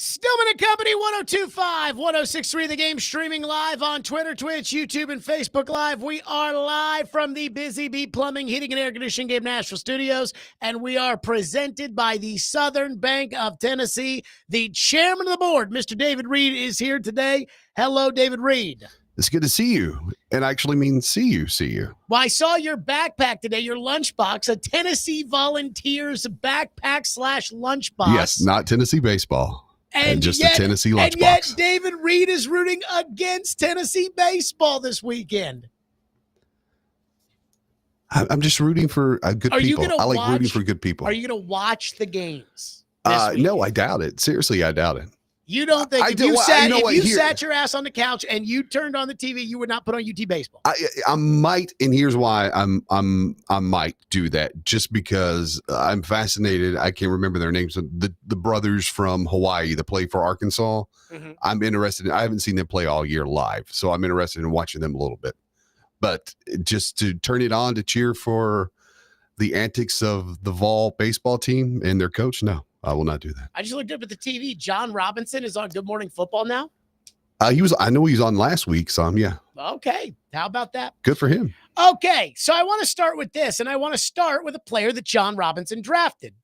Stillman and Company, 1025, 1063, The Game, streaming live on Twitter, Twitch, YouTube, and Facebook Live. We are live from the Busy Bee Plumbing, Heating, and Air Conditioning Game Nashville studios, and we are presented by the Southern Bank of Tennessee. The chairman of the board, Mr. David Reed, is here today. Hello, David Reed. It's good to see you. And I actually mean see you. Well, I saw your backpack today, your lunchbox, a Tennessee Volunteers backpack / lunchbox. Yes, not Tennessee baseball. And just yet, a Tennessee lunchbox. And yet David Reed is rooting against Tennessee baseball this weekend. I'm just rooting for good people. I like rooting for good people. Are you going to watch the games? No, I doubt it. Seriously, I doubt it. You don't think if you sat your ass on the couch and you turned on the TV, you would not put on UT baseball? I might, and here's why I might do that, just because I'm fascinated. I can't remember their names. The brothers from Hawaii that play for Arkansas. Mm-hmm. I'm interested. I haven't seen them play all year live, so I'm interested in watching them a little bit. But just to turn it on to cheer for the antics of the Vol baseball team and their coach, no. I will not do that. I just looked up at the TV. John Robinson is on Good Morning Football now. I know he was on last week, so yeah. Okay. How about that? Good for him. Okay. So I want to start with this, and I want to start with a player that John Robinson drafted.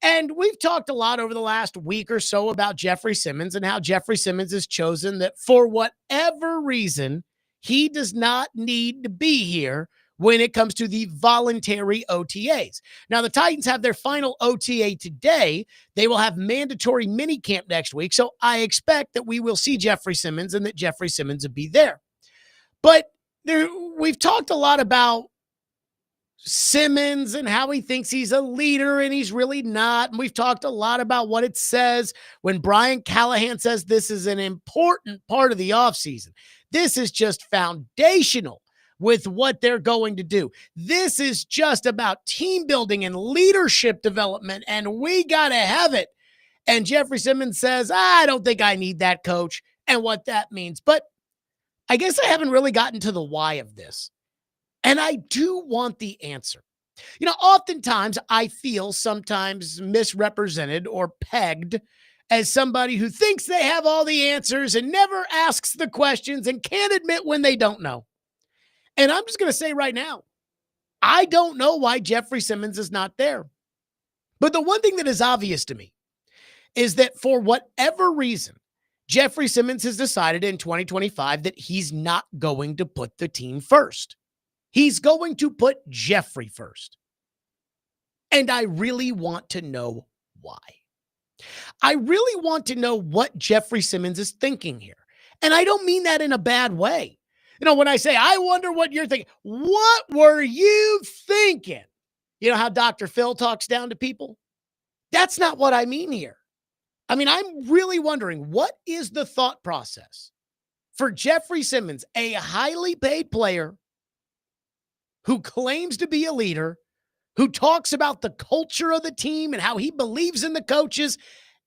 And we've talked a lot over the last week or so about Jeffery Simmons and how Jeffery Simmons has chosen that for whatever reason, he does not need to be here when it comes to the voluntary OTAs. Now, the Titans have their final OTA today. They will have mandatory minicamp next week, so I expect that we will see Jeffery Simmons and that Jeffery Simmons will be there. But we've talked a lot about Simmons and how he thinks he's a leader and he's really not. And we've talked a lot about what it says when Brian Callahan says this is an important part of the offseason. This is just foundational with what they're going to do. This is just about team building and leadership development, and we got to have it. And Jeffery Simmons says, I don't think I need that, coach, and what that means. But I guess I haven't really gotten to the why of this. And I do want the answer. You know, oftentimes I feel sometimes misrepresented or pegged as somebody who thinks they have all the answers and never asks the questions and can't admit when they don't know. And I'm just going to say right now, I don't know why Jeffery Simmons is not there. But the one thing that is obvious to me is that for whatever reason, Jeffery Simmons has decided in 2025 that he's not going to put the team first. He's going to put Jeffery first. And I really want to know why. I really want to know what Jeffery Simmons is thinking here. And I don't mean that in a bad way. You know, when I say, I wonder what you're thinking, what were you thinking? You know how Dr. Phil talks down to people? That's not what I mean here. I mean, I'm really wondering, what is the thought process for Jeffery Simmons, a highly paid player who claims to be a leader, who talks about the culture of the team and how he believes in the coaches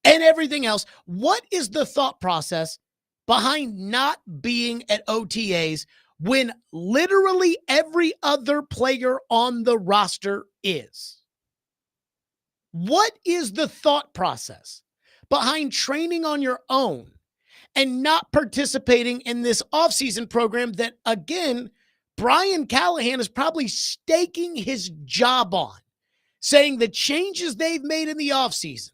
and everything else? What is the thought process behind not being at OTAs when literally every other player on the roster is? What is the thought process behind training on your own and not participating in this offseason program that, again, Brian Callahan is probably staking his job on, saying the changes they've made in the offseason,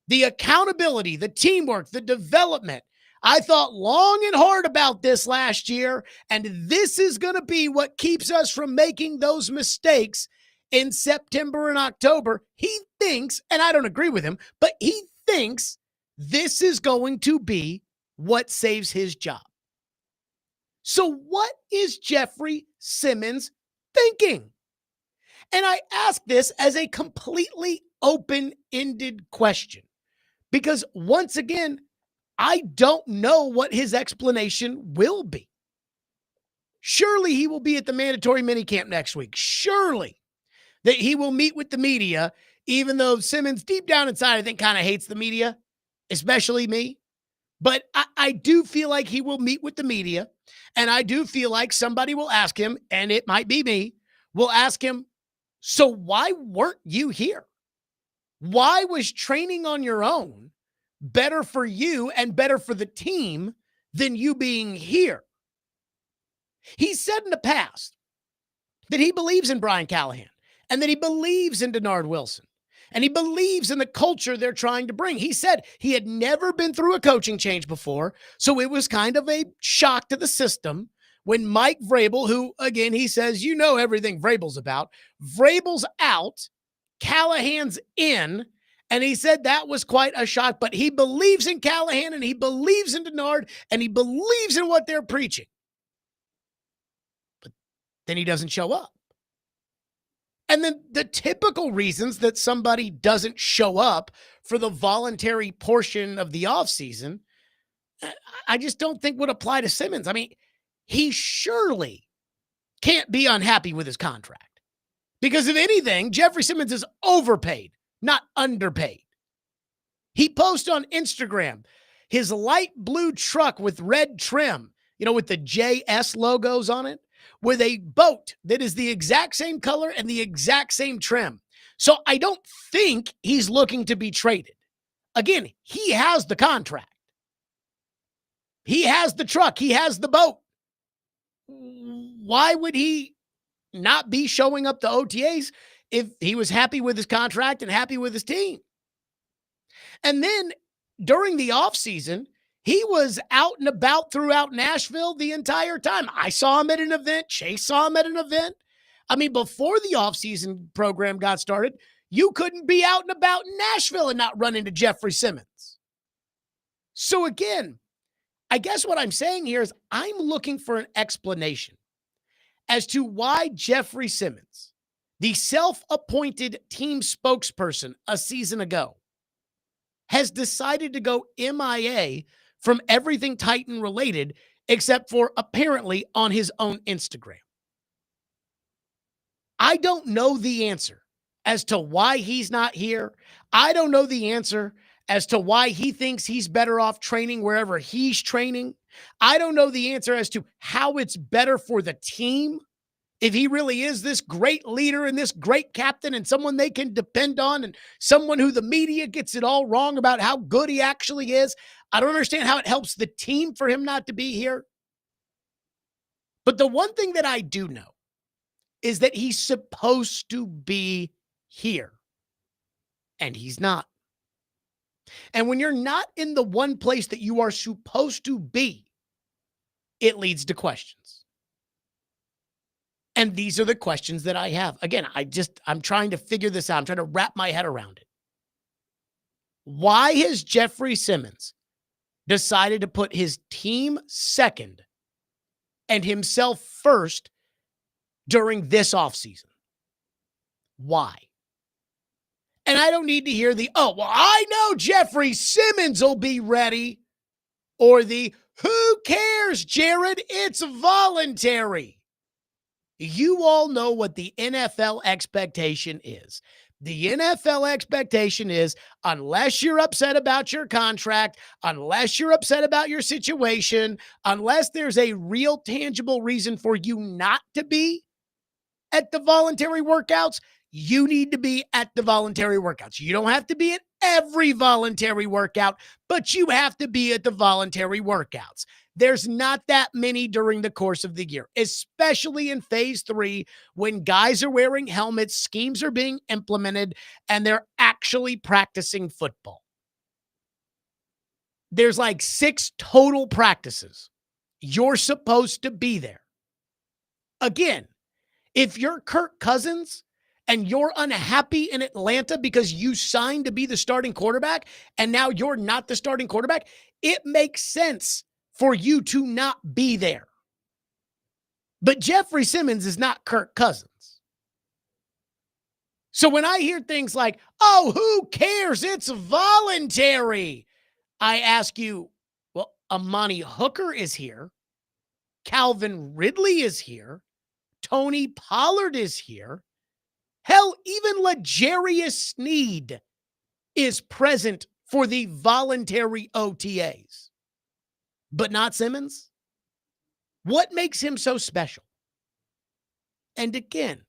the accountability, the teamwork, the development. I thought long and hard about this last year, and this is going to be what keeps us from making those mistakes in September and October. He thinks, and I don't agree with him, but he thinks this is going to be what saves his job. So what is Jeffery Simmons thinking? And I ask this as a completely open-ended question because, once again, I don't know what his explanation will be. Surely he will be at the mandatory minicamp next week. Surely that he will meet with the media, even though Simmons deep down inside, I think, kind of hates the media, especially me. But I do feel like he will meet with the media, and I do feel like somebody will ask him, and it might be me, will ask him, so why weren't you here? Why was training on your own better for you and better for the team than you being here. He said in the past that he believes in Brian Callahan and that he believes in Denard Wilson and he believes in the culture they're trying to bring. He said he had never been through a coaching change before, so it was kind of a shock to the system when Mike Vrabel, who, again, he says, you know everything Vrabel's about, Vrabel's out, Callahan's in, and he said that was quite a shock, but he believes in Callahan and he believes in Denard and he believes in what they're preaching. But then he doesn't show up. And then the typical reasons that somebody doesn't show up for the voluntary portion of the offseason, I just don't think would apply to Simmons. I mean, he surely can't be unhappy with his contract. Because if anything, Jeffery Simmons is overpaid, not underpaid. He posts on Instagram his light blue truck with red trim, with the JS logos on it, with a boat that is the exact same color and the exact same trim. So I don't think he's looking to be traded. Again, he has the contract. He has the truck. He has the boat. Why would he not be showing up to OTAs if he was happy with his contract and happy with his team? And then during the offseason, he was out and about throughout Nashville the entire time. I saw him at an event. Chase saw him at an event. I mean, before the offseason program got started, you couldn't be out and about in Nashville and not run into Jeffery Simmons. So again, I guess what I'm saying here is I'm looking for an explanation as to why Jeffery Simmons, the self-appointed team spokesperson a season ago, has decided to go MIA from everything Titan related, except for apparently on his own Instagram. I don't know the answer as to why he's not here. I don't know the answer as to why he thinks he's better off training wherever he's training. I don't know the answer as to how it's better for the team if he really is this great leader and this great captain and someone they can depend on and someone who the media gets it all wrong about how good he actually is. I don't understand how it helps the team for him not to be here. But the one thing that I do know is that he's supposed to be here. And he's not. And when you're not in the one place that you are supposed to be, it leads to questions. And these are the questions that I have. Again, I'm trying to figure this out. I'm trying to wrap my head around it. Why has Jeffery Simmons decided to put his team second and himself first during this offseason? Why? And I don't need to hear I know Jeffery Simmons will be ready, or who cares, Jared? It's voluntary. You all know what the NFL expectation is. The NFL expectation is, unless you're upset about your contract, unless you're upset about your situation, unless there's a real tangible reason for you not to be at the voluntary workouts, you need to be at the voluntary workouts. You don't have to be at every voluntary workout, but you have to be at the voluntary workouts. There's not that many during the course of the year, especially in phase 3 when guys are wearing helmets, schemes are being implemented, and they're actually practicing football. There's like 6 total practices. You're supposed to be there. Again, if you're Kirk Cousins and you're unhappy in Atlanta because you signed to be the starting quarterback and now you're not the starting quarterback, it makes sense for you to not be there. But Jeffery Simmons is not Kirk Cousins. So when I hear things like, who cares? It's voluntary. I ask you, well, Amani Hooker is here. Calvin Ridley is here. Tony Pollard is here. Hell, even L'Jarius Sneed is present for the voluntary OTAs. But not Simmons? What makes him so special? And again,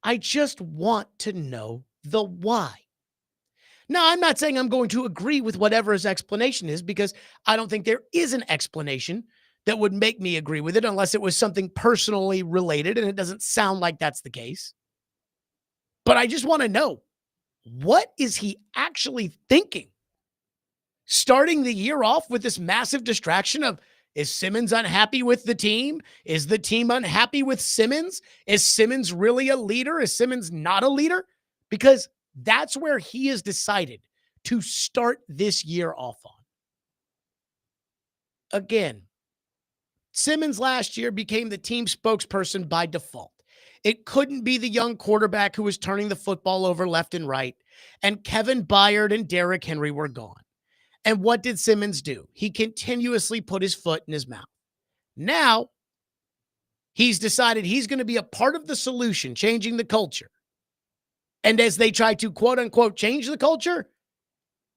I just want to know the why. Now, I'm not saying I'm going to agree with whatever his explanation is because I don't think there is an explanation that would make me agree with it unless it was something personally related, and it doesn't sound like that's the case. But I just want to know, what is he actually thinking? Starting the year off with this massive distraction of, is Simmons unhappy with the team? Is the team unhappy with Simmons? Is Simmons really a leader? Is Simmons not a leader? Because that's where he has decided to start this year off on. Again, Simmons last year became the team spokesperson by default. It couldn't be the young quarterback who was turning the football over left and right, and Kevin Byard and Derrick Henry were gone. And what did Simmons do? He continuously put his foot in his mouth. Now, he's decided he's going to be a part of the solution, changing the culture. And as they try to quote unquote change the culture,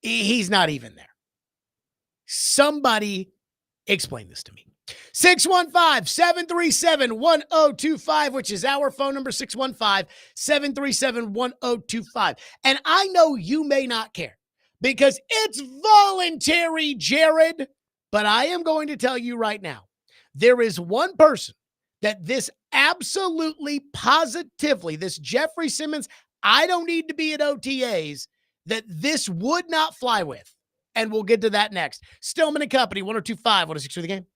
he's not even there. Somebody explain this to me. 615-737-1025, which is our phone number, 615-737-1025. And I know you may not care because it's voluntary, Jared. But I am going to tell you right now, there is one person that this absolutely positively, this Jeffery Simmons, I don't need to be at OTAs, that this would not fly with. And we'll get to that next. Stillman and Company, 1025, 106 for the game.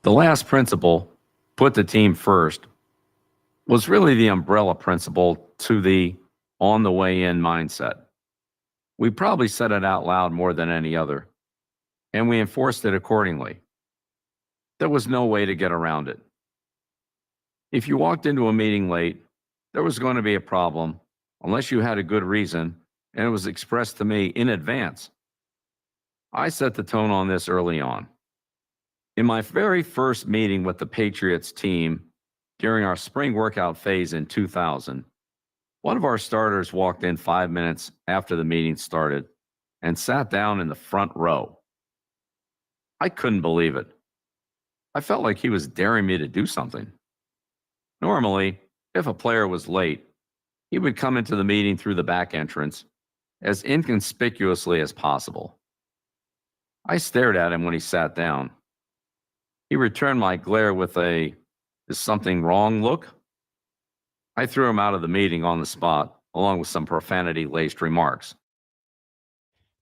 The last principle, put the team first, was really the umbrella principle to the on the way in mindset. We probably said it out loud more than any other, and we enforced it accordingly. There was no way to get around it. If you walked into a meeting late, there was going to be a problem unless you had a good reason and it was expressed to me in advance. I set the tone on this early on. In my very first meeting with the Patriots team during our spring workout phase in 2000, one of our starters walked in 5 minutes after the meeting started and sat down in the front row. I couldn't believe it. I felt like he was daring me to do something. Normally, if a player was late, he would come into the meeting through the back entrance as inconspicuously as possible. I stared at him when he sat down. He returned my glare with a, "Is something wrong?" look. I threw him out of the meeting on the spot, along with some profanity-laced remarks.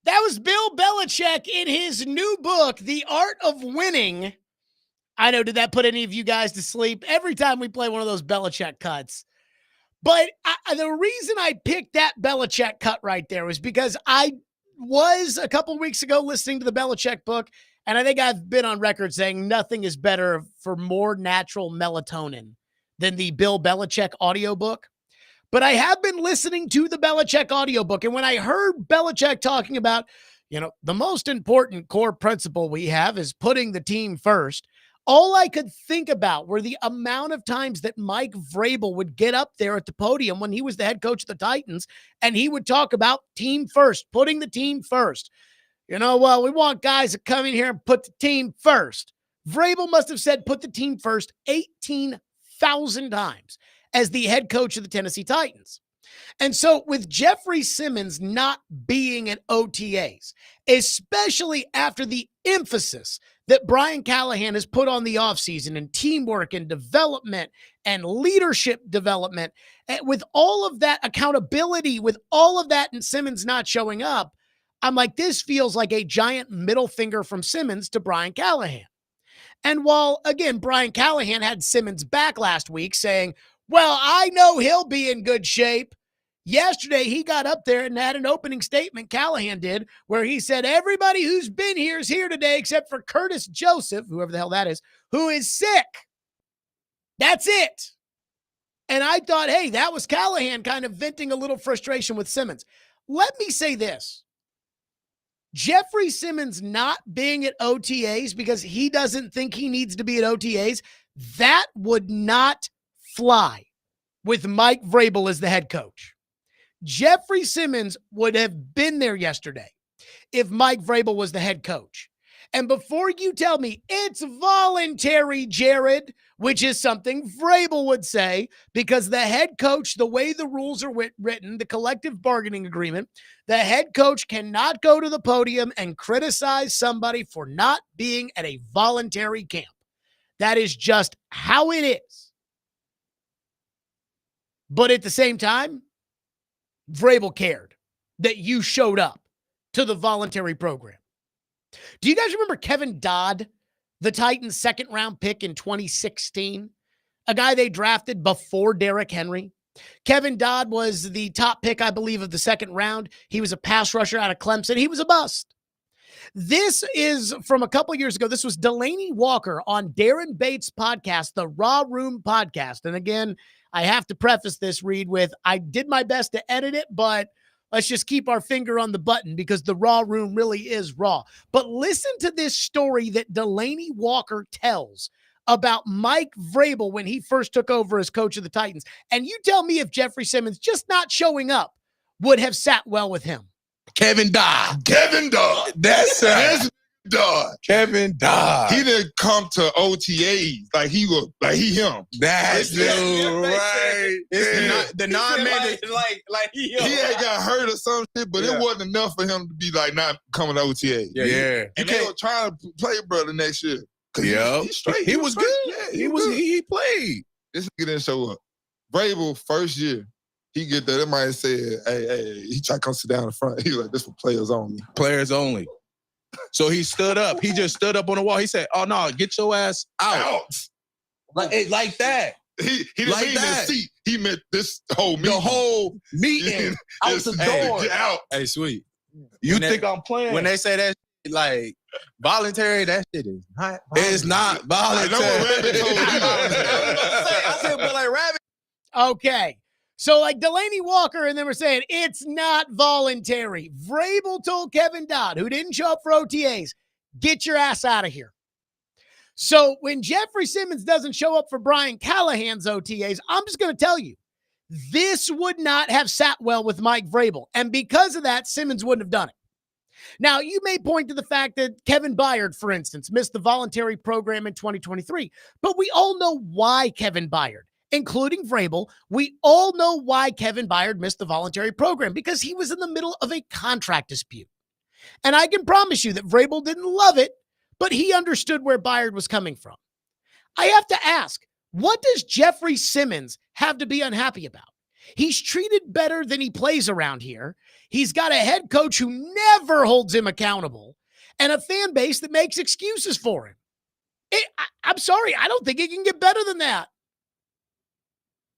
That was Bill Belichick in his new book, The Art of Winning. I know, did that put any of you guys to sleep? Every time we play one of those Belichick cuts. But the reason I picked that Belichick cut right there was because I was a couple weeks ago listening to the Belichick book, and I think I've been on record saying nothing is better for more natural melatonin than the Bill Belichick audiobook. But I have been listening to the Belichick audiobook, and when I heard Belichick talking about, the most important core principle we have is putting the team first, all I could think about were the amount of times that Mike Vrabel would get up there at the podium when he was the head coach of the Titans, and he would talk about team first, putting the team first. We want guys that come in here and put the team first. Vrabel must have said put the team first 18,000 times as the head coach of the Tennessee Titans. And so with Jeffery Simmons not being at OTAs, especially after the emphasis that Brian Callahan has put on the offseason and teamwork and development and leadership development, with all of that accountability, with all of that and Simmons not showing up, I'm like, this feels like a giant middle finger from Simmons to Brian Callahan. And while, again, Brian Callahan had Simmons back last week saying, well, I know he'll be in good shape. Yesterday, he got up there and had an opening statement, Callahan did, where he said, everybody who's been here is here today except for Curtis Joseph, whoever the hell that is, who is sick. That's it. And I thought, hey, that was Callahan kind of venting a little frustration with Simmons. Let me say this. Jeffery Simmons not being at OTAs because he doesn't think he needs to be at OTAs, that would not fly with Mike Vrabel as the head coach. Jeffery Simmons would have been there yesterday if Mike Vrabel was the head coach. And before you tell me it's voluntary, Jared, which is something Vrabel would say, because the head coach, the way the rules are written, the collective bargaining agreement, the head coach cannot go to the podium and criticize somebody for not being at a voluntary camp. That is just how it is. But at the same time, Vrabel cared that you showed up to the voluntary program. Do you guys remember Kevin Dodd, the Titans' second-round pick in 2016? A guy they drafted before Derrick Henry. Kevin Dodd was the top pick, I believe, of the second round. He was a pass rusher out of Clemson. He was a bust. This is from a couple years ago. This was Delaney Walker on Darren Bates' podcast, the Raw Room podcast. And again, I have to preface this, Reed, with I did my best to edit it, but let's just keep our finger on the button because the Raw Room really is raw. But listen to this story that Delaney Walker tells about Mike Vrabel when he first took over as coach of the Titans. And you tell me if Jeffery Simmons just not showing up would have sat well with him. Kevin Dodd. That's Dodd. Kevin Dodd. He didn't come to OTAs like he him. That's right. It's the non-man like he him. He had got hurt or some shit, but it wasn't enough for him to be like not coming to OTA. Yeah. And they were trying to play brother next year. Yeah. He was good. Yeah, he played. This nigga didn't show up. Vrabel, first year, he get there. That might say, hey, he try to come sit down in front. He was like, this for players only. Players only. So he stood up. He just stood up on the wall. He said, "Oh no, get your ass out." Like that. He didn't Like mean that. that seat. He meant this whole meeting. The whole meeting out the door. Get out. Hey, sweet. You When think I'm playing? When they say that shit, like voluntary, that shit is not voluntary. It's not voluntary. I know what Rabbit told you. I said, but like Rabbit. Okay. So like Delaney Walker and them were saying it's not voluntary. Vrabel told Kevin Dodd, who didn't show up for OTAs, get your ass out of here. So when Jeffery Simmons doesn't show up for Brian Callahan's OTAs, I'm just going to tell you, this would not have sat well with Mike Vrabel. And because of that, Simmons wouldn't have done it. Now, you may point to the fact that Kevin Byard, for instance, missed the voluntary program in 2023, but we all know why Kevin Byard, including Vrabel, we all know why Kevin Byard missed the voluntary program, because he was in the middle of a contract dispute. And I can promise you that Vrabel didn't love it, but he understood where Byard was coming from. I have to ask, what does Jeffery Simmons have to be unhappy about? He's treated better than he plays around here. He's got a head coach who never holds him accountable and a fan base that makes excuses for him. I'm sorry, I don't think it can get better than that.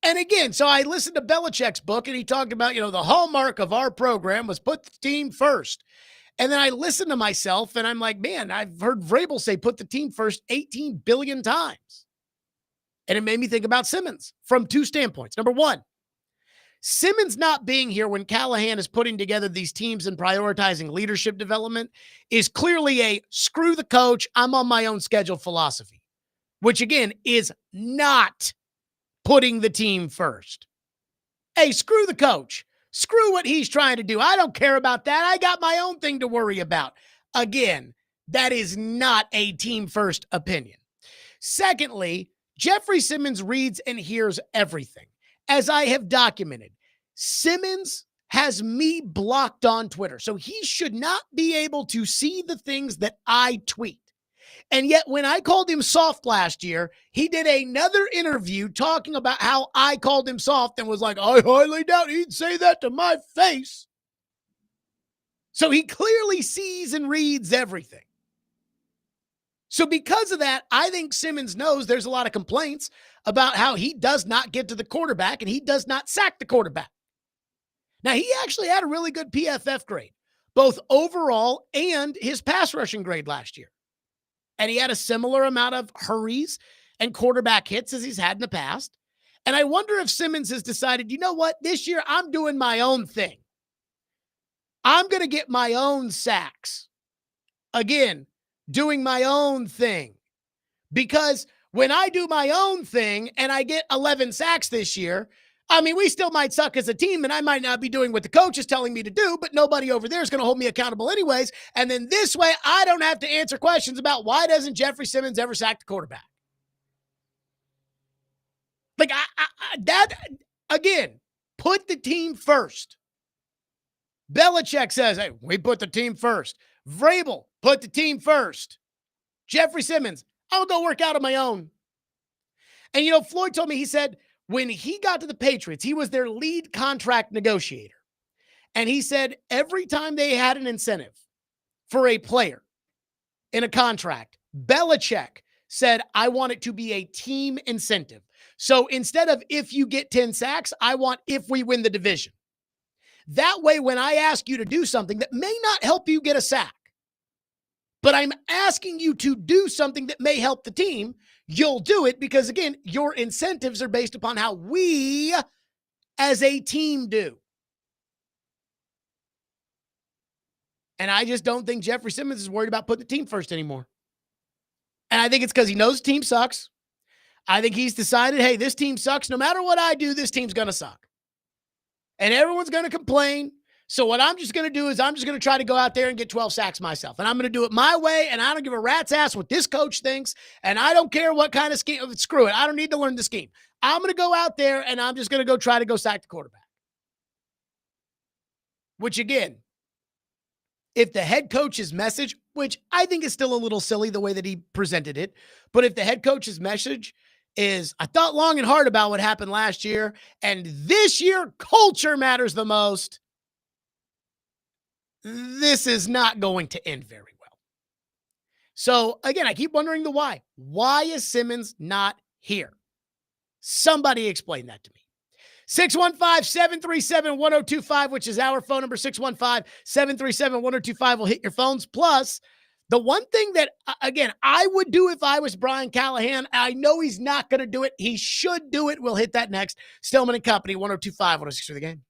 And again, so I listened to Belichick's book, and he talked about, the hallmark of our program was put the team first. And then I listened to myself, and I'm like, man, I've heard Vrabel say put the team first 18 billion times. And it made me think about Simmons from two standpoints. Number one, Simmons not being here when Callahan is putting together these teams and prioritizing leadership development is clearly a screw the coach, I'm on my own schedule philosophy, which again is not putting the team first. Hey, screw the coach. Screw what he's trying to do. I don't care about that. I got my own thing to worry about. Again, that is not a team first opinion. Secondly, Jeffery Simmons reads and hears everything. As I have documented, Simmons has me blocked on Twitter, so he should not be able to see the things that I tweet. And yet when I called him soft last year, he did another interview talking about how I called him soft and was like, I highly doubt he'd say that to my face. So he clearly sees and reads everything. So because of that, I think Simmons knows there's a lot of complaints about how he does not get to the quarterback and he does not sack the quarterback. Now, he actually had a really good PFF grade, both overall and his pass rushing grade last year. And he had a similar amount of hurries and quarterback hits as he's had in the past. And I wonder if Simmons has decided, you know what, this year I'm doing my own thing. I'm going to get my own sacks. Again, doing my own thing. Because when I do my own thing and I get 11 sacks this year, I mean, we still might suck as a team and I might not be doing what the coach is telling me to do, but nobody over there is going to hold me accountable anyways. And then this way, I don't have to answer questions about why doesn't Jeffery Simmons ever sack the quarterback? Like, that, again, put the team first. Belichick says, hey, we put the team first. Vrabel, put the team first. Jeffery Simmons, I'll go work out on my own. And, Floyd told me, he said, when he got to the Patriots, he was their lead contract negotiator. And he said every time they had an incentive for a player in a contract, Belichick said, I want it to be a team incentive. So instead of if you get 10 sacks, I want if we win the division. That way, when I ask you to do something that may not help you get a sack, but I'm asking you to do something that may help the team, you'll do it because, again, your incentives are based upon how we as a team do. And I just don't think Jeffery Simmons is worried about putting the team first anymore. And I think it's because he knows the team sucks. I think he's decided, hey, this team sucks. No matter what I do, this team's going to suck. And everyone's going to complain. So what I'm just going to do is I'm just going to try to go out there and get 12 sacks myself. And I'm going to do it my way, and I don't give a rat's ass what this coach thinks, and I don't care what kind of scheme. Screw it. I don't need to learn the scheme. I'm going to go out there, and I'm just going to go try to go sack the quarterback. Which, again, if the head coach's message, which I think is still a little silly the way that he presented it, but if the head coach's message is, I thought long and hard about what happened last year, and this year culture matters the most, this is not going to end very well. So again, I keep wondering the why. Why is Simmons not here? Somebody explain that to me. 615-737-1025, which is our phone number, 615-737-1025 will hit your phones. Plus, the one thing that, again, I would do if I was Brian Callahan, I know he's not going to do it. He should do it. We'll hit that next. Stillman and Company, 1025, 106 for the game.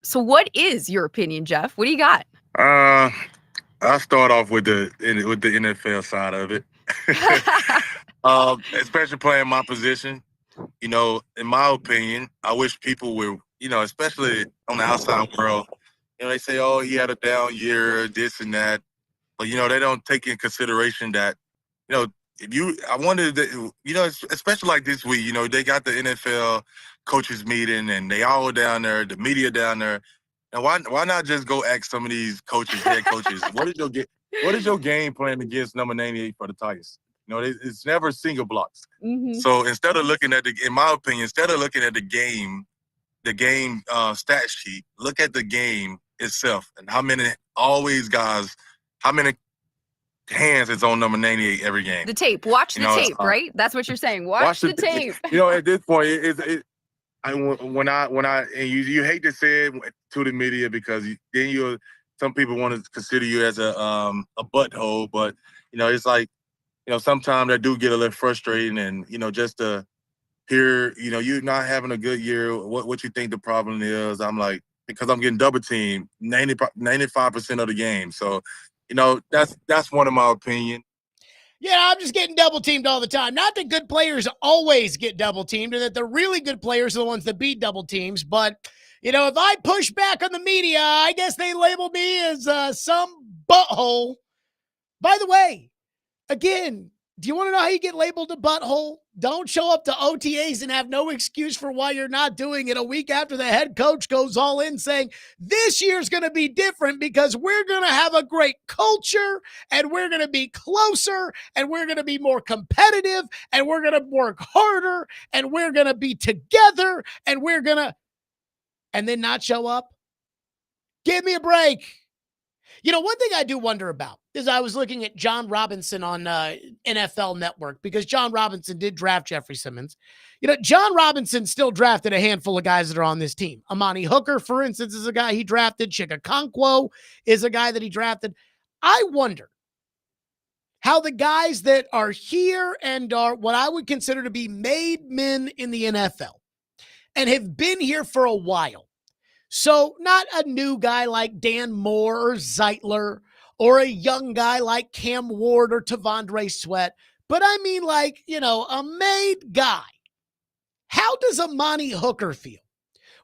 So what is your opinion, Jeff? What do you got? I'll start off with the NFL side of it. Especially playing my position. In my opinion, I wish people were, especially on the outside world, they say, oh, he had a down year, this and that. But, they don't take in consideration that, I wanted to, especially like this week, they got the NFL coaches meeting and they all down there, the media down there. And why not just go ask some of these coaches, head coaches, what is your game plan against number 98 for the Tigers? It's never single blocks. Mhm. So instead of looking at in my opinion, instead of looking at the game stat sheet, look at the game itself and how many hands is on number 98 every game. The tape. Watch the tape, right? That's what you're saying. Watch the tape. At this point, you hate to say it to the media because then some people want to consider you as a butthole, but it's like sometimes I do get a little frustrating, and just to hear you're not having a good year. What you think the problem is? I'm like, because I'm getting double teamed 95% of the game. So that's one of my opinion. Yeah, I'm just getting double teamed all the time. Not that good players always get double teamed, and that the really good players are the ones that beat double teams. But, if I push back on the media, I guess they label me as some butthole. By the way, again, do you want to know how you get labeled a butthole? Don't show up to OTAs and have no excuse for why you're not doing it a week after the head coach goes all in saying this year's going to be different because we're going to have a great culture and we're going to be closer and we're going to be more competitive and we're going to work harder and we're going to be together and we're going to, and then not show up. Give me a break. One thing I do wonder about is I was looking at John Robinson on NFL Network because John Robinson did draft Jeffery Simmons. John Robinson still drafted a handful of guys that are on this team. Amani Hooker, for instance, is a guy he drafted. Chikakonkwo is a guy that he drafted. I wonder how the guys that are here and are what I would consider to be made men in the NFL and have been here for a while. So not a new guy like Dan Moore or Zeitler or a young guy like Cam Ward or Tavondre Sweat, but I mean like, a made guy. How does Amani Hooker feel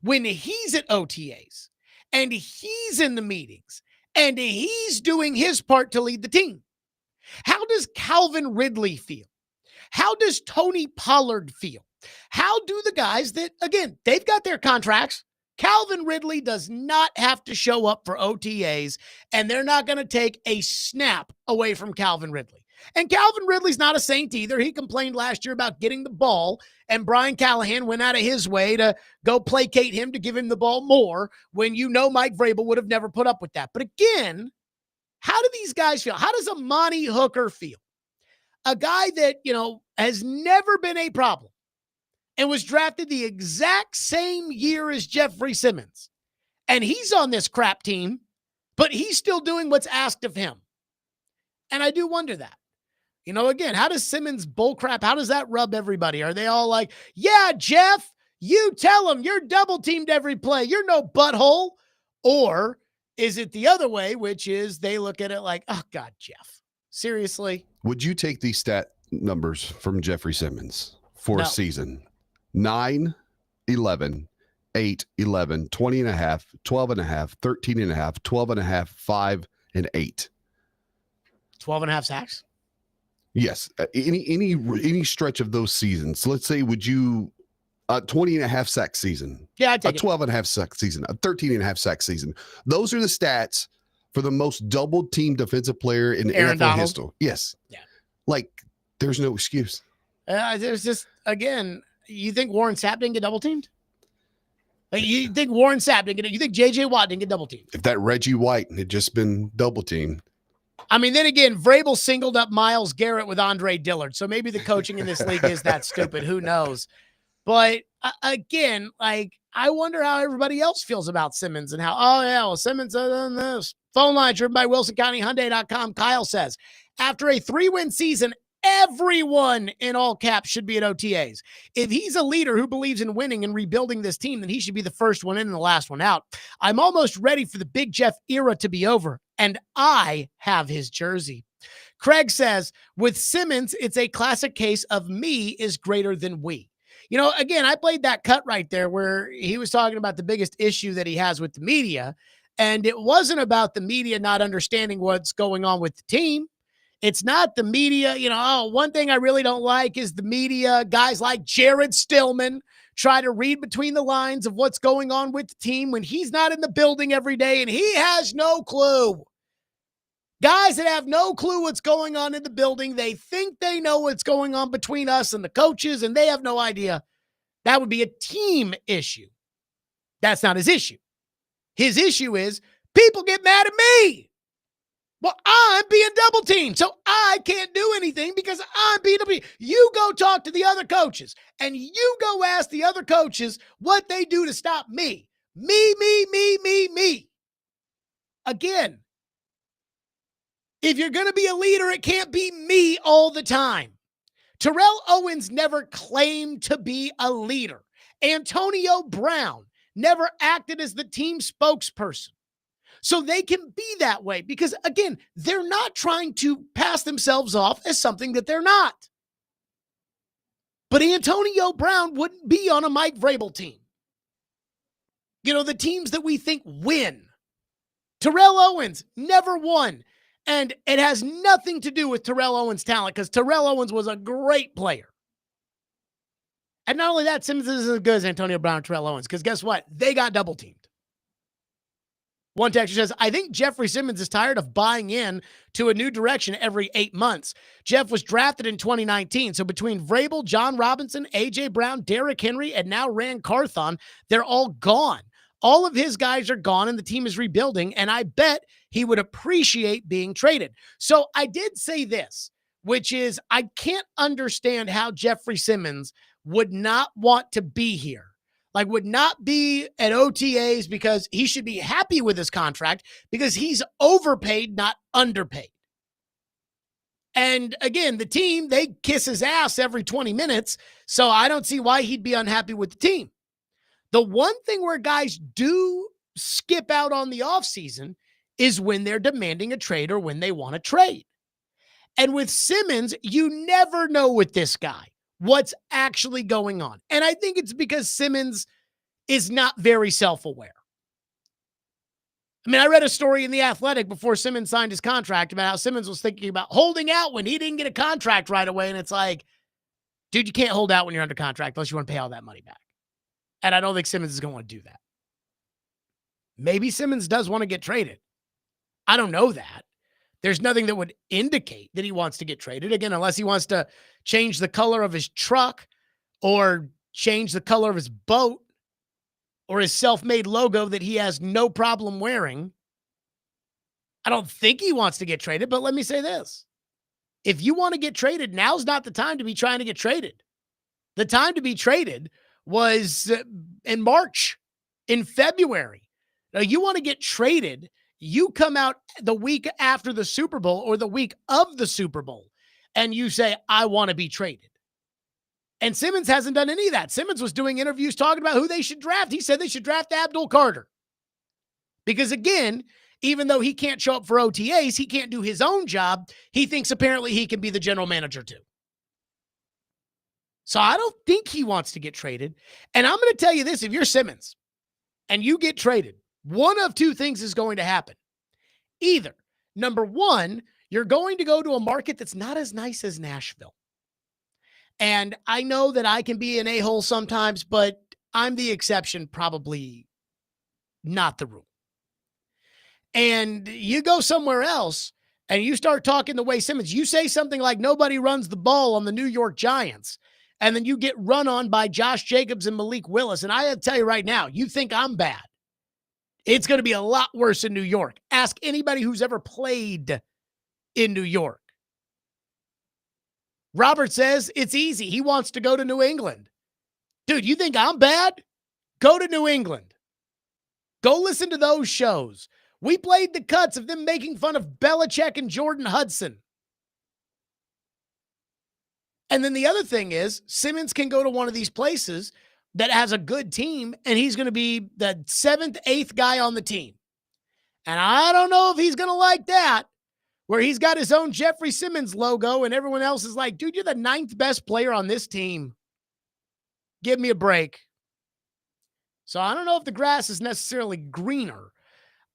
when he's at OTAs and he's in the meetings and he's doing his part to lead the team? How does Calvin Ridley feel? How does Tony Pollard feel? How do the guys that, again, they've got their contracts. Calvin Ridley does not have to show up for OTAs, and they're not going to take a snap away from Calvin Ridley. And Calvin Ridley's not a saint either. He complained last year about getting the ball, and Brian Callahan went out of his way to go placate him to give him the ball more when Mike Vrabel would have never put up with that. But again, how do these guys feel? How does Amani Hooker feel? A guy that, has never been a problem and was drafted the exact same year as Jeffery Simmons. And he's on this crap team, but he's still doing what's asked of him. And I do wonder that. Again, how does Simmons bullcrap, how does that rub everybody? Are they all like, yeah, Jeff, you tell him you're double teamed every play. You're no butthole. Or is it the other way, which is they look at it like, oh, God, Jeff, seriously? Would you take these stat numbers from Jeffery Simmons for a season? 9, 11, 8, 11, 20 and a half, 12 and a half, 13 and a half, 12 and a half, 5 and 8. 12 and a half sacks? Yes. Any stretch of those seasons. Let's say, would you 20 and a half sack season? Yeah, I'd take a 12 and a half sack season, a 13 and a half sack season. Those are the stats for the most double team defensive player in Aaron NFL Donald? history. Yes. Yeah. Like, there's no excuse. There's just, again, you think Warren Sapp didn't get double teamed? You think Warren Sapp didn't get it? You think J.J. Watt didn't get double teamed? If that Reggie White had just been double teamed. I mean, then again, Vrabel singled up Myles Garrett with Andre Dillard. So maybe the coaching in this league is that stupid. Who knows? But again, I wonder how everybody else feels about Simmons and how, Simmons has done this. Phone line driven by WilsonCountyHyundai.com. Kyle says, after a 3-win season, everyone in all caps should be at OTAs. If he's a leader who believes in winning and rebuilding this team, then he should be the first one in and the last one out. I'm almost ready for the Big Jeff era to be over, and I have his jersey. Craig says, with Simmons, it's a classic case of me is greater than we. Again, I played that cut right there where he was talking about the biggest issue that he has with the media, and it wasn't about the media not understanding what's going on with the team. It's not the media. One thing I really don't like is the media. Guys like Jared Stillman try to read between the lines of what's going on with the team when he's not in the building every day and he has no clue. Guys that have no clue what's going on in the building, they think they know what's going on between us and the coaches, and they have no idea. That would be a team issue. That's not his issue. His issue is people get mad at me. Well, I'm being double teamed, so I can't do anything because I'm being double teamed. You go talk to the other coaches, and you go ask the other coaches what they do to stop me. Me. Again, if you're going to be a leader, it can't be me all the time. Terrell Owens never claimed to be a leader. Antonio Brown never acted as the team spokesperson. So they can be that way because, again, they're not trying to pass themselves off as something that they're not. But Antonio Brown wouldn't be on a Mike Vrabel team. The teams that we think win. Terrell Owens never won. And it has nothing to do with Terrell Owens' talent because Terrell Owens was a great player. And not only that, Simmons isn't as good as Antonio Brown and Terrell Owens because guess what? They got double teamed. One texter says, I think Jeffery Simmons is tired of buying in to a new direction every 8 months. Jeff was drafted in 2019. So between Vrabel, John Robinson, A.J. Brown, Derrick Henry, and now Rand Carthon, they're all gone. All of his guys are gone and the team is rebuilding. And I bet he would appreciate being traded. So I did say this, which is I can't understand how Jeffery Simmons would not want to be here. Like would not be at OTAs because he should be happy with his contract because he's overpaid, not underpaid. And again, the team, they kiss his ass every 20 minutes. So I don't see why he'd be unhappy with the team. The one thing where guys do skip out on the offseason is when they're demanding a trade or when they want to trade. And with Simmons, you never know with this guy what's actually going on. And I think it's because Simmons is not very self-aware. I mean, I read a story in The Athletic before Simmons signed his contract about how Simmons was thinking about holding out when he didn't get a contract right away. And it's like, dude, you can't hold out when you're under contract unless you want to pay all that money back. And I don't think Simmons is going to want to do that. Maybe Simmons does want to get traded. I don't know that. There's nothing that would indicate that he wants to get traded. Again, unless he wants to change the color of his truck or change the color of his boat or his self-made logo that he has no problem wearing. I don't think he wants to get traded, but let me say this. If you want to get traded, now's not the time to be trying to get traded. The time to be traded was in March, in February. Now, you want to get traded, you come out the week after the Super Bowl or the week of the Super Bowl, and you say, I want to be traded. And Simmons hasn't done any of that. Simmons was doing interviews talking about who they should draft. He said they should draft Abdul Carter. Because again, even though he can't show up for OTAs, he can't do his own job. He thinks apparently he can be the general manager too. So I don't think he wants to get traded. And I'm going to tell you this, if you're Simmons and you get traded, one of two things is going to happen. Either, number one, you're going to go to a market that's not as nice as Nashville. And I know that I can be an a-hole sometimes, but I'm the exception, probably not the rule. And you go somewhere else and you start talking the way Simmons, you say something like nobody runs the ball on the New York Giants, and then you get run on by Josh Jacobs and Malik Willis. And I have to tell you right now, you think I'm bad. It's going to be a lot worse in New York. Ask anybody who's ever played in New York. Robert says it's easy. He wants to go to New England. Dude, you think I'm bad? Go to New England. Go listen to those shows. We played the cuts of them making fun of Belichick and Jordan Hudson. And then the other thing is, Simmons can go to one of these places that has a good team, and he's going to be the 7th, 8th guy on the team. And I don't know if he's going to like that, where he's got his own Jeffery Simmons logo, and everyone else is like, dude, you're the 9th best player on this team. Give me a break. So I don't know if the grass is necessarily greener.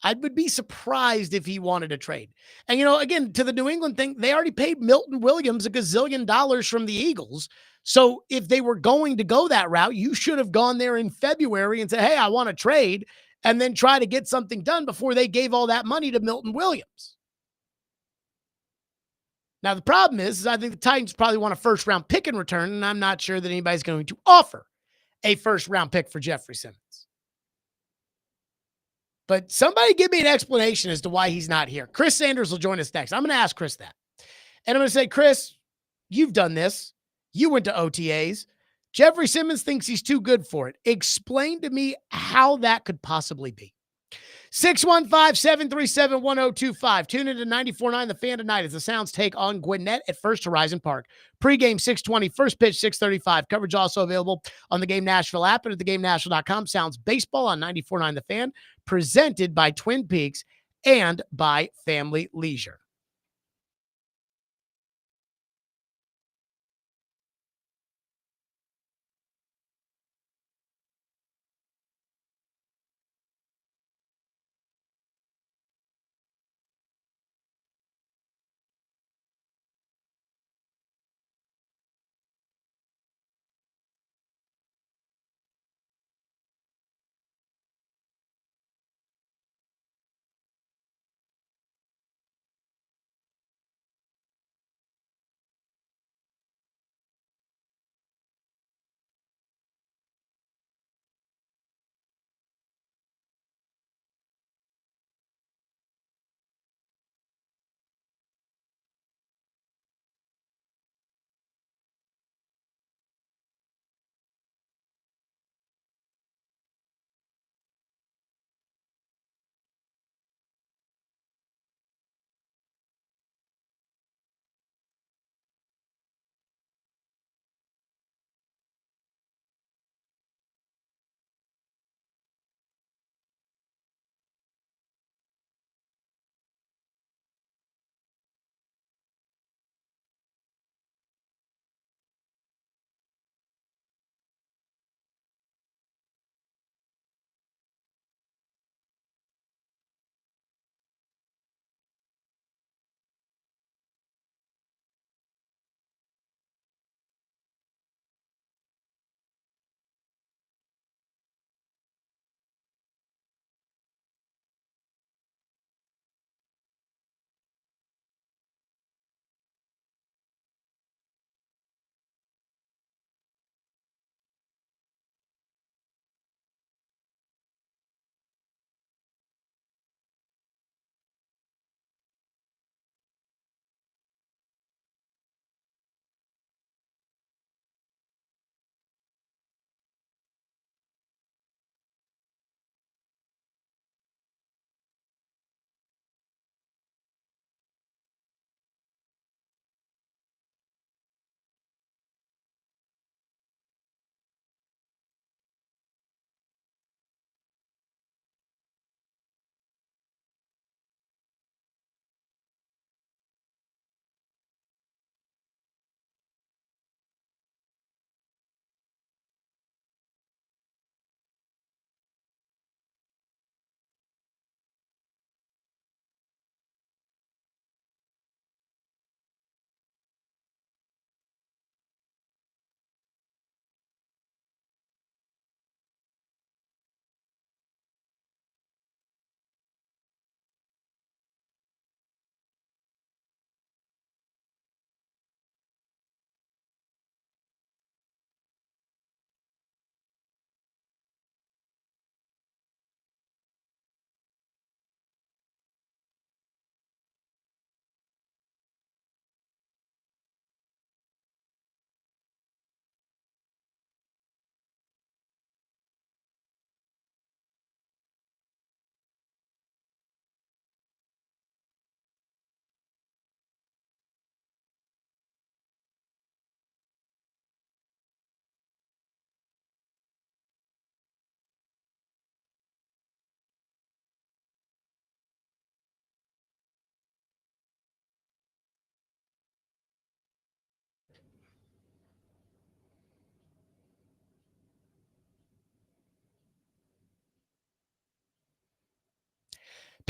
I would be surprised if he wanted a trade. And, you know, again, to the New England thing, they already paid Milton Williams a gazillion dollars from the Eagles. So if they were going to go that route, you should have gone there in February and said, hey, I want to trade, and then try to get something done before they gave all that money to Milton Williams. Now, the problem is I think the Titans probably want a first-round pick in return, and I'm not sure that anybody's going to offer a first-round pick for Jeffery Simmons. But somebody give me an explanation as to why he's not here. Chris Sanders will join us next. I'm going to ask Chris that. And I'm going to say, Chris, you've done this. You went to OTAs. Jeffery Simmons thinks he's too good for it. Explain to me how that could possibly be. 615-737-1025. Tune into 94.9 The Fan tonight as the Sounds take on Gwinnett at First Horizon Park. Pre-game 6:20, first pitch 6:35. Coverage also available on the Game Nashville app and at theGameNashville.com. Sounds baseball on 94.9 The Fan, presented by Twin Peaks and by Family Leisure.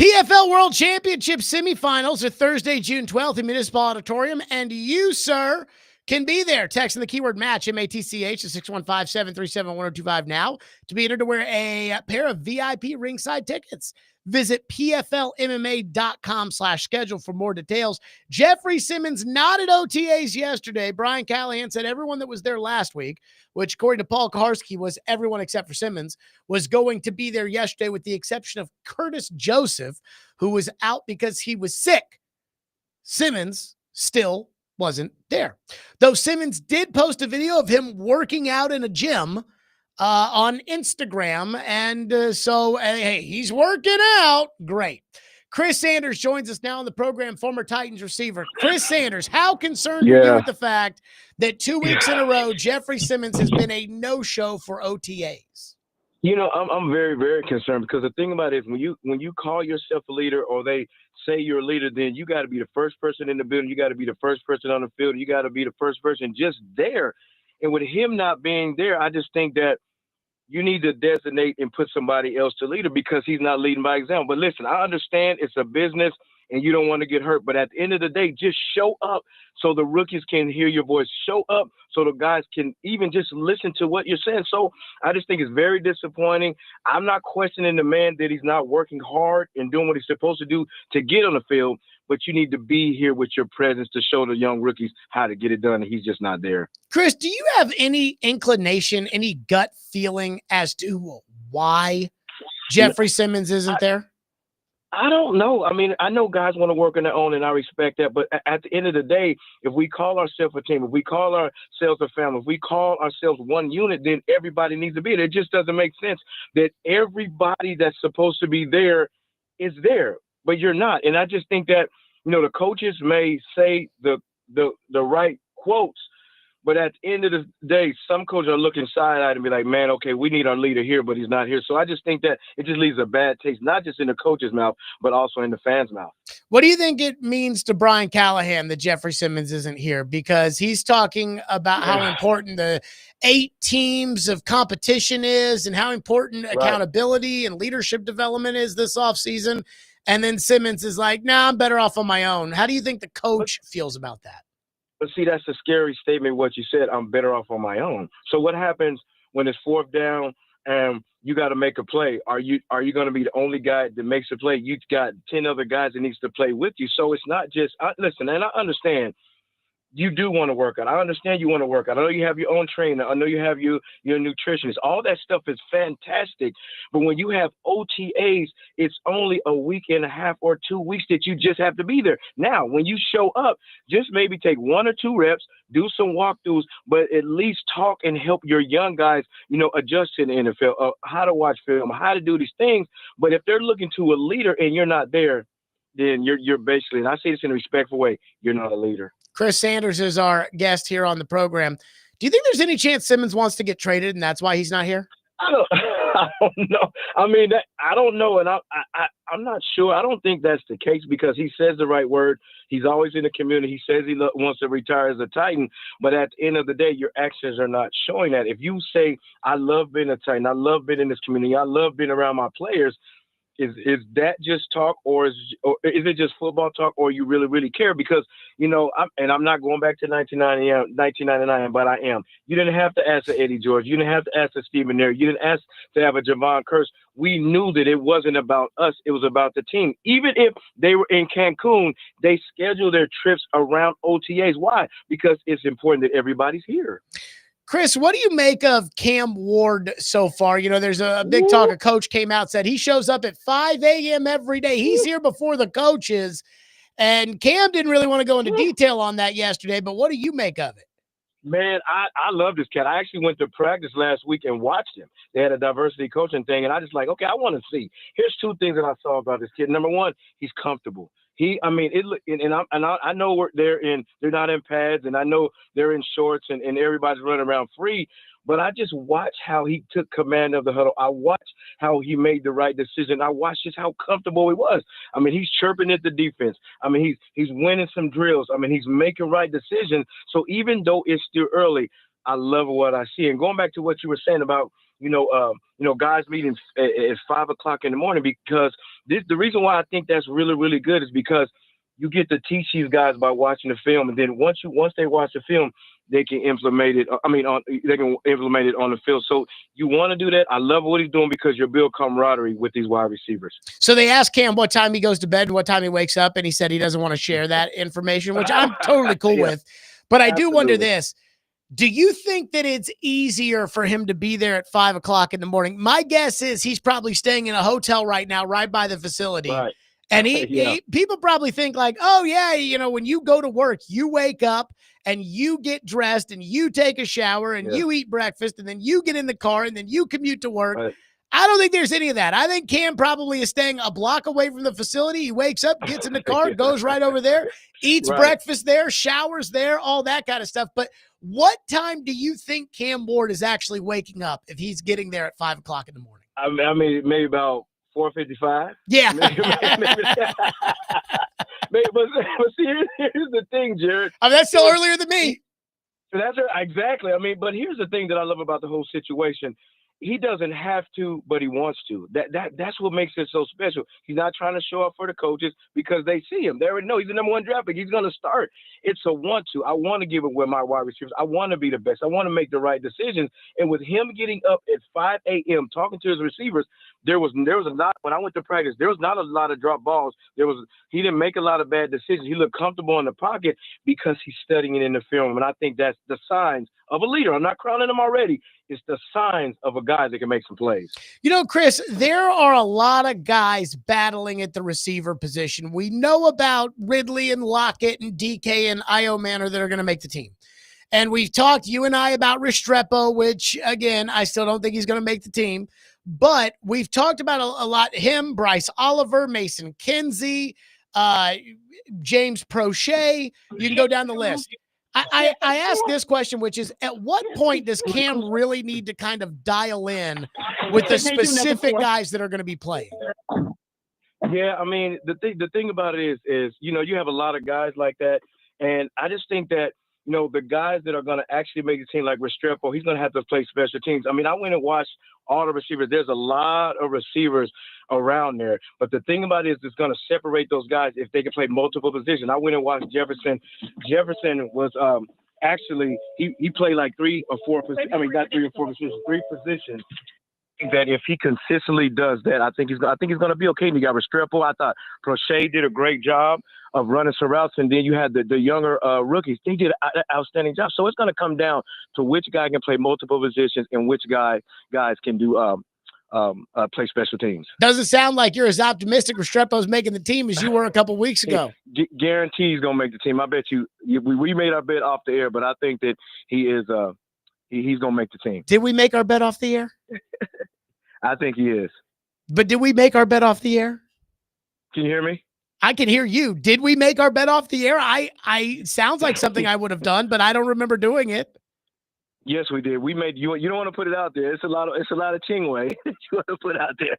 PFL World Championship semifinals are Thursday, June 12th in Municipal Auditorium, and you, sir, can be there. Texting the keyword match, M-A-T-C-H, to 615-737-1025 now to be entered to wear a pair of VIP ringside tickets. Visit PFLMMA.com/schedule for more details. Jeffery Simmons not at OTAs yesterday. Brian Callahan said everyone that was there last week, which according to Paul Kaharski was everyone except for Simmons, was going to be there yesterday with the exception of Curtis Joseph, who was out because he was sick. Simmons still wasn't there. Though Simmons did post a video of him working out in a gym on Instagram. And so, hey, he's working out. Great. Chris Sanders joins us now on the program, former Titans receiver. Chris Sanders, how concerned are you with the fact that 2 weeks in a row, Jeffery Simmons has been a no-show for OTAs? You know, I'm very, very concerned because the thing about it is when you call yourself a leader or they say you're a leader, then you got to be the first person in the building. You got to be the first person on the field. You got to be the first person just there. And with him not being there, I just think that you need to designate and put somebody else to leader because he's not leading by example. But listen, I understand it's a business and you don't want to get hurt. But at the end of the day, just show up so the rookies can hear your voice. Show up so the guys can even just listen to what you're saying. So I just think it's very disappointing. I'm not questioning the man that he's not working hard and doing what he's supposed to do to get on the field. But you need to be here with your presence to show the young rookies how to get it done. And he's just not there. Chris, do you have any inclination, any gut feeling as to why Jeffery Simmons isn't there? I don't know. I mean, I know guys want to work on their own, and I respect that. But at the end of the day, if we call ourselves a team, if we call ourselves a family, if we call ourselves one unit, then everybody needs to be there. It just doesn't make sense that everybody that's supposed to be there is there, but you're not. And I just think that, you know, the coaches may say the right quotes, but at the end of the day, some coaches are looking side-eyed and be like, man, okay, we need our leader here, but he's not here. So I just think that it just leaves a bad taste, not just in the coach's mouth, but also in the fans' mouth. What do you think it means to Brian Callahan that Jeffery Simmons isn't here? Because he's talking about how important the 8 teams of competition is and how important accountability and leadership development is this offseason. And then Simmons is like, nah, I'm better off on my own. How do you think the coach feels about that? But see, that's a scary statement, what you said. I'm better off on my own. So what happens when it's 4th down and you got to make a play? Are you going to be the only guy that makes a play? You've got 10 other guys that needs to play with you. So it's not just listen, and I understand you do want to work out. I understand you want to work out. I know you have your own trainer. I know you have your nutritionist. All that stuff is fantastic. But when you have OTAs, it's only a week and a half or 2 weeks that you just have to be there. Now, when you show up, just maybe take 1 or 2 reps, do some walkthroughs, but at least talk and help your young guys, you know, adjust to the NFL, how to watch film, how to do these things. But if they're looking to a leader and you're not there, then you're basically, and I say this in a respectful way, you're not a leader. Chris Sanders is our guest here on the program. Do you think there's any chance Simmons wants to get traded and that's why he's not here? I don't know. I mean, I don't know, and I'm not sure. I don't think that's the case because he says the right word. He's always in the community. He says he wants to retire as a Titan, but at the end of the day, your actions are not showing that. If you say, I love being a Titan, I love being in this community, I love being around my players, is that just talk or is it just football talk or you really, really care? Because, you know, I'm not going back to 1999, but I am. You didn't have to ask Eddie George. You didn't have to ask Stephen Nair. You didn't ask to have a Javon Curse. We knew that it wasn't about us. It was about the team. Even if they were in Cancun, they scheduled their trips around OTAs. Why? Because it's important that everybody's here. Chris, what do you make of Cam Ward so far? You know, there's a big talk. A coach came out, said he shows up at 5 a.m. every day. He's here before the coaches. And Cam didn't really want to go into detail on that yesterday, but what do you make of it? Man, I love this cat. I actually went to practice last week and watched him. They had a diversity coaching thing, and I just like, okay, I want to see. Here's 2 things that I saw about this kid. Number 1, he's comfortable. I know they're not in pads, and I know they're in shorts, and everybody's running around free. But I just watched how he took command of the huddle. I watched how he made the right decision. I watched just how comfortable he was. I mean, he's chirping at the defense. I mean, he's winning some drills. I mean, he's making right decisions. So even though it's still early, I love what I see. And going back to what you were saying about guys meeting at 5 o'clock in the morning, because the reason why I think that's really, really good is because you get to teach these guys by watching the film, and then once they watch the film, they can implement it. They can implement it on the field. So you want to do that. I love what he's doing because you build camaraderie with these wide receivers. So they asked Cam what time he goes to bed and what time he wakes up, and he said he doesn't want to share that information, which I'm totally cool with. But I do wonder this. Do you think that it's easier for him to be there at 5 o'clock in the morning? My guess is he's probably staying in a hotel right now, right by the facility. Right. And people probably think like, oh yeah, when you go to work, you wake up and you get dressed and you take a shower and you eat breakfast and then you get in the car and then you commute to work. Right. I don't think there's any of that. I think Cam probably is staying a block away from the facility. He wakes up, gets in the car, goes right over there, eats breakfast there, showers there, all that kind of stuff. But what time do you think Cam Ward is actually waking up if he's getting there at 5 o'clock in the morning? I mean, maybe about 4:55. Yeah. Maybe. But see, here's the thing, Jared. I mean, that's still earlier than me. That's exactly. I mean, but here's the thing that I love about the whole situation. He doesn't have to, but he wants to. That's what makes it so special. He's not trying to show up for the coaches because they see him. They already know he's the number one draft pick. He's going to start. It's a want to. I want to give it with my wide receivers. I want to be the best. I want to make the right decisions. And with him getting up at 5 a.m. talking to his receivers, there was a lot. When I went to practice, there was not a lot of drop balls. He didn't make a lot of bad decisions. He looked comfortable in the pocket because he's studying it in the film. And I think that's the signs of a leader. I'm not crowning him already. It's the signs of a guy that can make some plays. Chris, there are a lot of guys battling at the receiver position. We know about Ridley and Lockett and DK and Io Manor that are going to make the team. And we've talked, you and I, about Restrepo, which, again, I still don't think he's going to make the team. But we've talked about a lot, him, Bryce Oliver, Mason Kinsey, James Prochet. You can go down the list. I ask this question, which is, at what point does Cam really need to kind of dial in with the specific guys that are going to be playing? Yeah, I mean, the thing about it is you have a lot of guys like that, and I just think that the guys that are going to actually make the team, like Restrepo, he's going to have to play special teams. I mean, I went and watched all the receivers. There's a lot of receivers around there. But the thing about it is it's going to separate those guys if they can play multiple positions. I went and watched Jefferson. Jefferson was actually he played like 3 or 4 positions. I mean, not 3 or 4 positions, 3 positions. That if he consistently does that, I think he's going to be okay. And you got Restrepo. I thought Prochet did a great job of running some routes, and then you had the younger rookies. They did an outstanding job. So it's going to come down to which guy can play multiple positions and which guys can do play special teams. Doesn't sound like you're as optimistic Restrepo's making the team as you were a couple weeks ago. Guarantee he's going to make the team. I bet you. We made our bet off the air, but I think that he is. He's going to make the team. Did we make our bet off the air? I think he is. But did we make our bet off the air? Can you hear me? I can hear you. Did we make our bet off the air? I sounds like something I would have done, but I don't remember doing it. Yes, we did. We made you. You don't want to put it out there. It's a lot of Chingway that you want to put out there.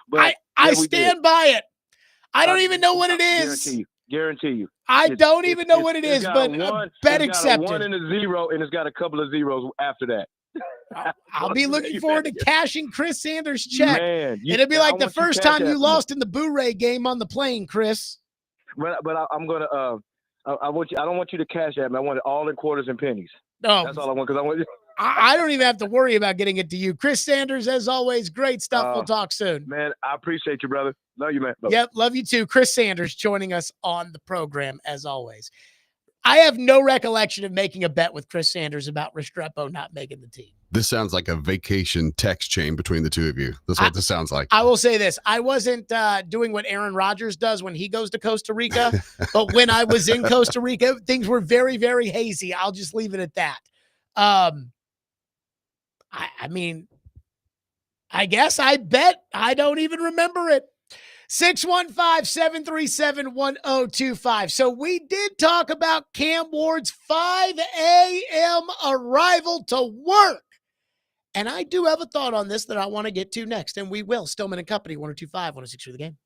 But I stand by it. I don't even know what it is. Guarantee you. I don't even know what it is, but bet accepted. 1 and a 0, and it's got a couple of zeros after that. I'll be looking forward to cashing Chris Sanders' check. Man, it'll be like the first time you lost in the Boo-Ray game on the plane, Chris. But I'm gonna. I don't want you to cash that, man. I want it all in quarters and pennies. No, that's all I want, because I want. I don't even have to worry about getting it to you. Chris Sanders, as always, great stuff. We'll talk soon. Man, I appreciate you, brother. Love you, man. Bye. Yep, love you too. Chris Sanders joining us on the program, as always. I have no recollection of making a bet with Chris Sanders about Restrepo not making the team. This sounds like a vacation text chain between the two of you. That's what this sounds like. I will say this. I wasn't doing what Aaron Rodgers does when he goes to Costa Rica, but when I was in Costa Rica, things were very, very hazy. I'll just leave it at that. I mean, I guess I bet I don't even remember it. 615-737-1025. So we did talk about Cam Ward's 5 a.m. arrival to work. And I do have a thought on this that I want to get to next, and we will. Stillman and Company, 102.5, 106 for the game.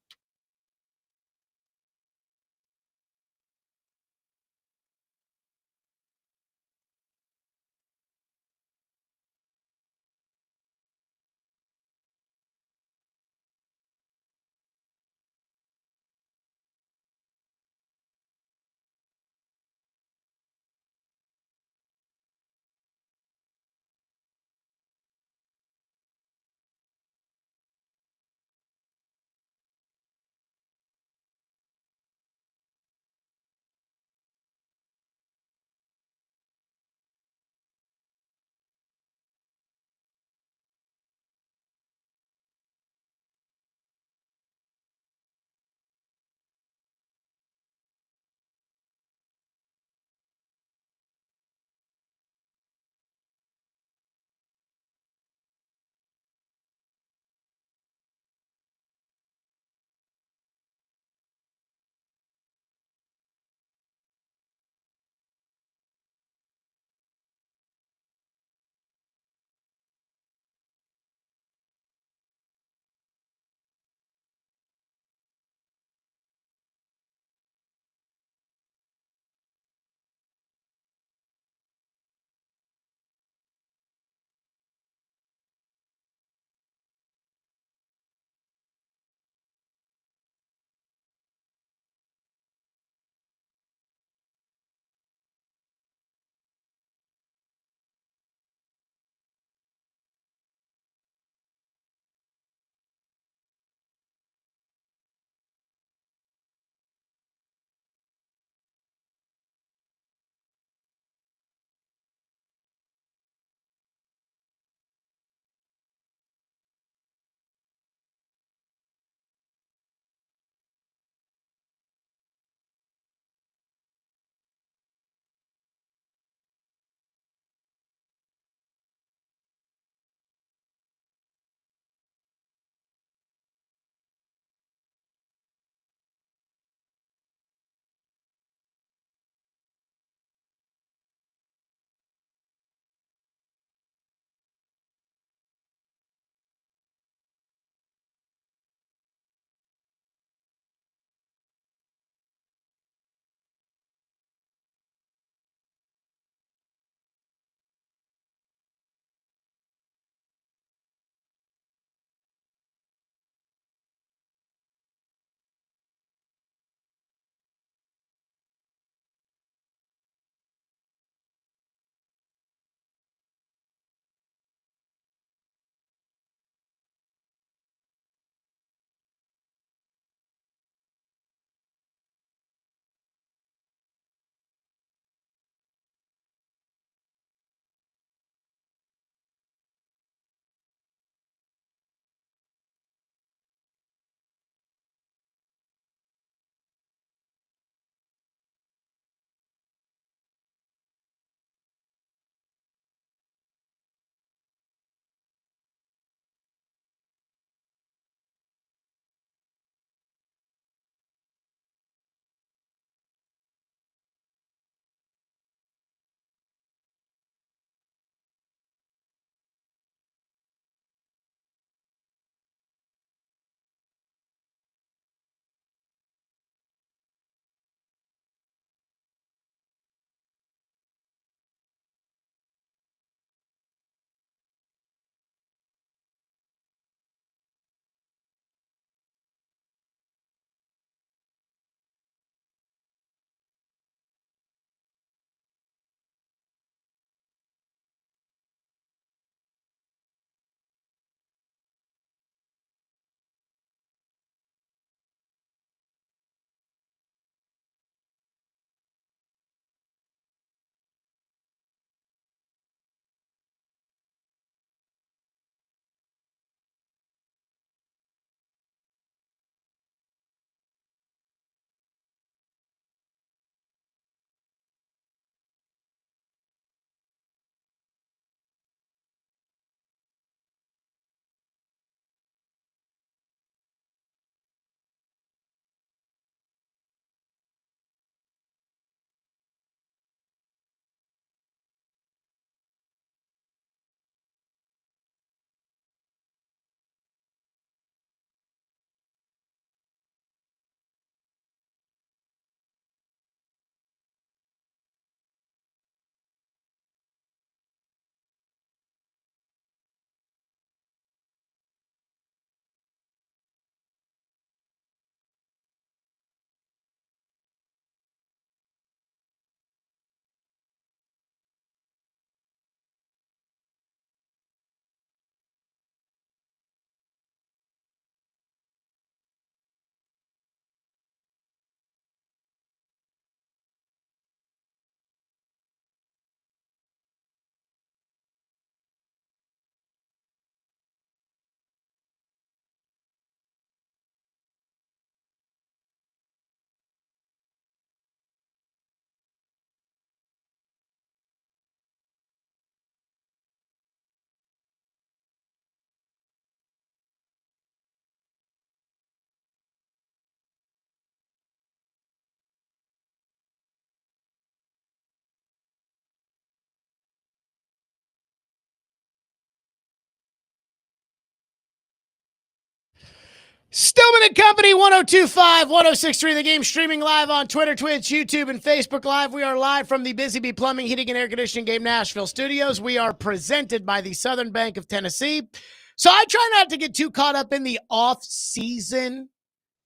Stillman and Company, 1025, 1063. The Game, streaming live on Twitter, Twitch, YouTube, and Facebook Live. We are live from the Busy Bee Plumbing, Heating, and Air Conditioning Game Nashville studios. We are presented by the Southern Bank of Tennessee. So I try not to get too caught up in the off-season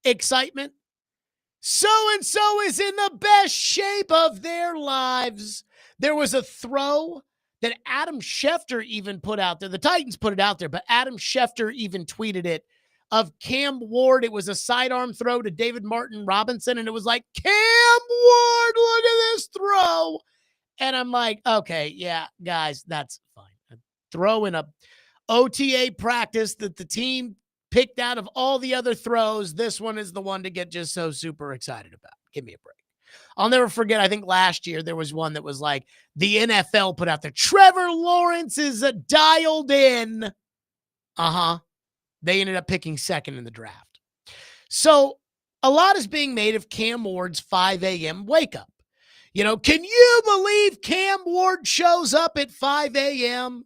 excitement. So-and-so is in the best shape of their lives. There was a throw that Adam Schefter even put out there. The Titans put it out there, but Adam Schefter even tweeted it, of Cam Ward. It was a sidearm throw to David Martin Robinson, and it was like, Cam Ward, look at this throw. And I'm like, okay, yeah, guys, that's fine. A throw in a OTA practice that the team picked out of all the other throws. This one is the one to get just so super excited about. Give me a break. I'll never forget, I think last year there was one that was like the NFL put out there. Trevor Lawrence is dialed in. They ended up picking second in the draft. So a lot is being made of Cam Ward's 5 a.m. wake up. You know, can you believe Cam Ward shows up at 5 a.m.?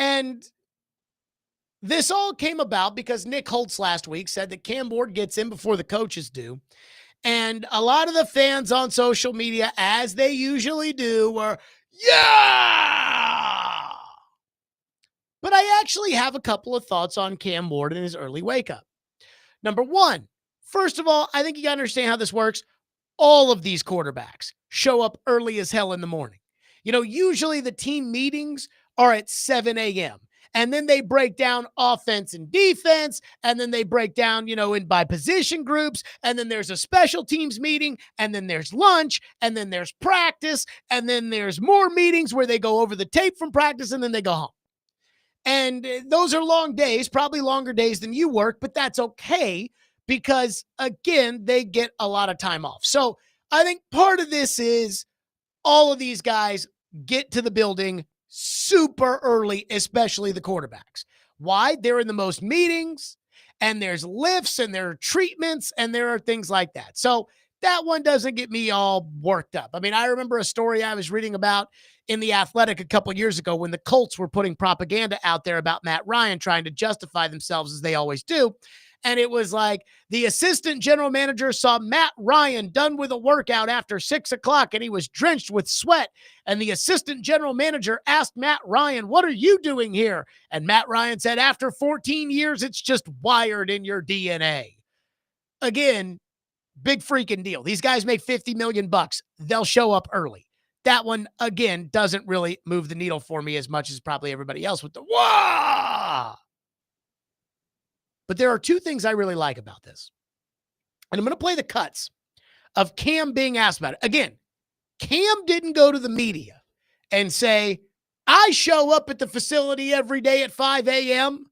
And this all came about because Nick Holtz last week said that Cam Ward gets in before the coaches do. And a lot of the fans on social media, as they usually do, were, yeah! But I actually have a couple of thoughts on Cam Ward and his early wake up. Number one, first of all, I think you got to understand how this works. All of these quarterbacks show up early as hell in the morning. You know, usually the team meetings are at 7 a.m. And then they break down offense and defense. And then they break down, by position groups. And then there's a special teams meeting. And then there's lunch. And then there's practice. And then there's more meetings where they go over the tape from practice. And then they go home. And those are long days, probably longer days than you work, but that's okay because, again, they get a lot of time off. So I think part of this is all of these guys get to the building super early, especially the quarterbacks. Why? They're in the most meetings, and there's lifts, and there are treatments, and there are things like that. So that one doesn't get me all worked up. I mean, I remember a story I was reading about in The Athletic a couple years ago when the Colts were putting propaganda out there about Matt Ryan trying to justify themselves as they always do. And it was like the assistant general manager saw Matt Ryan done with a workout after 6 o'clock and he was drenched with sweat. And the assistant general manager asked Matt Ryan, "What are you doing here?" And Matt Ryan said, "After 14 years, it's just wired in your DNA." Again, big freaking deal. These guys make $50 million. They'll show up early. That one, again, doesn't really move the needle for me as much as probably everybody else with the wah. But there are two things I really like about this. And I'm going to play the cuts of Cam being asked about it. Again, Cam didn't go to the media and say, "I show up at the facility every day at 5 a.m.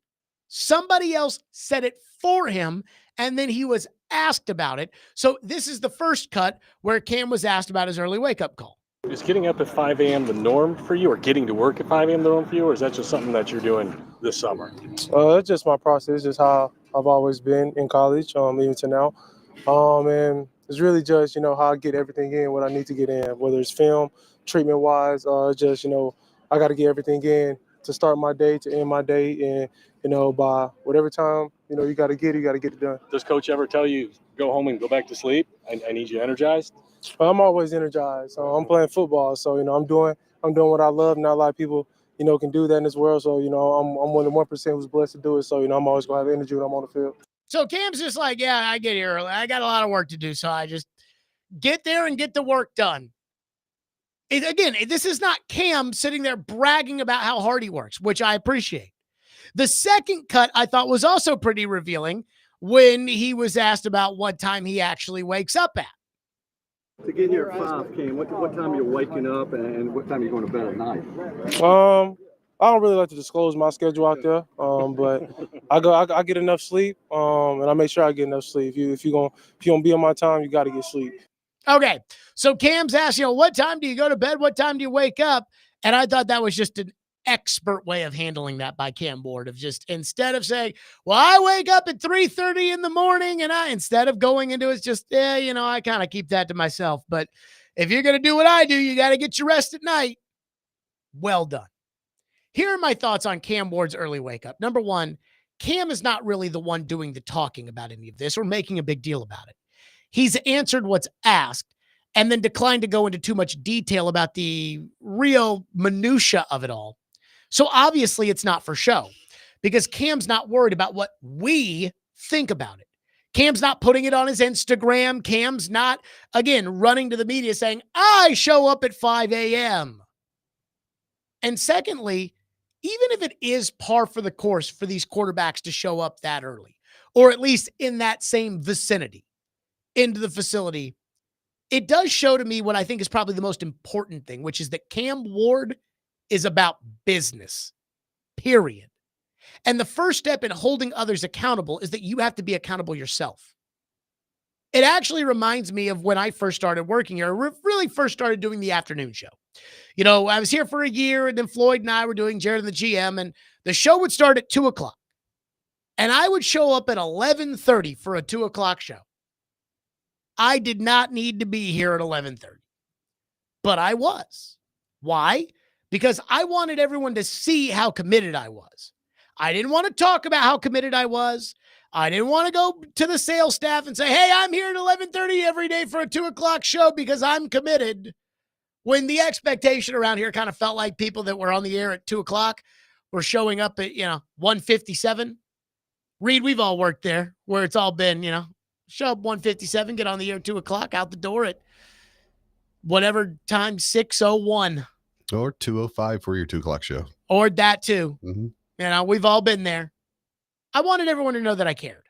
Somebody else said it for him, and then he was asked about it. So this is the first cut where Cam was asked about his early wake-up call. Is getting up at 5 a.m. the norm for you, or getting to work at 5 a.m. the norm for you, or is that just something that you're doing this summer? It's just my process. It's just how I've always been in college, even to now. And it's really just, how I get everything in, what I need to get in, whether it's film, treatment-wise, just, I got to get everything in to start my day, to end my day, and, by whatever time, you got to get it done. Does coach ever tell you, go home and go back to sleep? I need you energized? I'm always energized. I'm playing football, so I'm doing what I love. Not a lot of people, can do that in this world. So I'm one of the 1% who's blessed to do it. So I'm always gonna have energy when I'm on the field. So Cam's just like, yeah, I get here early. I got a lot of work to do, so I just get there and get the work done. Again, this is not Cam sitting there bragging about how hard he works, which I appreciate. The second cut I thought was also pretty revealing when he was asked about what time he actually wakes up at. To get here at 5, Cam, what time are you waking up and what time are you going to bed at night? I don't really like to disclose my schedule out there, but I get enough sleep, and I make sure I get enough sleep. If you're gonna be on my time, you got to get sleep. Okay, so Cam's asked, what time do you go to bed? What time do you wake up? And I thought that was just an expert way of handling that by Cam Ward, of just, instead of saying, well, I wake up at 3:30 in the morning, and instead of going into it's just, I kind of keep that to myself. But if you're going to do what I do, you got to get your rest at night. Well done. Here are my thoughts on Cam Ward's early wake up. Number one, Cam is not really the one doing the talking about any of this or making a big deal about it. He's answered what's asked and then declined to go into too much detail about the real minutia of it all. So obviously it's not for show because Cam's not worried about what we think about it. Cam's not putting it on his Instagram. Cam's not, again, running to the media saying, I show up at 5 a.m. And secondly, even if it is par for the course for these quarterbacks to show up that early, or at least in that same vicinity into the facility, it does show to me what I think is probably the most important thing, which is that Cam Ward is about business, period. And the first step in holding others accountable is that you have to be accountable yourself. It actually reminds me of when I first started working here, really first started doing the afternoon show. You know, I was here for a year, and then Floyd and I were doing Jared and the GM, and the show would start at 2 o'clock. And I would show up at 11:30 for a 2 o'clock show. I did not need to be here at 11:30, but I was. Why? Because I wanted everyone to see how committed I was. I didn't want to talk about how committed I was. I didn't want to go to the sales staff and say, hey, I'm here at 11:30 every day for a 2 o'clock show because I'm committed. When the expectation around here kind of felt like people that were on the air at 2 o'clock were showing up at, 1:57. Reed, we've all worked there where it's all been, show up 1:57, get on the air at 2 o'clock, out the door at whatever time, 6:01. Or 2:05 for your 2 o'clock show. Or that too. Mm-hmm. We've all been there. I wanted everyone to know that I cared,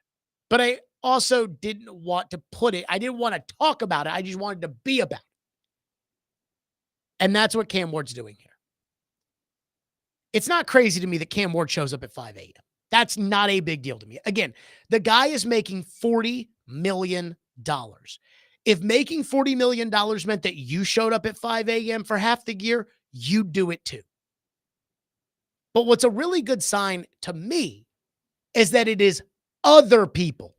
but I also didn't want to I didn't want to talk about it. I just wanted to be about it. And that's what Cam Ward's doing here. It's not crazy to me that Cam Ward shows up at 5 a.m. That's not a big deal to me. Again, the guy is making $40 million. If making $40 million meant that you showed up at 5 a.m. for half the year, you'd do it too. But what's a really good sign to me is that it is other people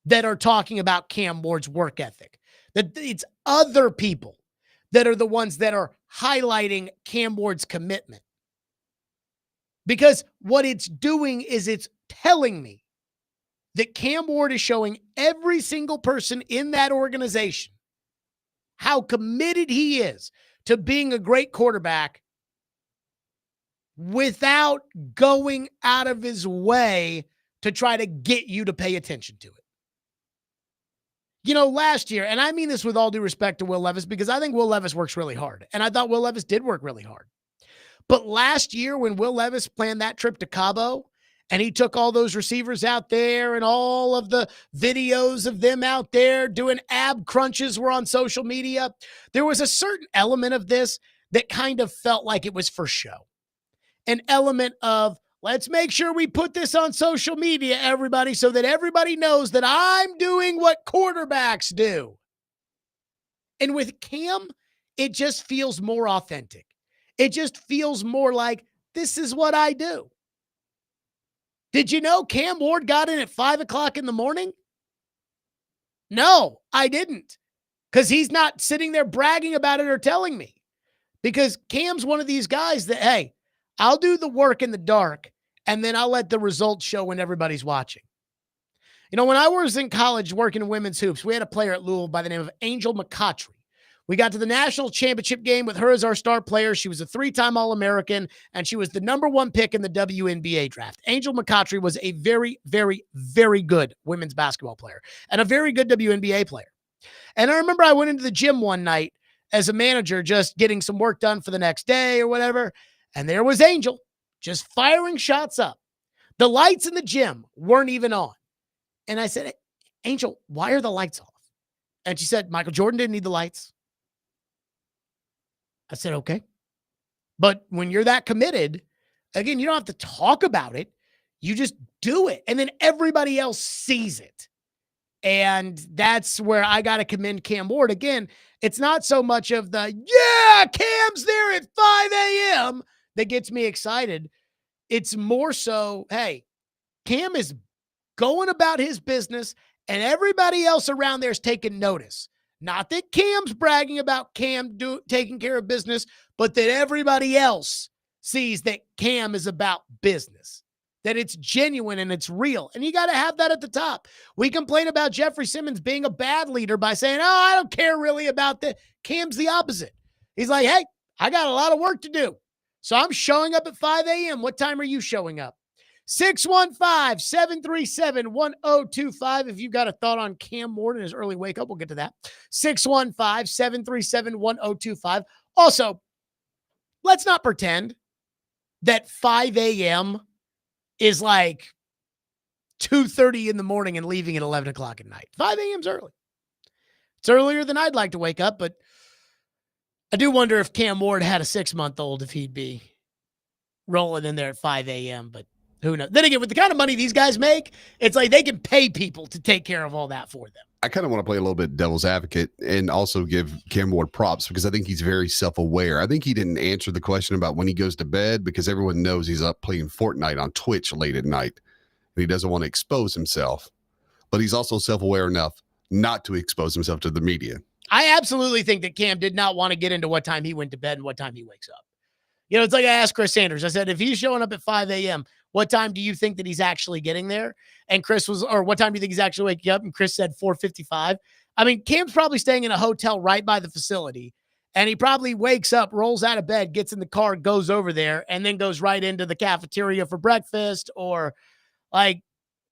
that are talking about Cam Ward's work ethic. That it's other people that are the ones that are highlighting Cam Ward's commitment. Because what it's doing is it's telling me that Cam Ward is showing every single person in that organization how committed he is to being a great quarterback without going out of his way to try to get you to pay attention to it. Last year, and I mean this with all due respect to Will Levis, because I think Will Levis works really hard, and I thought Will Levis did work really hard. But last year when Will Levis planned that trip to Cabo, and he took all those receivers out there and all of the videos of them out there doing ab crunches were on social media, there was a certain element of this that kind of felt like it was for show. An element of, let's make sure we put this on social media, everybody, so that everybody knows that I'm doing what quarterbacks do. And with Cam, it just feels more authentic. It just feels more like, this is what I do. Did you know Cam Ward got in at 5 o'clock in the morning? No, I didn't. Because he's not sitting there bragging about it or telling me. Because Cam's one of these guys that, hey, I'll do the work in the dark, and then I'll let the results show when everybody's watching. When I was in college working in women's hoops, we had a player at Louisville by the name of Angel McCautry. We got to the national championship game with her as our star player. She was a 3-time All-American, and she was the number 1 pick in the WNBA draft. Angel McCautry was a very, very, very good women's basketball player and a very good WNBA player. And I remember I went into the gym one night as a manager just getting some work done for the next day or whatever, and there was Angel just firing shots up. The lights in the gym weren't even on. And I said, Angel, why are the lights off? And she said, Michael Jordan didn't need the lights. I said, okay. But when you're that committed, again, you don't have to talk about it. You just do it. And then everybody else sees it. And that's where I got to commend Cam Ward. Again, it's not so much of the, yeah, Cam's there at 5 a.m. that gets me excited. It's more so, hey, Cam is going about his business and everybody else around there is taking notice. Not that Cam's bragging about Cam taking care of business, but that everybody else sees that Cam is about business. that it's genuine and it's real. And you got to have that at the top. We complain about Jeffery Simmons being a bad leader by saying, oh, I don't care really about the Cam's the opposite. He's like, hey, I got a lot of work to do. So I'm showing up at 5 a.m. What time are you showing up? 615-737-1025. If you've got a thought on Cam Ward and his early wake up, we'll get to that. 615-737-1025. Also, let's not pretend that 5 a.m. is like 2:30 in the morning and leaving at 11 o'clock at night. 5 a.m. is early. It's earlier than I'd like to wake up, but I do wonder if Cam Ward had a 6-month-old, if he'd be rolling in there at 5 a.m., but who knows? Then again, with the kind of money these guys make, it's like they can pay people to take care of all that for them. I kind of want to play a little bit devil's advocate and also give Cam Ward props because I think he's very self-aware. I think he didn't answer the question about when he goes to bed because everyone knows he's up playing Fortnite on Twitch late at night and he doesn't want to expose himself. But he's also self-aware enough not to expose himself to the media. I absolutely think that Cam did not want to get into what time he went to bed and what time he wakes up. You know, it's like I asked Chris Sanders. I said, if he's showing up at 5 a.m., what time do you think that he's actually getting there? And Chris was, or what time do you think he's actually waking up? And Chris said 4:55. I mean, Cam's probably staying in a hotel right by the facility. And he probably wakes up, rolls out of bed, gets in the car, goes over there, and then goes right into the cafeteria for breakfast. Or like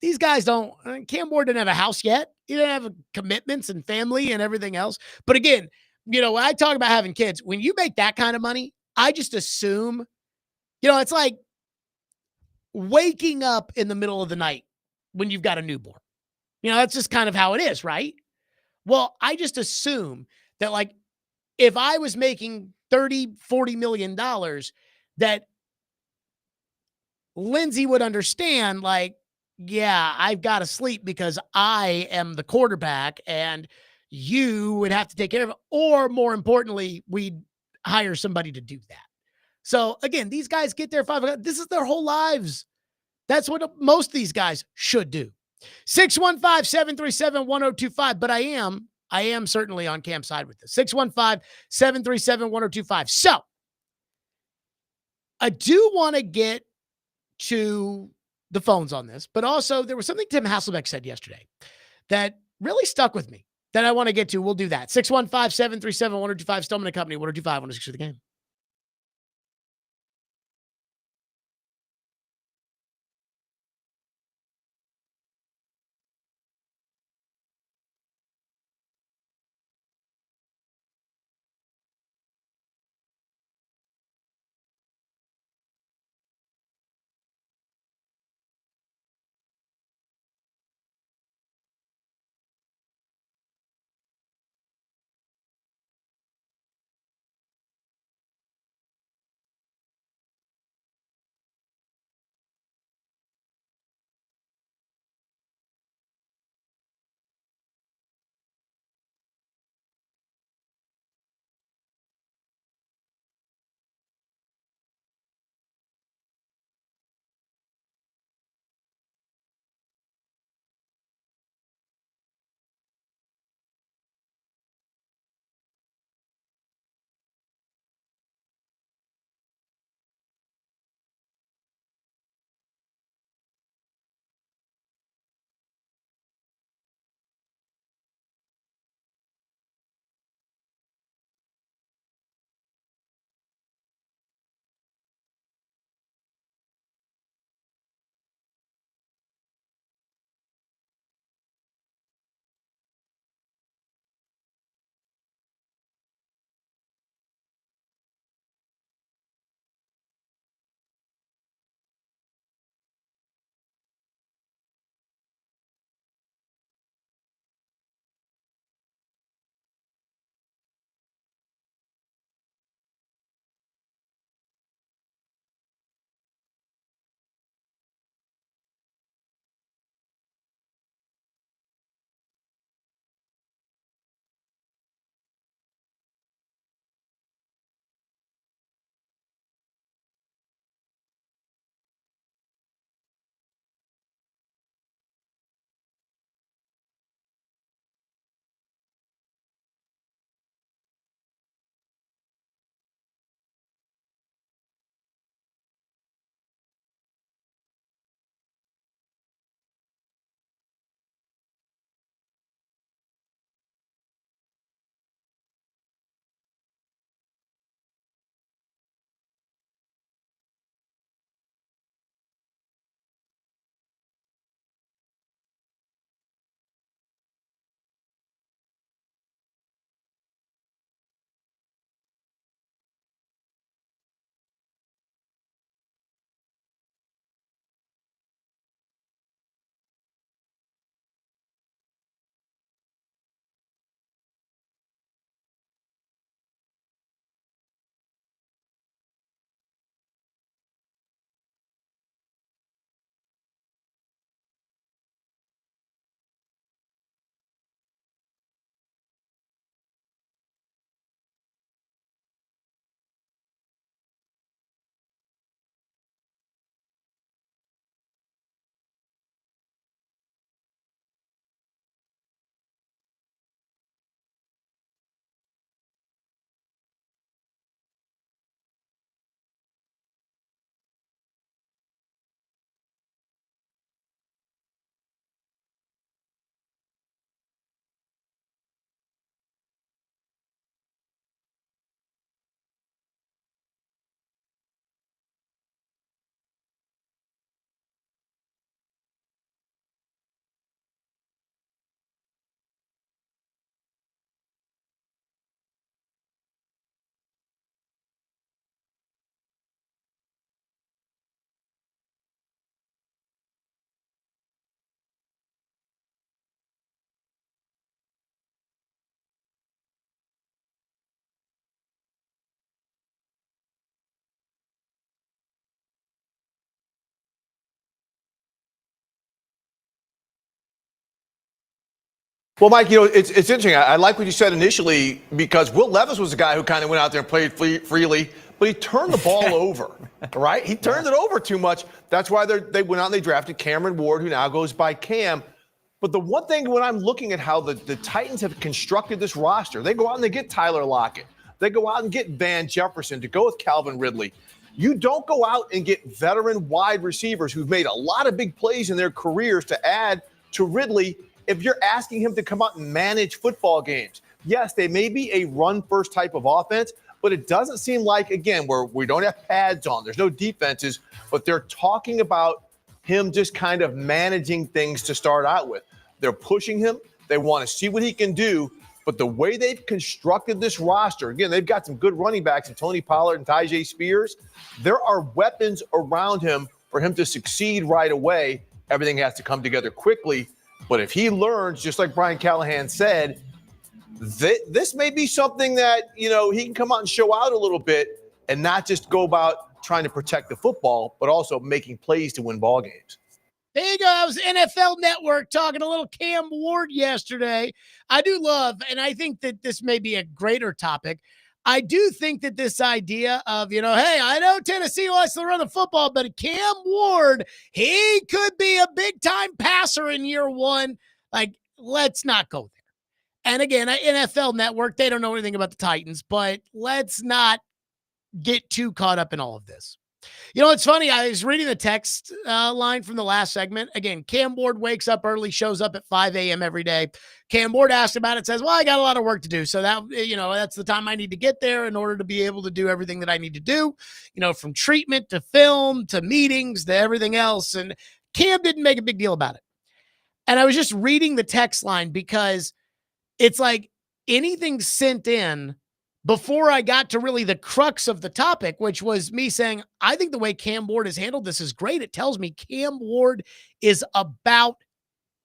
these guys don't, Cam Ward didn't have a house yet. He didn't have commitments and family and everything else. But again, you know, when I talk about having kids, when you make that kind of money, I just assume, you know, it's like waking up in the middle of the night when you've got a newborn. You know, that's just kind of how it is, right? Well, I just assume that like if I was making $30-40 million, that Lindsay would understand like, yeah, I've got to sleep because I am the quarterback and you would have to take care of it. Or more importantly, we'd hire somebody to do that. So again, these guys get there 5 o'clock. This is their whole lives. That's what most of these guys should do. 615-737-1025. But I am certainly on Cam's side with this. 615-737-1025. So I do want to get to the phones on this, but also there was something Tim Hasselbeck said yesterday that really stuck with me that I want to get to. We'll do that. 615-737-1025. Stillman & Company, 1025, 106 for the game. Well, Mike, it's interesting. I like what you said initially because Will Levis was a guy who kind of went out there and played freely, but he turned the ball over, right? He turned it over too much. That's why they went out and they drafted Cameron Ward, who now goes by Cam. But the one thing when I'm looking at how the Titans have constructed this roster, they go out and they get Tyler Lockett. They go out and get Van Jefferson to go with Calvin Ridley. You don't go out and get veteran wide receivers who've made a lot of big plays in their careers to add to Ridley if you're asking him to come out and manage football games. Yes, they may be a run-first type of offense, but it doesn't seem like, again, where we don't have pads on, there's no defenses, but they're talking about him just kind of managing things to start out with. They're pushing him. They want to see what he can do. But the way they've constructed this roster, again, they've got some good running backs in Tony Pollard and Tyjae Spears. There are weapons around him for him to succeed right away. Everything has to come together quickly. But if he learns, just like Brian Callahan said, this may be something that, he can come out and show out a little bit and not just go about trying to protect the football, but also making plays to win ball games. There you go. That was NFL Network talking a little Cam Ward yesterday. I do love, and I think that this may be a greater topic. I do think that this idea of, hey, I know Tennessee likes to run the football, but Cam Ward, he could be a big-time passer in year one. Like, let's not go there. And again, NFL Network, they don't know anything about the Titans, but let's not get too caught up in all of this. It's funny. I was reading the text line from the last segment. Again, Cam Ward wakes up early, shows up at 5 a.m. every day. Cam Ward asked about it, says, well, I got a lot of work to do. So that, that's the time I need to get there in order to be able to do everything that I need to do, from treatment to film to meetings to everything else. And Cam didn't make a big deal about it. And I was just reading the text line because it's like anything sent in before I got to really the crux of the topic, which was me saying, I think the way Cam Ward has handled this is great. It tells me Cam Ward is about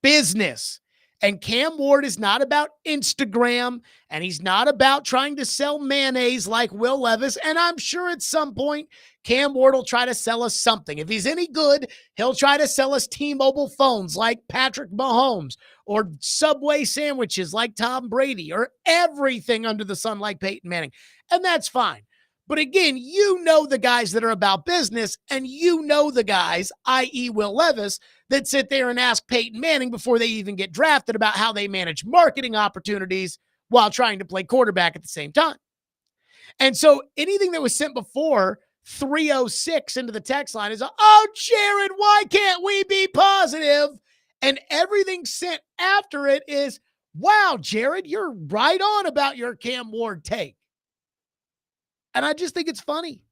business. And Cam Ward is not about Instagram, and he's not about trying to sell mayonnaise like Will Levis. And I'm sure at some point, Cam Ward will try to sell us something. If he's any good, he'll try to sell us T-Mobile phones like Patrick Mahomes, or Subway sandwiches like Tom Brady, or everything under the sun like Peyton Manning. And that's fine. But again, the guys that are about business, and the guys, i.e. Will Levis, that sit there and ask Peyton Manning before they even get drafted about how they manage marketing opportunities while trying to play quarterback at the same time. And so anything that was sent before 306 into the text line is, oh, Jared, why can't we be positive? And everything sent after it is, wow, Jared, you're right on about your Cam Ward take. And I just think it's funny.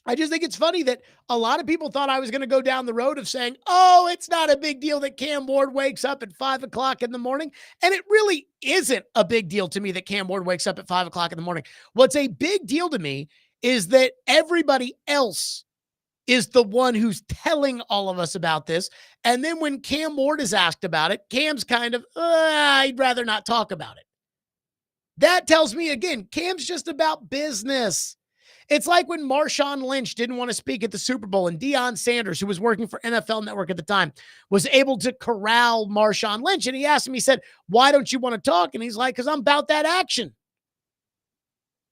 I just think it's funny that a lot of people thought I was going to go down the road of saying, oh, it's not a big deal that Cam Ward wakes up at 5 o'clock in the morning. And it really isn't a big deal to me that Cam Ward wakes up at 5 o'clock in the morning. What's a big deal to me is that everybody else is the one who's telling all of us about this. And then when Cam Ward is asked about it, Cam's kind of, I'd rather not talk about it. That tells me, again, Cam's just about business. It's like when Marshawn Lynch didn't want to speak at the Super Bowl, and Deion Sanders, who was working for NFL Network at the time, was able to corral Marshawn Lynch. And he asked him, he said, why don't you want to talk? And he's like, because I'm about that action.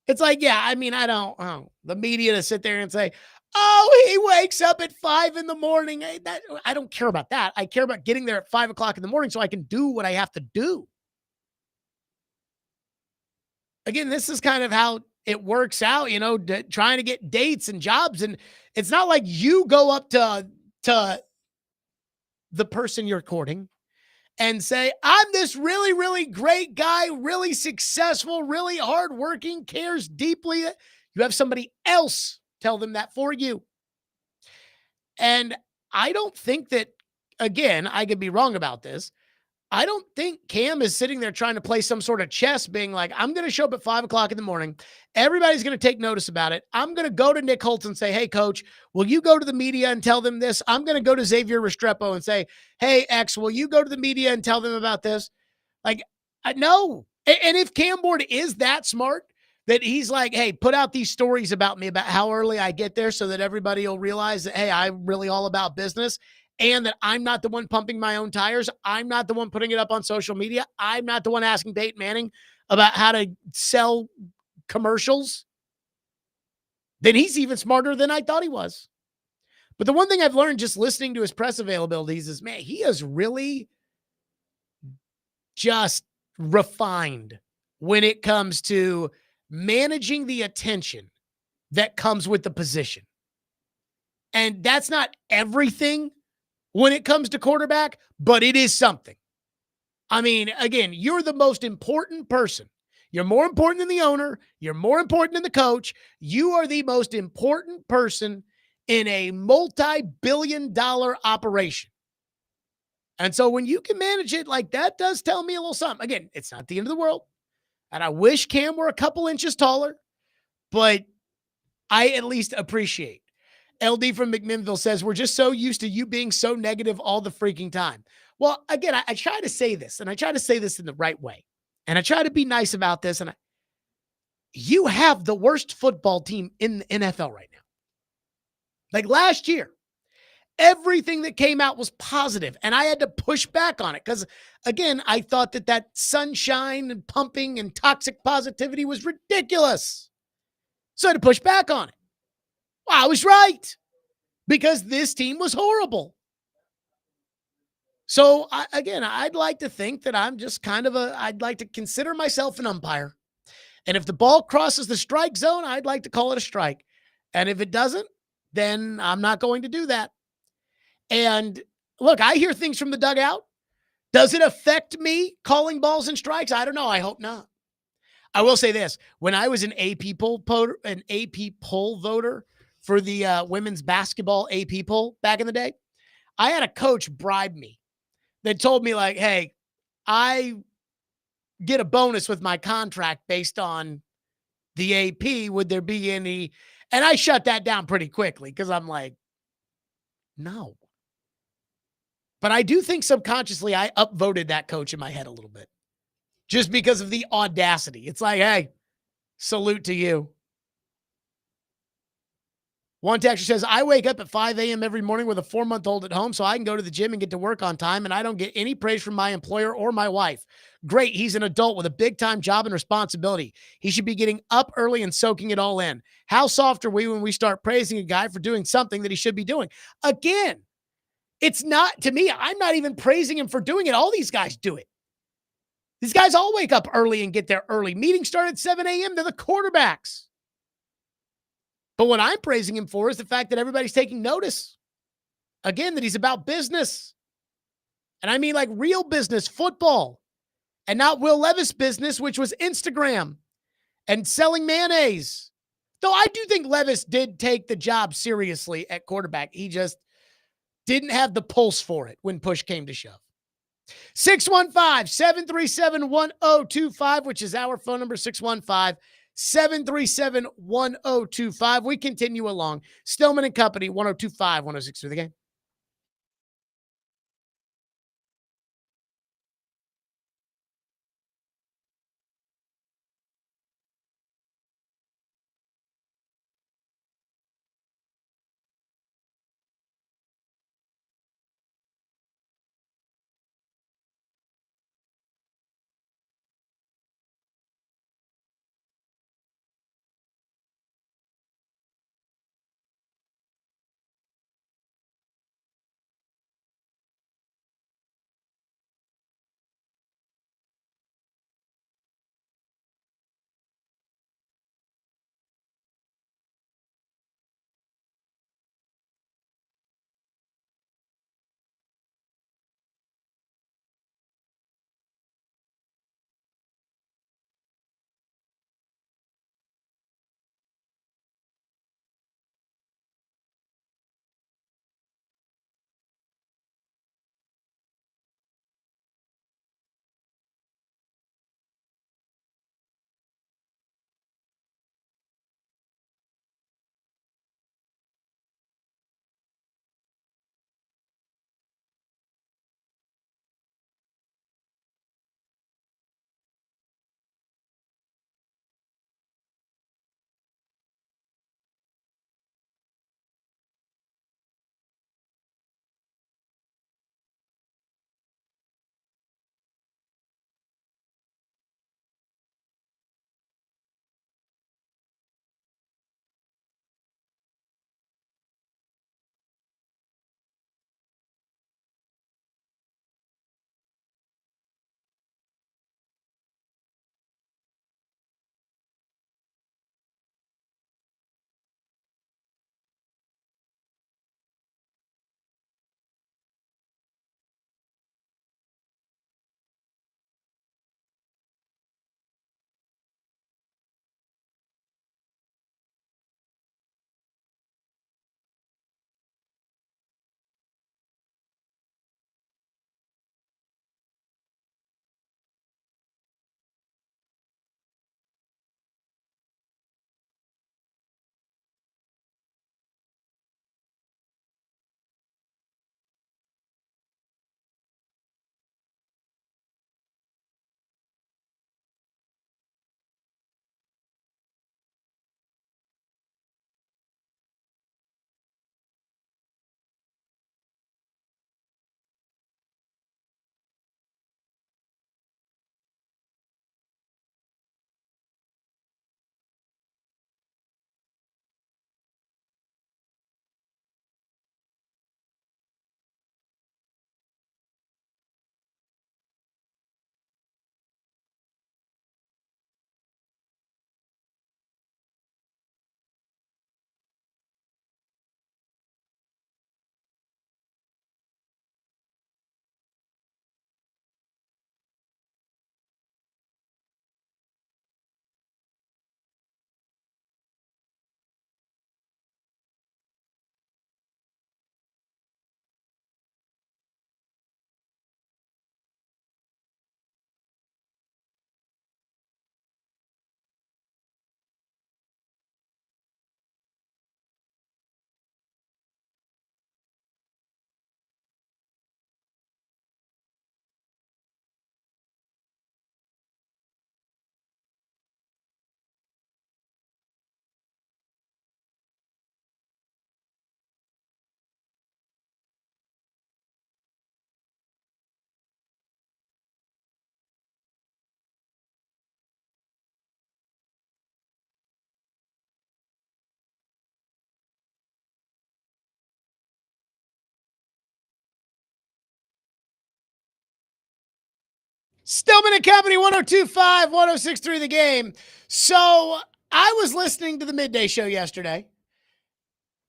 It's like, yeah, I mean, the media to sit there and say, oh, he wakes up at 5 in the morning. I don't care about that. I care about getting there at 5 o'clock in the morning so I can do what I have to do. Again, this is kind of how it works out, trying to get dates and jobs. And it's not like you go up to the person you're courting and say, I'm this really, really great guy, really successful, really hardworking, cares deeply. You have somebody else tell them that for you. And I don't think that, again, I could be wrong about this. I don't think Cam is sitting there trying to play some sort of chess, being like, I'm going to show up at 5 o'clock in the morning. Everybody's going to take notice about it. I'm going to go to Nick Holtz and say, hey, coach, will you go to the media and tell them this? I'm going to go to Xavier Restrepo and say, hey, X, will you go to the media and tell them about this? Like, no. And if Cam Ward is that smart, that he's like, hey, put out these stories about me, about how early I get there so that everybody will realize that, hey, I'm really all about business. and that I'm not the one pumping my own tires. I'm not the one putting it up on social media. I'm not the one asking Peyton Manning about how to sell commercials, then he's even smarter than I thought he was. But the one thing I've learned just listening to his press availabilities is, man, he is really just refined when it comes to managing the attention that comes with the position. And that's not everything when it comes to quarterback, but it is something. I mean, again, you're the most important person. You're more important than the owner. You're more important than the coach. You are the most important person in a multi-billion-dollar operation. And so when you can manage it, like, that does tell me a little something. Again, it's not the end of the world. And I wish Cam were a couple inches taller, but I at least appreciate. LD from McMinnville says, we're just so used to you being so negative all the freaking time. Well, again, I try to say this, and I try to say this in the right way. And I try to be nice about this. And you have the worst football team in the NFL right now. Like last year, everything that came out was positive, and I had to push back on it because, again, I thought that sunshine and pumping and toxic positivity was ridiculous. So I had to push back on it. Well, I was right because this team was horrible. So, I'd like to think that I'm just I'd like to consider myself an umpire. And if the ball crosses the strike zone, I'd like to call it a strike. And if it doesn't, then I'm not going to do that. And look, I hear things from the dugout. Does it affect me calling balls and strikes? I don't know. I hope not. I will say this. When I was an AP poll voter for the women's basketball AP poll back in the day, I had a coach bribe me that told me, like, hey, I get a bonus with my contract based on the AP. Would there be any? And I shut that down pretty quickly because I'm like, no. But I do think subconsciously I upvoted that coach in my head a little bit just because of the audacity. It's like, hey, salute to you. One texter says, I wake up at 5 a.m. every morning with a 4-month-old at home so I can go to the gym and get to work on time, and I don't get any praise from my employer or my wife. Great. He's an adult with a big-time job and responsibility. He should be getting up early and soaking it all in. How soft are we when we start praising a guy for doing something that he should be doing? Again, it's not, to me, I'm not even praising him for doing it. All these guys do it. These guys all wake up early and get there early. Meetings start at 7 a.m. They're the quarterbacks. But what I'm praising him for is the fact that everybody's taking notice. Again, that he's about business. And I mean like real business, football. And not Will Levis business, which was Instagram and selling mayonnaise. Though I do think Levis did take the job seriously at quarterback. He just didn't have the pulse for it when push came to shove. 615-737-1025, which is our phone number, 615-737-1025. We continue along. Stillman and Company, 1025, 106 through the game. Stillman and Company, 102.5, 106.3 The Game. So I was listening to the midday show yesterday,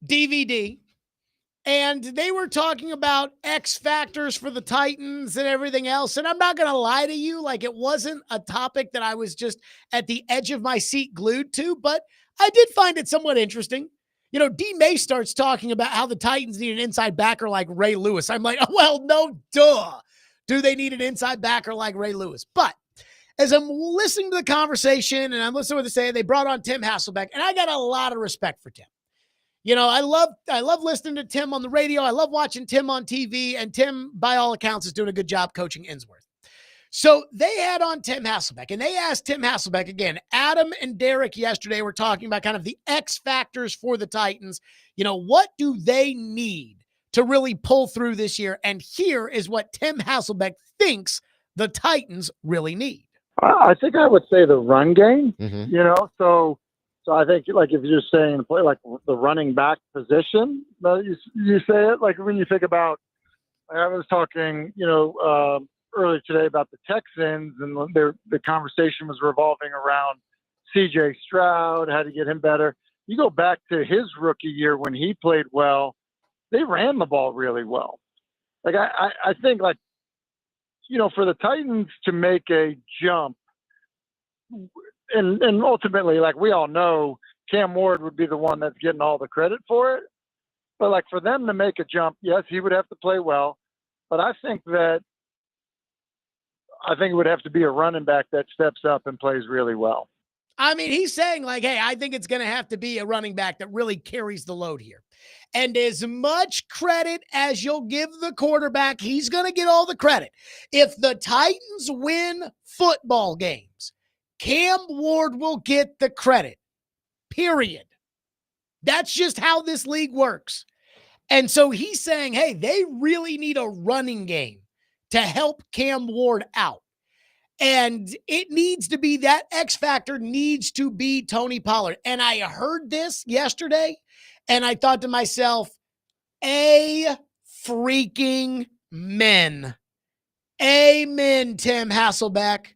DVD, and they were talking about X factors for the Titans and everything else. And I'm not going to lie to you, like it wasn't a topic that I was just at the edge of my seat glued to, but I did find it somewhat interesting. You know, D. May starts talking about how the Titans need an inside backer like Ray Lewis. I'm like, oh, well, no, duh. Do they need an inside backer like Ray Lewis? But as I'm listening to the conversation and I'm listening to what they say, they brought on Tim Hasselbeck, and I got a lot of respect for Tim. You know, I love listening to Tim on the radio. I love watching Tim on TV, and Tim, by all accounts, is doing a good job coaching Innsworth. So they had on Tim Hasselbeck, and they asked Tim Hasselbeck again. Adam and Derek yesterday were talking about kind of the X factors for the Titans. You know, what do they need to really pull through this year? And here is what Tim Hasselbeck thinks the Titans really need. I think I would say the run game, you know, so I think like if you're saying play like the running back position, you say it like when you think about, I was talking, you know, earlier today about the Texans and the conversation was revolving around CJ Stroud, how to get him better. You go back to his rookie year when he played well, they ran the ball really well. Like I think like, you know, for the Titans to make a jump and ultimately, like we all know, Cam Ward would be the one that's getting all the credit for it. But like for them to make a jump, yes, he would have to play well. But I think it would have to be a running back that steps up and plays really well. I mean, he's saying like, hey, I think it's going to have to be a running back that really carries the load here. And as much credit as you'll give the quarterback, he's going to get all the credit. If the Titans win football games, Cam Ward will get the credit, period. That's just how this league works. And so he's saying, hey, they really need a running game to help Cam Ward out. And it needs to be, that X factor needs to be Tony Pollard. And I heard this yesterday, and I thought to myself, a freaking men. Amen, Tim Hasselbeck.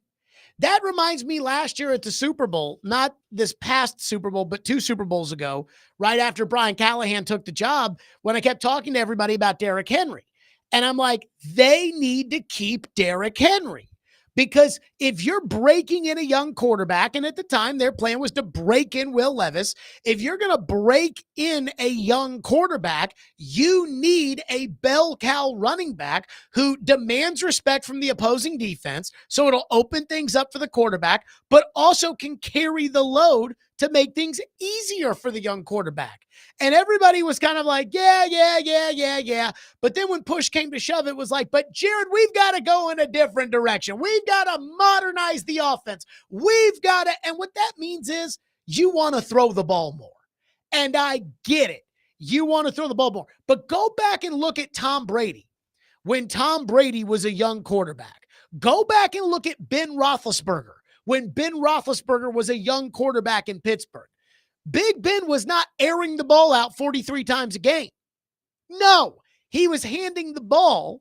That reminds me last year at the Super Bowl, not this past Super Bowl, but 2 Super Bowls ago, right after Brian Callahan took the job, when I kept talking to everybody about Derrick Henry. And I'm like, they need to keep Derrick Henry. Because if you're breaking in a young quarterback, and at the time their plan was to break in Will Levis, if you're going to break in a young quarterback, you need a bell cow running back who demands respect from the opposing defense, so it'll open things up for the quarterback, but also can carry the load to make things easier for the young quarterback. And everybody was kind of like, yeah. But then when push came to shove, it was like, but Jared, we've got to go in a different direction. We've got to modernize the offense. We've got to, and what that means is you want to throw the ball more. And I get it. You want to throw the ball more. But go back and look at Tom Brady when Tom Brady was a young quarterback. Go back and look at Ben Roethlisberger when Ben Roethlisberger was a young quarterback in Pittsburgh. Big Ben was not airing the ball out 43 times a game. No, he was handing the ball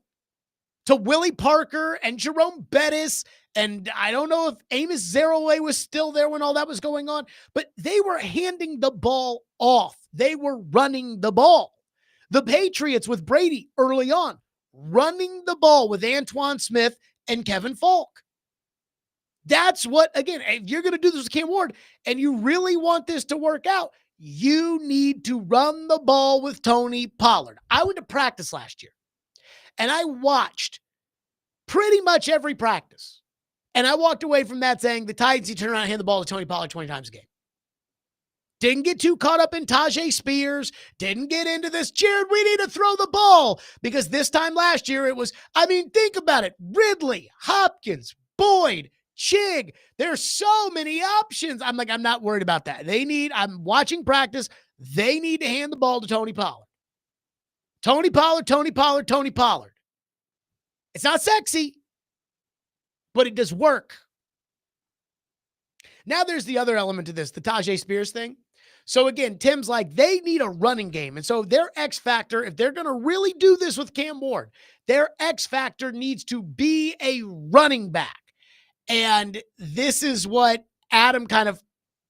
to Willie Parker and Jerome Bettis, and I don't know if Amos Zaraway was still there when all that was going on, but they were handing the ball off. They were running the ball. The Patriots with Brady early on, running the ball with Antoine Smith and Kevin Falk. That's what, again, if you're going to do this with Cam Ward and you really want this to work out, you need to run the ball with Tony Pollard. I went to practice last year and I watched pretty much every practice. And I walked away from that saying the Titans, you turn around and hand the ball to Tony Pollard 20 times a game. Didn't get too caught up in Tajay Spears. Didn't get into this, Jared, we need to throw the ball. Because this time last year it was, I mean, think about it. Ridley, Hopkins, Boyd, Chig. There's so many options. I'm like, I'm not worried about that. I'm watching practice. They need to hand the ball to Tony Pollard. Tony Pollard, Tony Pollard, Tony Pollard. It's not sexy, but it does work. Now there's the other element to this, the Tajay Spears thing. So again, Tim's like, they need a running game. And so their X factor, if they're going to really do this with Cam Ward, their X factor needs to be a running back. And this is what Adam kind of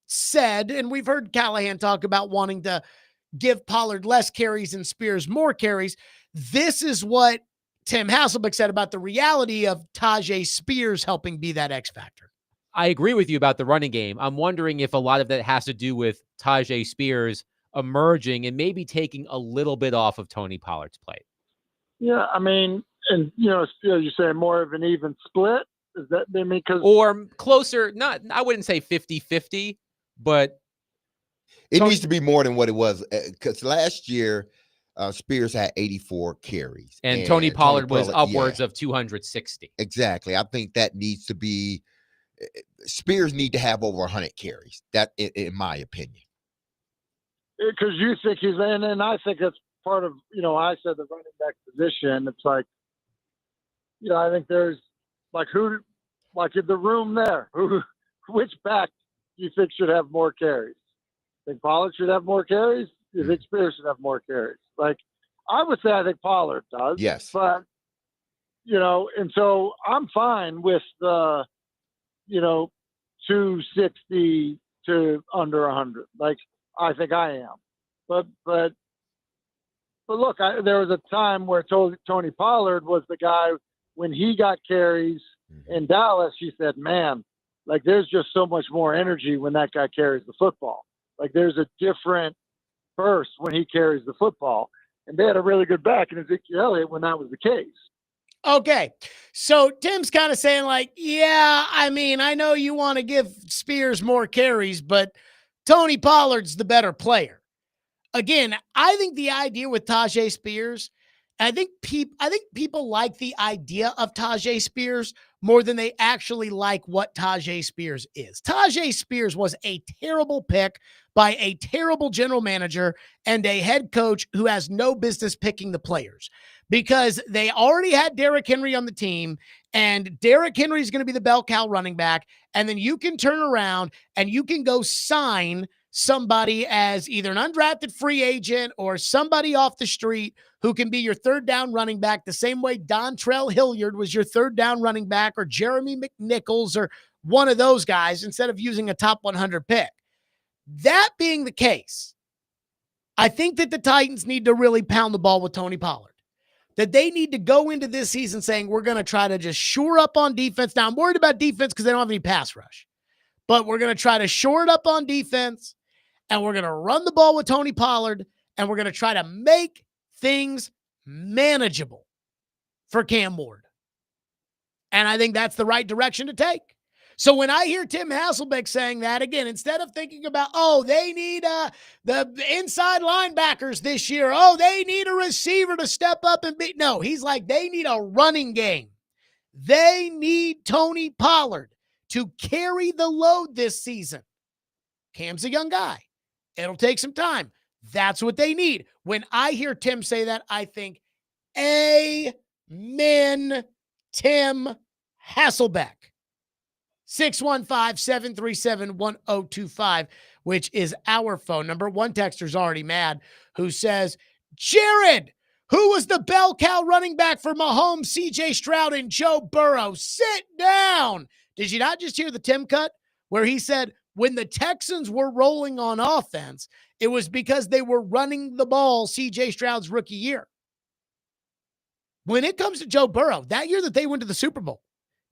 said, and we've heard Callahan talk about wanting to give Pollard less carries and Spears more carries. This is what Tim Hasselbeck said about the reality of Tajay Spears helping be that X factor. I agree with you about the running game. I'm wondering if a lot of that has to do with Tajay Spears emerging and maybe taking a little bit off of Tony Pollard's plate. Yeah, I mean, and still you're saying more of an even split? Is that, I mean, because or closer, not, I wouldn't say 50-50, but it needs to be more than what it was, because last year Spears had 84 carries. And Tony Pollard was upwards of 260. Exactly. I think that needs to be, Spears need to have over 100 carries, that in my opinion. Because you think he's in, and I think it's part of, I said the running back position. It's like, I think there's like in the room there, which back do you think should have more carries? Think Pollard should have more carries? You think Spears should have more carries? Like, I would say I think Pollard does. Yes. But, and so I'm fine with the, 260 to under 100. Like, I think I am. But look, there was a time where Tony Pollard was the guy when he got carries in Dallas. He said, man, like there's just so much more energy when that guy carries the football. Like there's a different burst when he carries the football. And they had a really good back in Ezekiel Elliott when that was the case. Okay. So Tim's kind of saying like, yeah, I mean, I know you want to give Spears more carries, but Tony Pollard's the better player. Again, I think the idea with Tajay Spears, I think people like the idea of Tajay Spears more than they actually like what Tajay Spears is. Tajay Spears was a terrible pick by a terrible general manager and a head coach who has no business picking the players because they already had Derrick Henry on the team, and Derrick Henry is going to be the bell cow running back, and then you can turn around and you can go sign somebody as either an undrafted free agent or somebody off the street who can be your third down running back the same way Dontrell Hilliard was your third down running back, or Jeremy McNichols, or one of those guys, instead of using a top 100 pick. That being the case, I think that the Titans need to really pound the ball with Tony Pollard. That they need to go into this season saying, we're going to try to just shore up on defense. Now, I'm worried about defense because they don't have any pass rush. But we're going to try to shore it up on defense, and we're going to run the ball with Tony Pollard, and we're going to try to make things manageable for Cam Ward. And I think that's the right direction to take. So when I hear Tim Hasselbeck saying that, again, instead of thinking about, they need the inside linebackers this year. They need a receiver to step up and beat. No, he's like, they need a running game. They need Tony Pollard to carry the load this season. Cam's a young guy. It'll take some time. That's what they need. When I hear Tim say that, I think, amen, Tim Hasselbeck. 615-737-1025, which is our phone number. One texter's already mad who says, Jared, who was the bell cow running back for Mahomes, CJ Stroud, and Joe Burrow? Sit down. Did you not just hear the Tim cut where he said when the Texans were rolling on offense, it was because they were running the ball CJ Stroud's rookie year? When it comes to Joe Burrow, that year that they went to the Super Bowl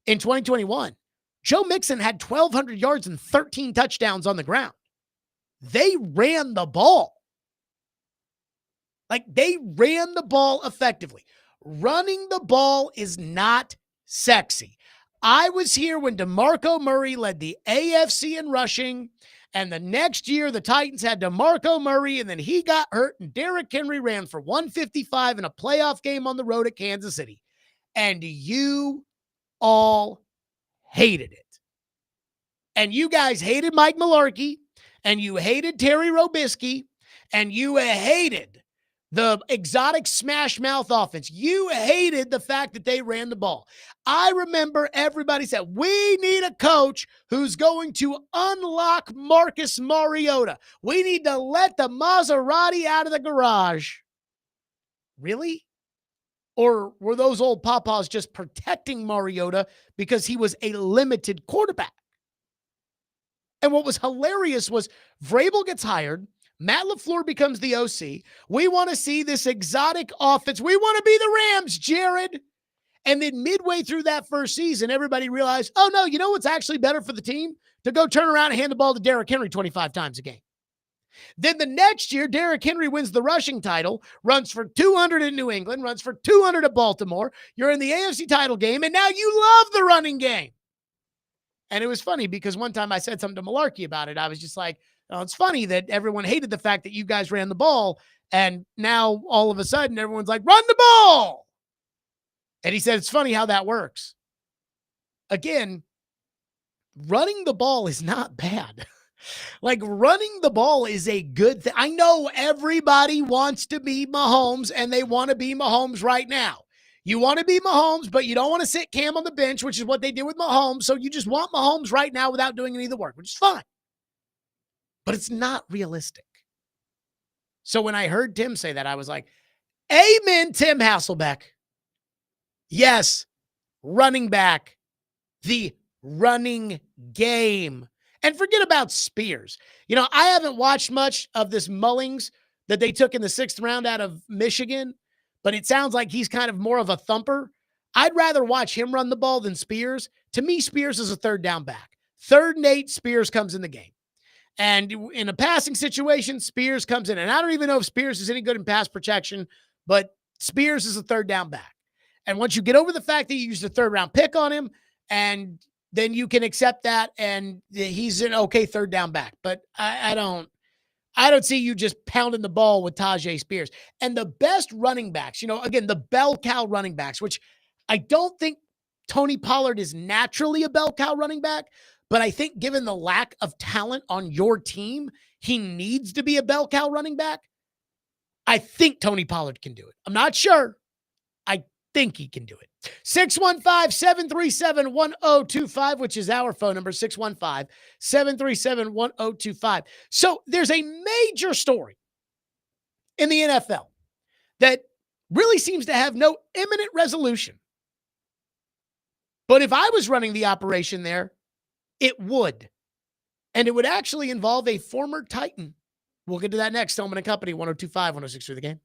in 2021, Joe Mixon had 1,200 yards and 13 touchdowns on the ground. They ran the ball. Like, they ran the ball effectively. Running the ball is not sexy. I was here when DeMarco Murray led the AFC in rushing, and the next year the Titans had DeMarco Murray, and then he got hurt, and Derrick Henry ran for 155 in a playoff game on the road at Kansas City. And you all hated it. And you guys hated Mike Mularkey, and you hated Terry Robisky, and you hated the exotic smash mouth offense. You hated the fact that they ran the ball. I remember everybody said, we need a coach who's going to unlock Marcus Mariota. We need to let the Maserati out of the garage. Really? Or were those old pawpaws just protecting Mariota because he was a limited quarterback? And what was hilarious was Vrabel gets hired. Matt LaFleur becomes the OC. We want to see this exotic offense. We want to be the Rams, Jared. And then midway through that first season, everybody realized, oh, no, you know what's actually better for the team? To go turn around and hand the ball to Derrick Henry 25 times a game. Then the next year, Derrick Henry wins the rushing title, runs for 200 in New England, runs for 200 at Baltimore. You're in the AFC title game, and now you love the running game. And it was funny because one time I said something to Malarkey about it. I was just like, oh, it's funny that everyone hated the fact that you guys ran the ball, and now all of a sudden everyone's like, run the ball. And he said, it's funny how that works. Again, running the ball is not bad. Like, running the ball is a good thing. I know everybody wants to be Mahomes, and they want to be Mahomes right now. You want to be Mahomes, but you don't want to sit Cam on the bench, which is what they did with Mahomes. So you just want Mahomes right now without doing any of the work, which is fine. But it's not realistic. So when I heard Tim say that, I was like, amen, Tim Hasselbeck. Yes, running back, the running game. And forget about Spears. You know, I haven't watched much of this Mullings that they took in the 6th round out of Michigan, but it sounds like he's kind of more of a thumper. I'd rather watch him run the ball than Spears. To me, Spears is a 3rd down back. 3rd and 8, Spears comes in the game. And in a passing situation, Spears comes in. And I don't even know if Spears is any good in pass protection, but Spears is a 3rd down back. And once you get over the fact that you used a 3rd round pick on him, and then you can accept that, and he's an okay 3rd down back. But I don't see you just pounding the ball with Tajay Spears. And the best running backs, you know, again, the bell cow running backs, which I don't think Tony Pollard is naturally a bell cow running back, but I think given the lack of talent on your team, he needs to be a bell cow running back. I think Tony Pollard can do it. I'm not sure. I think he can do it. 615-737-1025, which is our phone number, 615-737-1025. So there's a major story in the NFL that really seems to have no imminent resolution. But if I was running the operation there, it would. And it would actually involve a former Titan. We'll get to that next. Stillman and Company, 102.5, 106 through the game.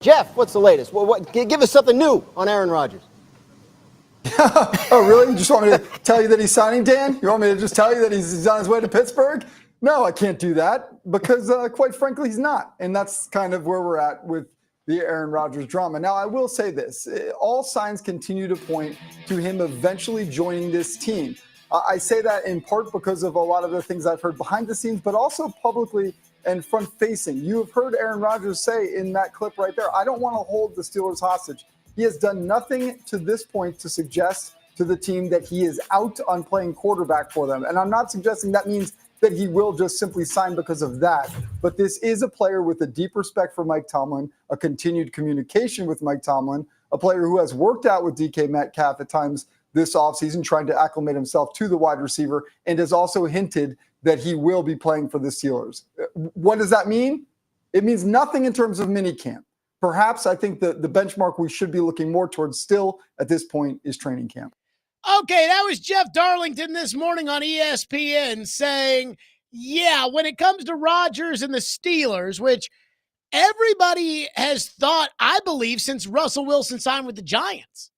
Jeff, what's the latest? Give us something new on Aaron Rodgers. Oh, really? You just want me to tell you that he's signing, Dan? You want me to just tell you that he's on his way to Pittsburgh? No, I can't do that because, quite frankly, he's not. And that's kind of where we're at with the Aaron Rodgers drama. Now, I will say this. All signs continue to point to him eventually joining this team. I say that in part because of a lot of the things I've heard behind the scenes, but also publicly and front-facing. You have heard Aaron Rodgers say in that clip right there, I don't want to hold the Steelers hostage. He has done nothing to this point to suggest to the team that he is out on playing quarterback for them. And I'm not suggesting that means that he will just simply sign because of that. But this is a player with a deep respect for Mike Tomlin, a continued communication with Mike Tomlin, a player who has worked out with DK Metcalf at times this offseason, trying to acclimate himself to the wide receiver, and has also hinted that he will be playing for the Steelers. What does that mean? It means nothing in terms of minicamp. Perhaps I think the benchmark we should be looking more towards still at this point is training camp. Okay, that was Jeff Darlington this morning on ESPN saying, yeah, when it comes to Rodgers and the Steelers, which everybody has thought, I believe, since Russell Wilson signed with the Giants,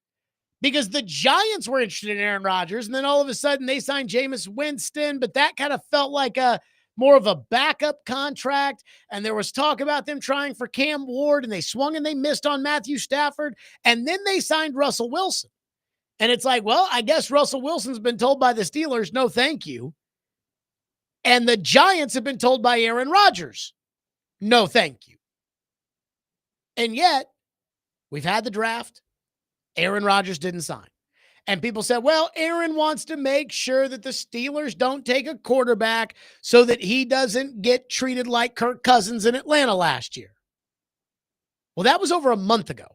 because the Giants were interested in Aaron Rodgers, and then all of a sudden they signed Jameis Winston, but that kind of felt like more of a backup contract, and there was talk about them trying for Cam Ward, and they swung and they missed on Matthew Stafford, and then they signed Russell Wilson. And it's like, well, I guess Russell Wilson's been told by the Steelers, no, thank you. And the Giants have been told by Aaron Rodgers, no, thank you. And yet, we've had the draft. Aaron Rodgers didn't sign. And people said, well, Aaron wants to make sure that the Steelers don't take a quarterback so that he doesn't get treated like Kirk Cousins in Atlanta last year. Well, that was over a month ago.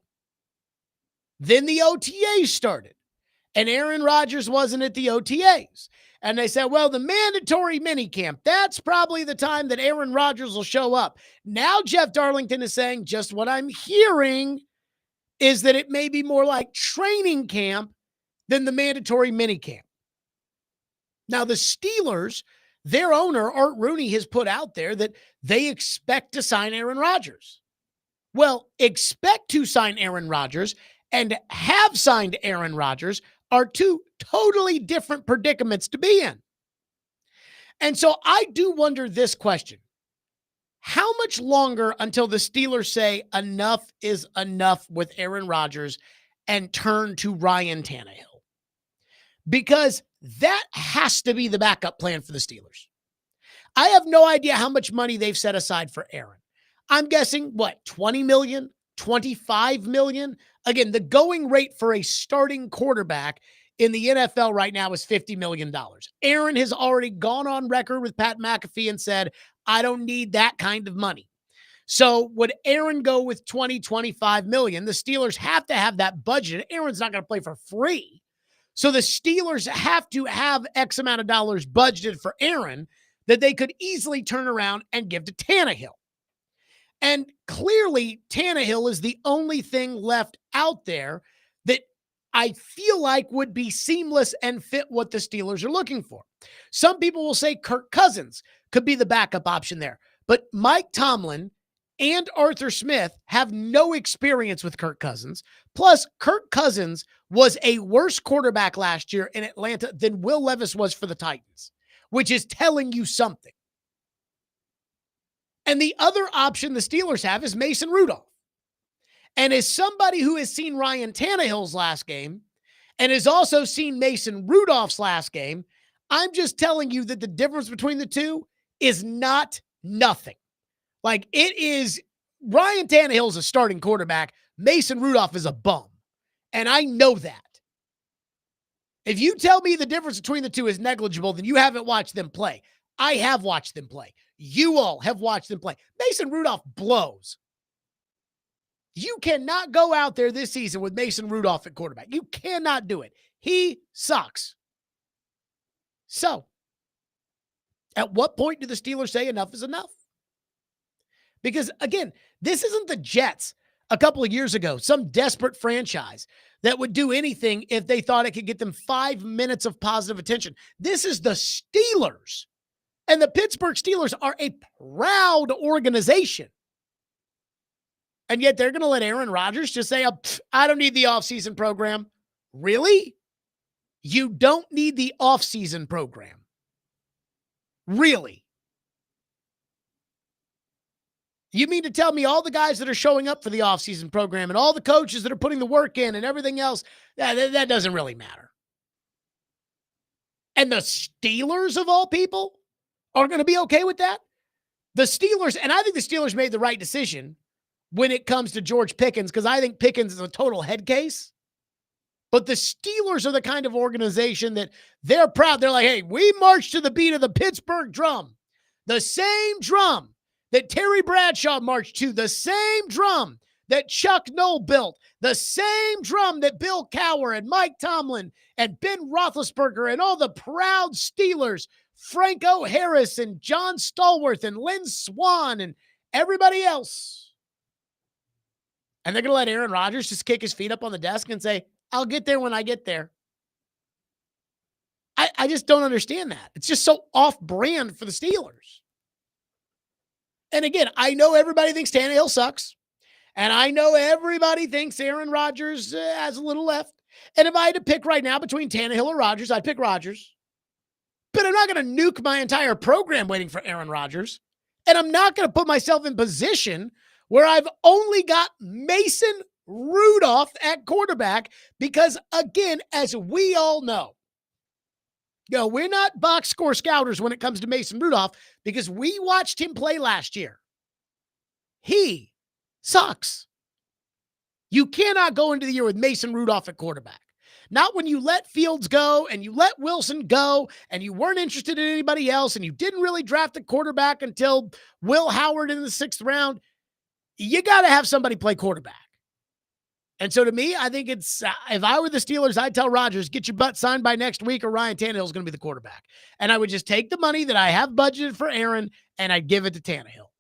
Then the OTAs started. And Aaron Rodgers wasn't at the OTAs. And they said, well, the mandatory minicamp, that's probably the time that Aaron Rodgers will show up. Now Jeff Darlington is saying just what I'm hearing is that it may be more like training camp than the mandatory minicamp. Now, the Steelers, their owner, Art Rooney, has put out there that they expect to sign Aaron Rodgers. Well, expect to sign Aaron Rodgers and have signed Aaron Rodgers are two totally different predicaments to be in. And so I do wonder this question. How much longer until the Steelers say enough is enough with Aaron Rodgers and turn to Ryan Tannehill? Because that has to be the backup plan for the Steelers. I have no idea how much money they've set aside for Aaron. I'm guessing, what, 20 million, 25 million? Again, the going rate for a starting quarterback in the NFL right now is $50 million. Aaron has already gone on record with Pat McAfee and said, I don't need that kind of money. So would Aaron go with 20, 25 million? The Steelers have to have that budget. Aaron's not going to play for free. So the Steelers have to have X amount of dollars budgeted for Aaron that they could easily turn around and give to Tannehill. And clearly, Tannehill is the only thing left out there that I feel like would be seamless and fit what the Steelers are looking for. Some people will say Kirk Cousins could be the backup option there. But Mike Tomlin and Arthur Smith have no experience with Kirk Cousins. Plus, Kirk Cousins was a worse quarterback last year in Atlanta than Will Levis was for the Titans, which is telling you something. And the other option the Steelers have is Mason Rudolph. And as somebody who has seen Ryan Tannehill's last game and has also seen Mason Rudolph's last game, I'm just telling you that the difference between the two is not nothing. Like, it is, Ryan Tannehill is a starting quarterback. Mason Rudolph is a bum. And I know that. If you tell me the difference between the two is negligible, then you haven't watched them play. I have watched them play. You all have watched them play. Mason Rudolph blows. You cannot go out there this season with Mason Rudolph at quarterback. You cannot do it. He sucks. So, at what point do the Steelers say enough is enough? Because, again, this isn't the Jets a couple of years ago, some desperate franchise that would do anything if they thought it could get them 5 minutes of positive attention. This is the Steelers. And the Pittsburgh Steelers are a proud organization. And yet they're going to let Aaron Rodgers just say, oh, I don't need the offseason program. Really? You don't need the offseason program. Really? You mean to tell me all the guys that are showing up for the offseason program and all the coaches that are putting the work in and everything else, that doesn't really matter. And the Steelers, of all people, are going to be okay with that? The Steelers, and I think the Steelers made the right decision when it comes to George Pickens, because I think Pickens is a total head case. But the Steelers are the kind of organization that they're proud. They're like, hey, we march to the beat of the Pittsburgh drum. The same drum that Terry Bradshaw marched to, the same drum that Chuck Noll built, the same drum that Bill Cowher and Mike Tomlin and Ben Roethlisberger and all the proud Steelers, Franco Harris and John Stallworth and Lynn Swann and everybody else. And they're going to let Aaron Rodgers just kick his feet up on the desk and say, I'll get there when I get there. I just don't understand that. It's just so off-brand for the Steelers. And again, I know everybody thinks Tannehill sucks. And I know everybody thinks Aaron Rodgers has a little left. And if I had to pick right now between Tannehill or Rodgers, I'd pick Rodgers. But I'm not going to nuke my entire program waiting for Aaron Rodgers. And I'm not going to put myself in position where I've only got Mason Rudolph at quarterback because, again, as we all know, we're not box score scouters when it comes to Mason Rudolph because we watched him play last year. He sucks. You cannot go into the year with Mason Rudolph at quarterback. Not when you let Fields go and you let Wilson go and you weren't interested in anybody else and you didn't really draft a quarterback until Will Howard in the 6th round. You got to have somebody play quarterback. And so to me, I think it's, if I were the Steelers, I'd tell Rodgers, get your butt signed by next week or Ryan Tannehill is going to be the quarterback. And I would just take the money that I have budgeted for Aaron and I'd give it to Tannehill.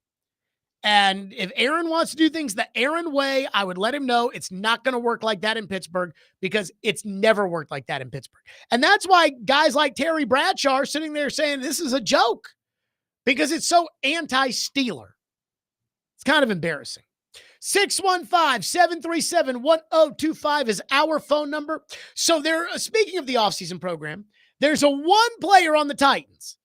And if Aaron wants to do things the Aaron way, I would let him know it's not going to work like that in Pittsburgh because it's never worked like that in Pittsburgh. And that's why guys like Terry Bradshaw are sitting there saying this is a joke because it's so anti-Steeler. It's kind of embarrassing. 615-737-1025 is our phone number. So they're speaking of the offseason program, there's a one player on the Titans.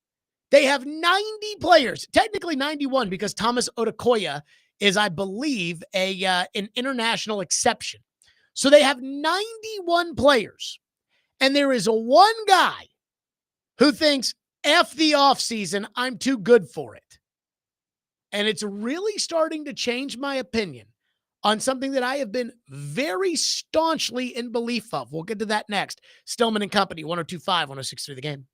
They have 90 players, technically 91 because Thomas Odukoya is, I believe, an international exception. So they have 91 players. And there is one guy who thinks, F the offseason, I'm too good for it. And it's really starting to change my opinion on something that I have been very staunchly in belief of. We'll get to that next. Stillman and Company, 102.5, 106.3 The Game.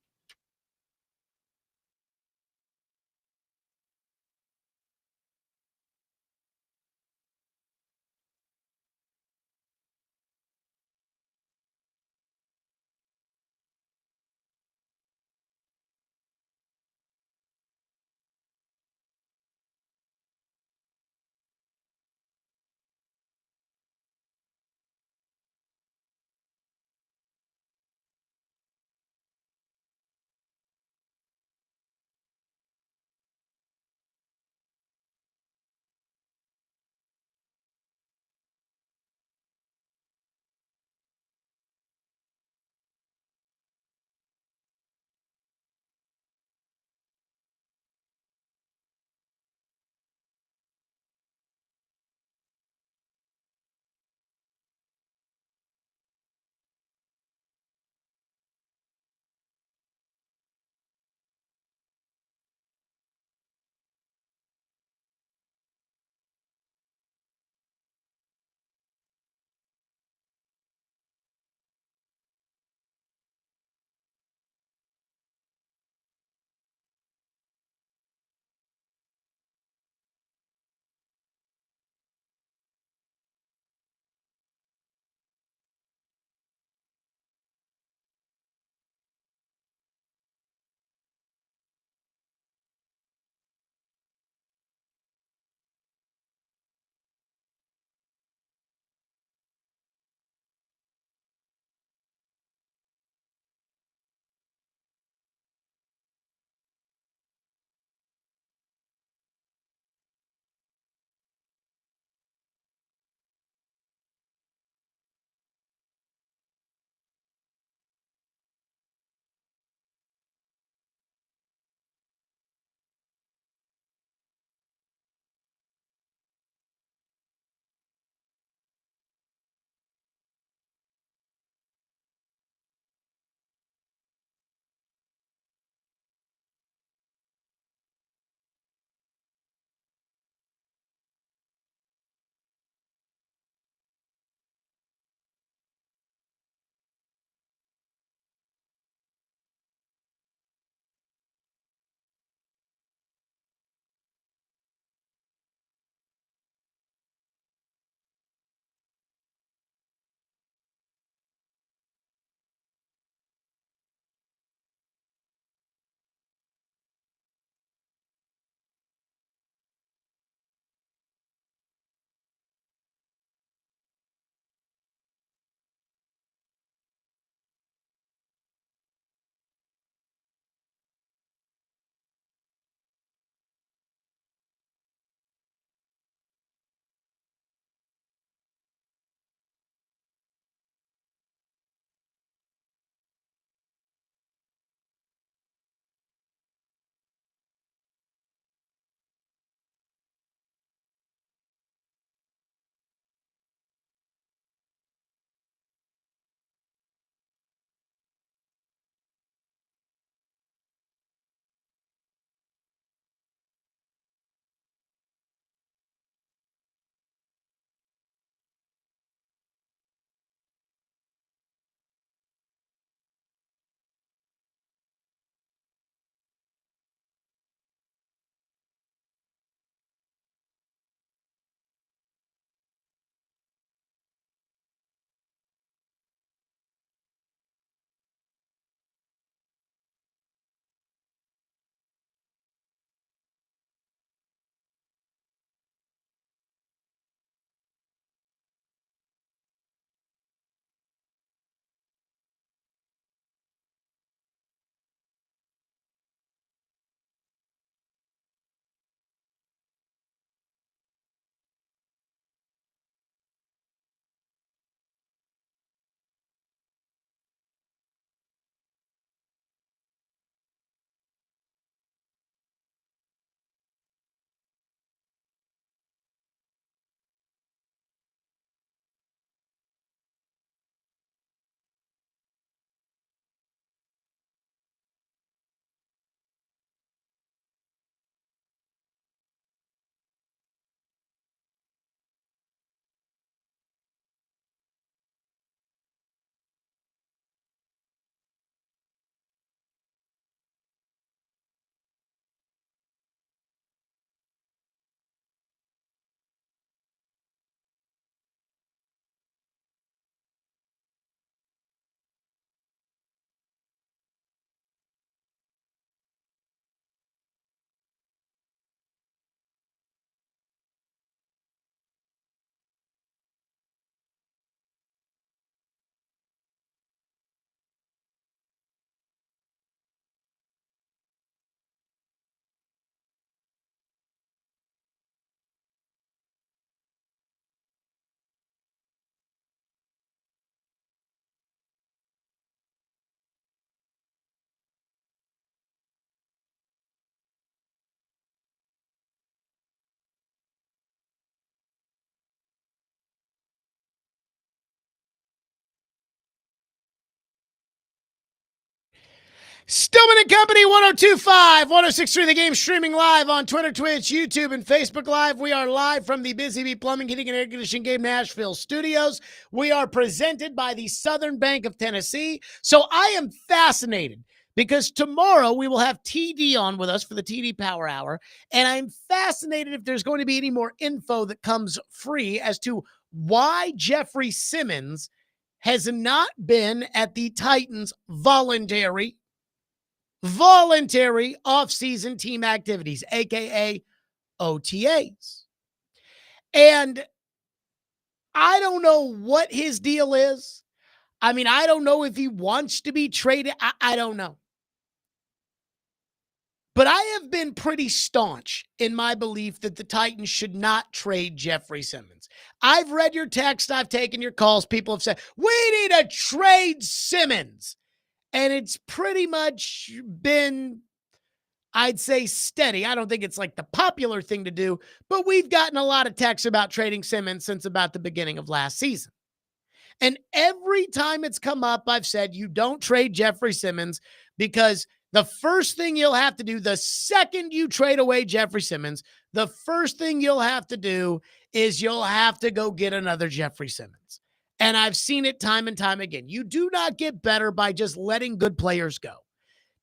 Stillman and Company, 1025, 1063 The Game, streaming live on Twitter, Twitch, YouTube, and Facebook Live. We are live from the Busy Bee Plumbing, Heating, and Air Conditioning Game Nashville studios. We are presented by the Southern Bank of Tennessee. So I am fascinated because tomorrow we will have TD on with us for the TD Power Hour. And I'm fascinated if there's going to be any more info that comes free as to why Jeffery Simmons has not been at the Titans' voluntary off-season team activities, aka OTAs. And I don't know what his deal is. I mean, I don't know if he wants to be traded. I don't know. But I have been pretty staunch in my belief that the Titans should not trade Jeffery Simmons. I've read your text. I've taken your calls. People have said, we need to trade Simmons. And it's pretty much been, I'd say, steady. I don't think it's like the popular thing to do, but we've gotten a lot of texts about trading Simmons since about the beginning of last season. And every time it's come up, I've said, you don't trade Jeffery Simmons because the first thing you'll have to do, the second you trade away Jeffery Simmons, the first thing you'll have to do is you'll have to go get another Jeffery Simmons. And I've seen it time and time again. You do not get better by just letting good players go.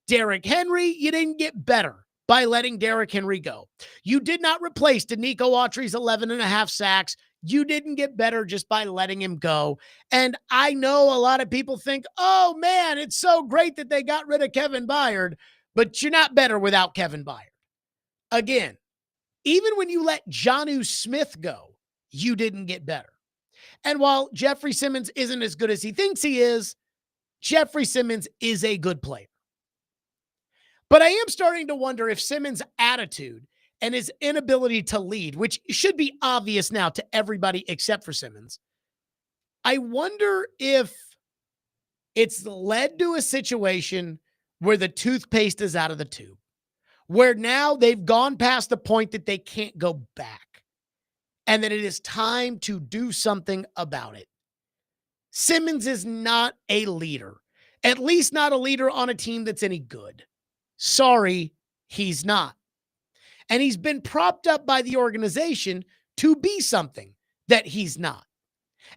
Derrick Henry, you didn't get better by letting Derrick Henry go. You did not replace Danico Autry's 11.5 sacks. You didn't get better just by letting him go. And I know a lot of people think, oh man, it's so great that they got rid of Kevin Byard, but you're not better without Kevin Byard. Again, even when you let Jonnu Smith go, you didn't get better. And while Jeffery Simmons isn't as good as he thinks he is, Jeffery Simmons is a good player. But I am starting to wonder if Simmons' attitude and his inability to lead, which should be obvious now to everybody except for Simmons, I wonder if it's led to a situation where the toothpaste is out of the tube, where now they've gone past the point that they can't go back, and that it is time to do something about it. Simmons is not a leader, at least not a leader on a team that's any good. Sorry, he's not. And he's been propped up by the organization to be something that he's not.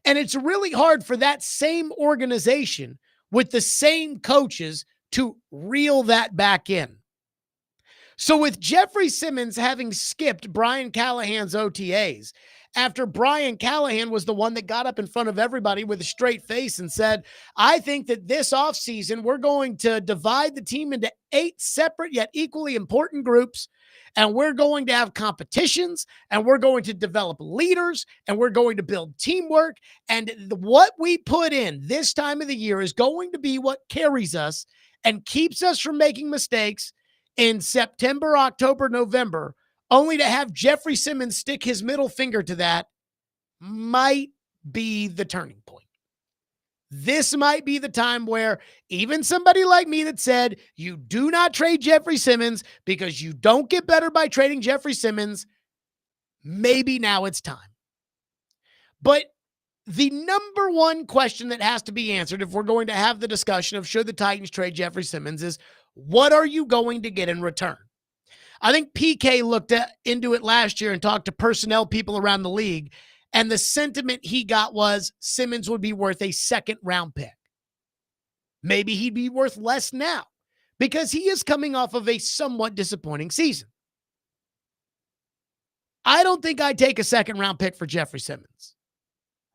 And it's really hard for that same organization with the same coaches to reel that back in. So with Jeffery Simmons having skipped Brian Callahan's OTAs, after Brian Callahan was the one that got up in front of everybody with a straight face and said, I think that this offseason we're going to divide the team into 8 separate yet equally important groups, and we're going to have competitions, and we're going to develop leaders, and we're going to build teamwork, and what we put in this time of the year is going to be what carries us and keeps us from making mistakes in September, October, November, only to have Jeffery Simmons stick his middle finger to that might be the turning point. This might be the time where even somebody like me that said you do not trade Jeffery Simmons because you don't get better by trading Jeffery Simmons, maybe now it's time. But the number one question that has to be answered if we're going to have the discussion of should the Titans trade Jeffery Simmons is, what are you going to get in return? I think PK looked into it last year and talked to personnel people around the league, and the sentiment he got was Simmons would be worth a second-round pick. Maybe he'd be worth less now because he is coming off of a somewhat disappointing season. I don't think I'd take a second-round pick for Jeffery Simmons.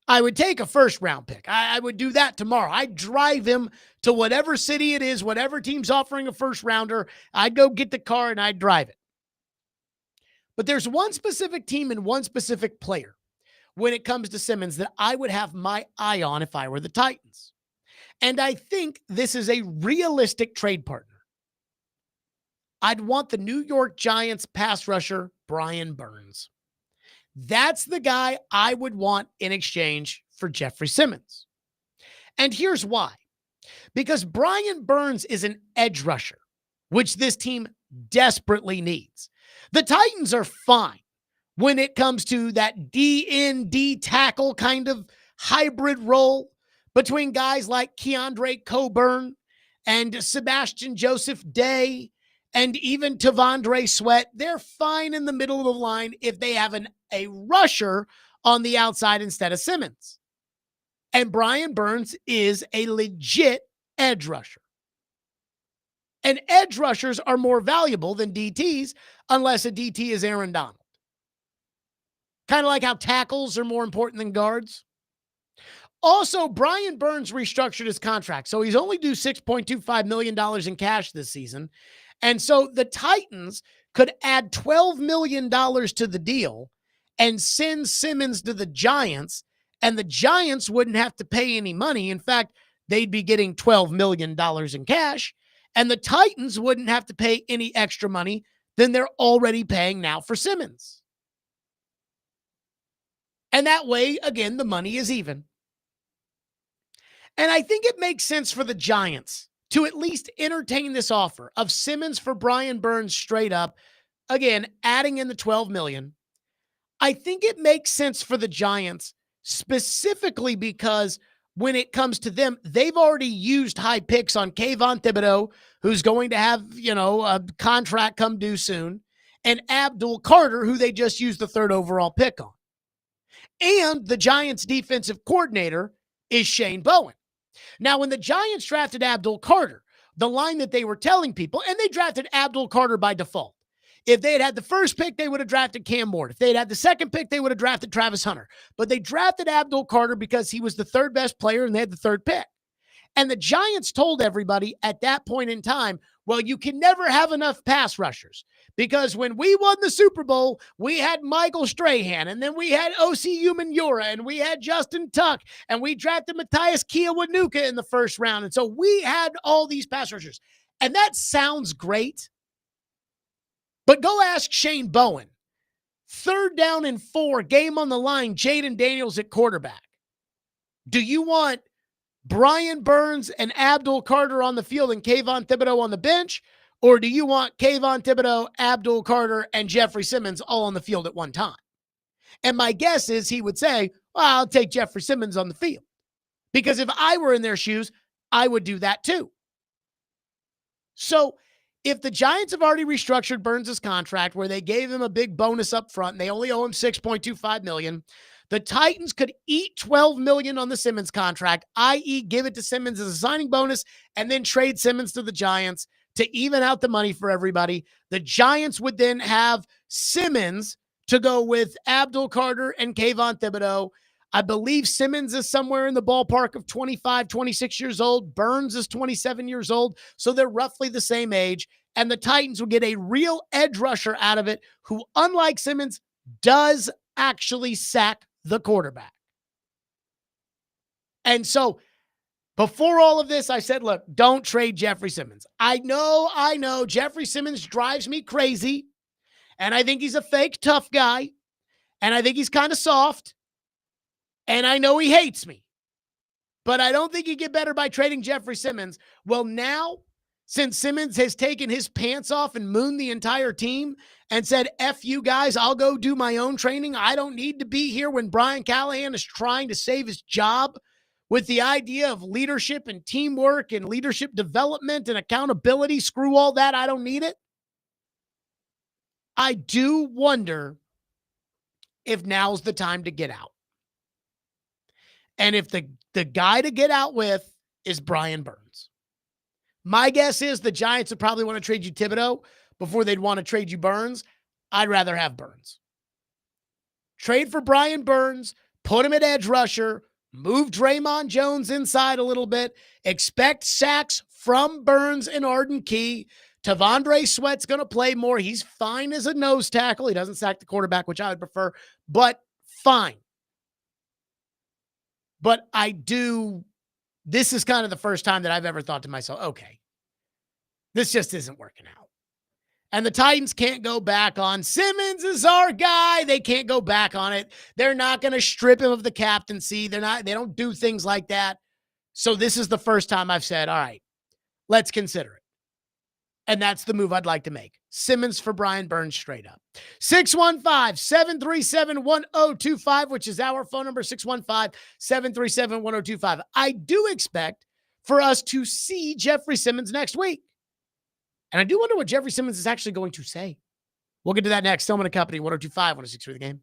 I would take a first-round pick. I would do that tomorrow. I'd drive him to whatever city it is, whatever team's offering a first-rounder. I'd go get the car and I'd drive it. But there's one specific team and one specific player when it comes to Simmons that I would have my eye on if I were the Titans. And I think this is a realistic trade partner. I'd want the New York Giants pass rusher, Brian Burns. That's the guy I would want in exchange for Jeffery Simmons. And here's why. Because Brian Burns is an edge rusher, which this team desperately needs. The Titans are fine when it comes to that D tackle kind of hybrid role between guys like Keandre Coburn and Sebastian Joseph Day and even Tavondre Sweat, they're fine in the middle of the line if they have a rusher on the outside instead of Simmons. And Brian Burns is a legit edge rusher. And edge rushers are more valuable than DTs unless a DT is Aaron Donald. Kind of like how tackles are more important than guards. Also, Brian Burns restructured his contract, so he's only due $6.25 million in cash this season. And so the Titans could add $12 million to the deal and send Simmons to the Giants, and the Giants wouldn't have to pay any money. In fact, they'd be getting $12 million in cash, and the Titans wouldn't have to pay any extra money than they're already paying now for Simmons. And that way, again, the money is even. And I think it makes sense for the Giants to at least entertain this offer of Simmons for Brian Burns straight up. Again, adding in the $12 million. I think it makes sense for the Giants specifically because when it comes to them, they've already used high picks on Kayvon Thibodeau, who's going to have, a contract come due soon, and Abdul Carter, who they just used the 3rd overall pick on. And the Giants' defensive coordinator is Shane Bowen. Now, when the Giants drafted Abdul Carter, the line that they were telling people, and they drafted Abdul Carter by default. If they had had the first pick, they would have drafted Cam Ward. If they had had the second pick, they would have drafted Travis Hunter. But they drafted Abdul Carter because he was the 3rd best player and they had the 3rd pick. And the Giants told everybody at that point in time, well, you can never have enough pass rushers because when we won the Super Bowl, we had Michael Strahan, and then we had O.C. Umenyiora, and we had Justin Tuck, and we drafted Matthias Kiawanuka in the 1st round. And so we had all these pass rushers. And that sounds great. But go ask Shane Bowen. 3rd down and 4, game on the line, Jaden Daniels at quarterback. Do you want Brian Burns and Abdul Carter on the field and Kayvon Thibodeau on the bench? Or do you want Kayvon Thibodeau, Abdul Carter, and Jeffery Simmons all on the field at one time? And my guess is he would say, well, I'll take Jeffery Simmons on the field. Because if I were in their shoes, I would do that too. So if the Giants have already restructured Burns' contract where they gave him a big bonus up front and they only owe him $6.25 million, the Titans could eat $12 million on the Simmons contract, i.e. give it to Simmons as a signing bonus and then trade Simmons to the Giants to even out the money for everybody. The Giants would then have Simmons to go with Abdul Carter and Kayvon Thibodeau. I believe Simmons is somewhere in the ballpark of 25, 26 years old. Burns is 27 years old. So they're roughly the same age. And the Titans will get a real edge rusher out of it who, unlike Simmons, does actually sack the quarterback. And so before all of this, I said, look, don't trade Jeffery Simmons. I know. Jeffery Simmons drives me crazy. And I think he's a fake tough guy. And I think he's kind of soft. And I know he hates me. But I don't think he'd get better by trading Jeffery Simmons. Well, now, since Simmons has taken his pants off and mooned the entire team and said, F you guys, I'll go do my own training. I don't need to be here when Brian Callahan is trying to save his job with the idea of leadership and teamwork and leadership development and accountability. Screw all that. I don't need it. I do wonder if now's the time to get out. And if the guy to get out with is Brian Burns. My guess is the Giants would probably want to trade you Thibodeau before they'd want to trade you Burns. I'd rather have Burns. Trade for Brian Burns, put him at edge rusher, move Draymond Jones inside a little bit, expect sacks from Burns and Arden Key. Tavondre Sweat's going to play more. He's fine as a nose tackle. He doesn't sack the quarterback, which I would prefer, but fine. But this is kind of the first time that I've ever thought to myself, okay, this just isn't working out. And the Titans can't go back on Simmons is our guy. They can't go back on it. They're not going to strip him of the captaincy. They don't do things like that. So this is the first time I've said, all right, let's consider it. And that's the move I'd like to make. Simmons for Brian Burns straight up. 615-737-1025, which is our phone number, 615-737-1025. I do expect for us to see Jeffery Simmons next week. And I do wonder what Jeffery Simmons is actually going to say. We'll get to that next. Stillman & Company, 102.5, 106.3 The Game.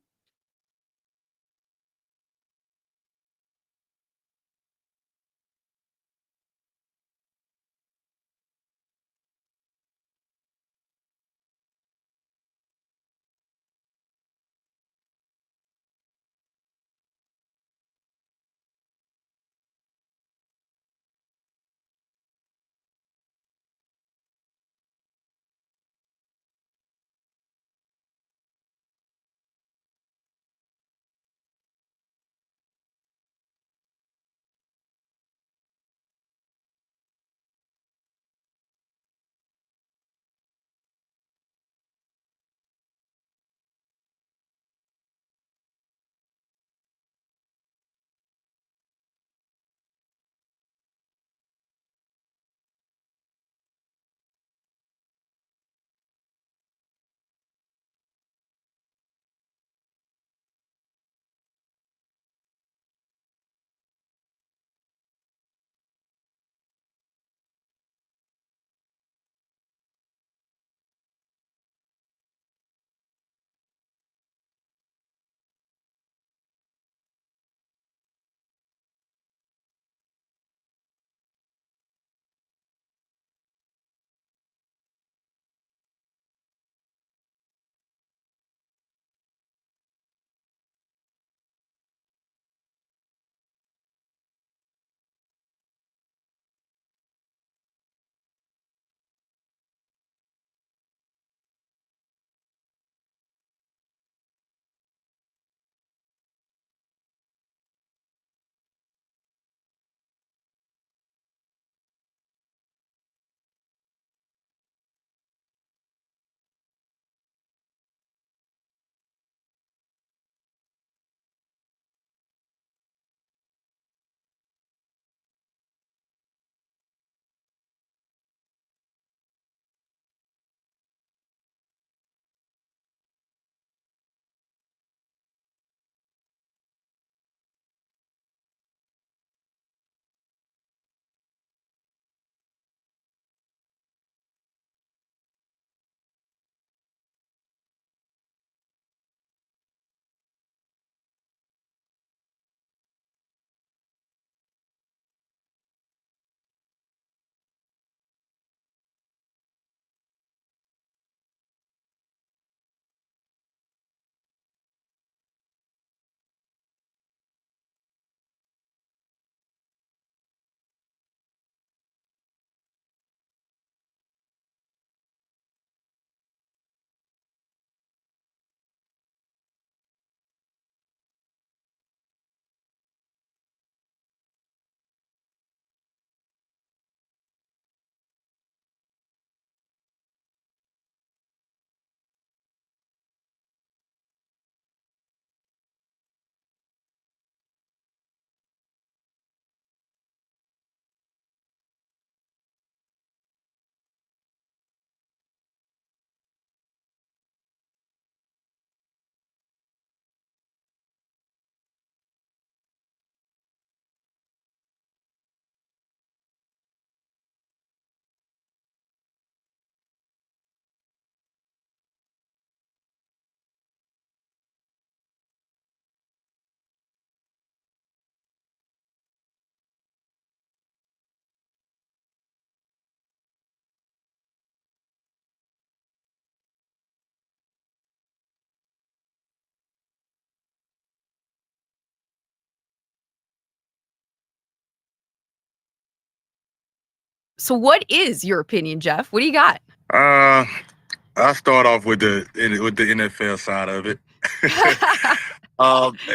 So what is your opinion, Jeff? What do you got? I'll start off with the NFL side of it.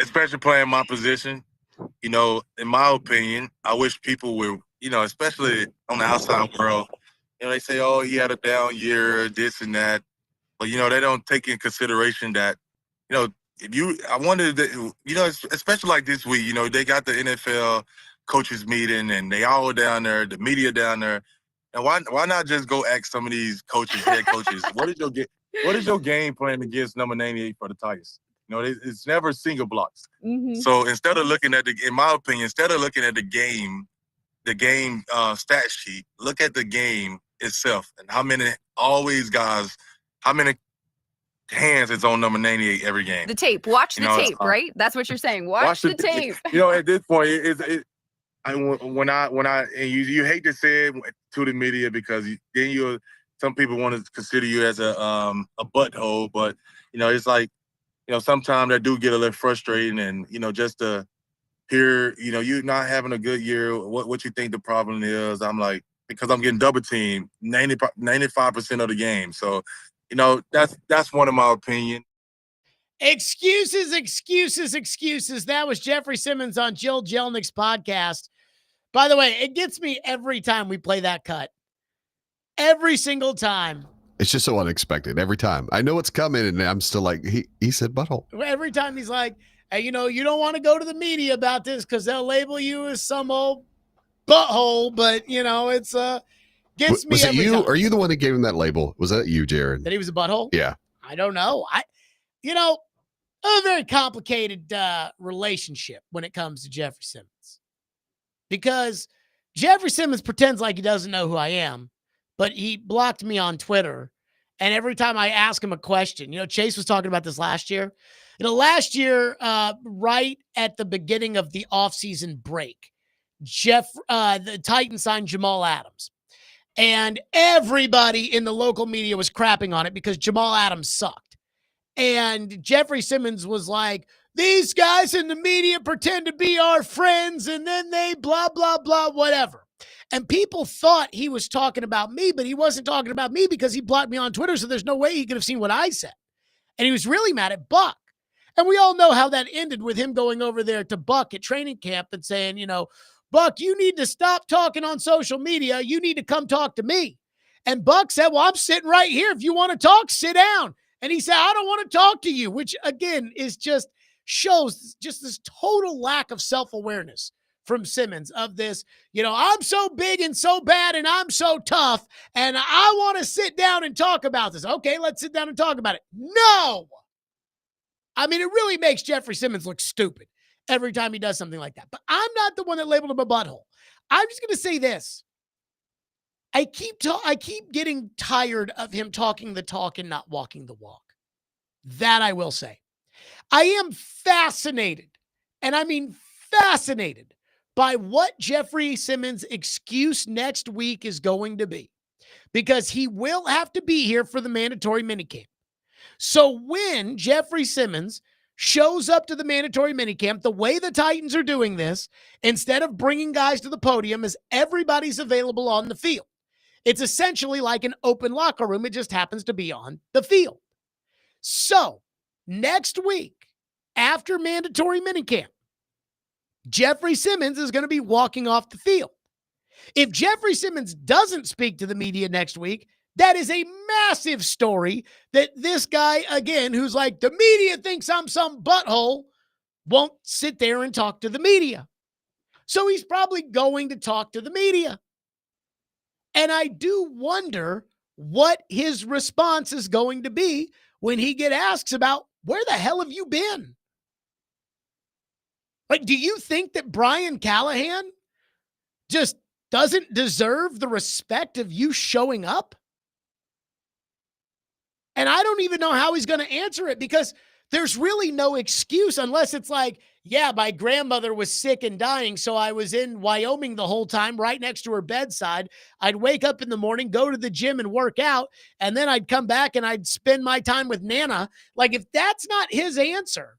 Especially playing my position. You know, in my opinion, I wish people were, you know, especially on the outside world, you know, they say, oh, he had a down year, this and that. But, you know, they don't take in consideration that, you know, I wanted that, you know, especially like this week, you know, they got the NFL coaches meeting and they all down there, the media down there. And why not just go ask some of these coaches, head coaches, what is your game plan against number 98 for the Tigers? You know, it's never single blocks. Mhm. So instead of looking at in my opinion, instead of looking at the game, the game stat sheet, look at the game itself and how many hands it's on number 98 every game. The tape. Watch the You know, tape, right? That's what you're saying. Watch the tape. You know, at this point, when I and you hate to say it to the media because then some people want to consider you as a butthole, but you know, it's like, you know, sometimes I do get a little frustrating, and you know, just to hear, you know, you not having a good year, what you think the problem is. I'm like, because I'm getting double teamed 95% of the game. So, you know, that's one of my opinion. Excuses. That was Jeffery Simmons on Jill Jelnick's podcast. By the way, it gets me every time we play that cut. Every single time. It's just so unexpected every time. I know it's coming, and I'm still like, he said butthole. Every time he's like, hey, you know, you don't want to go to the media about this because they'll label you as some old butthole, but, you know, it's gets me every time. Are you the one that gave him that label? Was that you, Jared? That he was a butthole? Yeah. I don't know. You know, a very complicated relationship when it comes to Jeffery Simmons. Because Jeffery Simmons pretends like he doesn't know who I am, but he blocked me on Twitter. And every time I ask him a question, you know, Chase was talking about this last year. You know, last year, right at the beginning of the offseason break, the Titans signed Jamal Adams. And everybody in the local media was crapping on it because Jamal Adams sucked. And Jeffery Simmons was like, these guys in the media pretend to be our friends, and then they blah, blah, blah, whatever. And people thought he was talking about me, but he wasn't talking about me because he blocked me on Twitter, so there's no way he could have seen what I said. And he was really mad at Buck. And we all know how that ended with him going over there to Buck at training camp and saying, you know, Buck, you need to stop talking on social media. You need to come talk to me. And Buck said, well, I'm sitting right here. If you want to talk, sit down. And he said, I don't want to talk to you, which again shows just this total lack of self-awareness from Simmons of this, you know, I'm so big and so bad and I'm so tough and I want to sit down and talk about this. Okay, let's sit down and talk about it. No. I mean, it really makes Jeffery Simmons look stupid every time he does something like that. But I'm not the one that labeled him a butthole. I'm just going to say this. I keep getting tired of him talking the talk and not walking the walk. That I will say. I am fascinated, and I mean fascinated, by what Jeffery Simmons' excuse next week is going to be, because he will have to be here for the mandatory minicamp. So when Jeffery Simmons shows up to the mandatory minicamp, the way the Titans are doing this, instead of bringing guys to the podium, is everybody's available on the field. It's essentially like an open locker room. It just happens to be on the field. So next week, after mandatory minicamp, Jeffery Simmons is going to be walking off the field. If Jeffery Simmons doesn't speak to the media next week, that is a massive story that this guy, again, who's like, the media thinks I'm some butthole, won't sit there and talk to the media. So he's probably going to talk to the media. And I do wonder what his response is going to be when he gets asked about, where the hell have you been? Like, do you think that Brian Callahan just doesn't deserve the respect of you showing up? And I don't even know how he's going to answer it, because there's really no excuse unless it's like, yeah, my grandmother was sick and dying, so I was in Wyoming the whole time right next to her bedside. I'd wake up in the morning, go to the gym and work out, and then I'd come back and I'd spend my time with Nana. Like, if that's not his answer,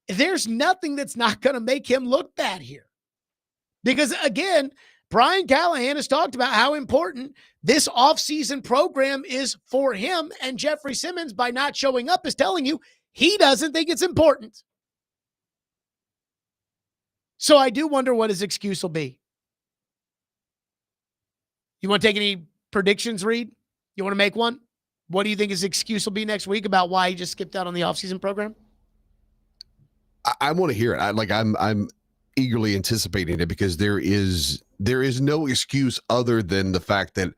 there's nothing that's not going to make him look bad here. Because, again, Brian Callahan has talked about how important this offseason program is for him, and Jeffery Simmons, by not showing up, is telling you he doesn't think it's important. So I do wonder what his excuse will be. You want to take any predictions, Reed? You want to make one? What do you think his excuse will be next week about why he just skipped out on the offseason program? I want to hear it. I'm eagerly anticipating it, because there is no excuse other than the fact that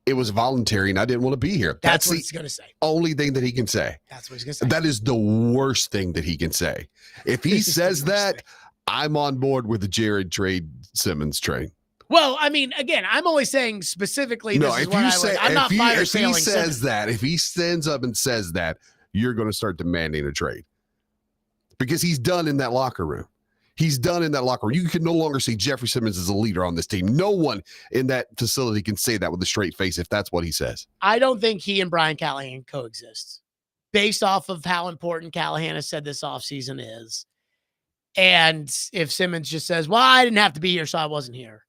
it was voluntary and I didn't want to be here. That's what he's going to say. Only thing that he can say. That's what he's going to say. That is the worst thing that he can say. If he says that, I'm on board with the Jared trade Simmons train. Well, I mean, again, I'm only saying specifically No, this is if what you I say, like. I'm not fire if he sailing says Simmons. that, if he stands up and says that, you're going to start demanding a trade because he's done in that locker room. He's done in that locker room. You can no longer say Jeffery Simmons is a leader on this team. No one in that facility can say that with a straight face if that's what he says. I don't think he and Brian Callahan coexist based off of how important Callahan has said this offseason is. And if Simmons just says, well, I didn't have to be here, so I wasn't here.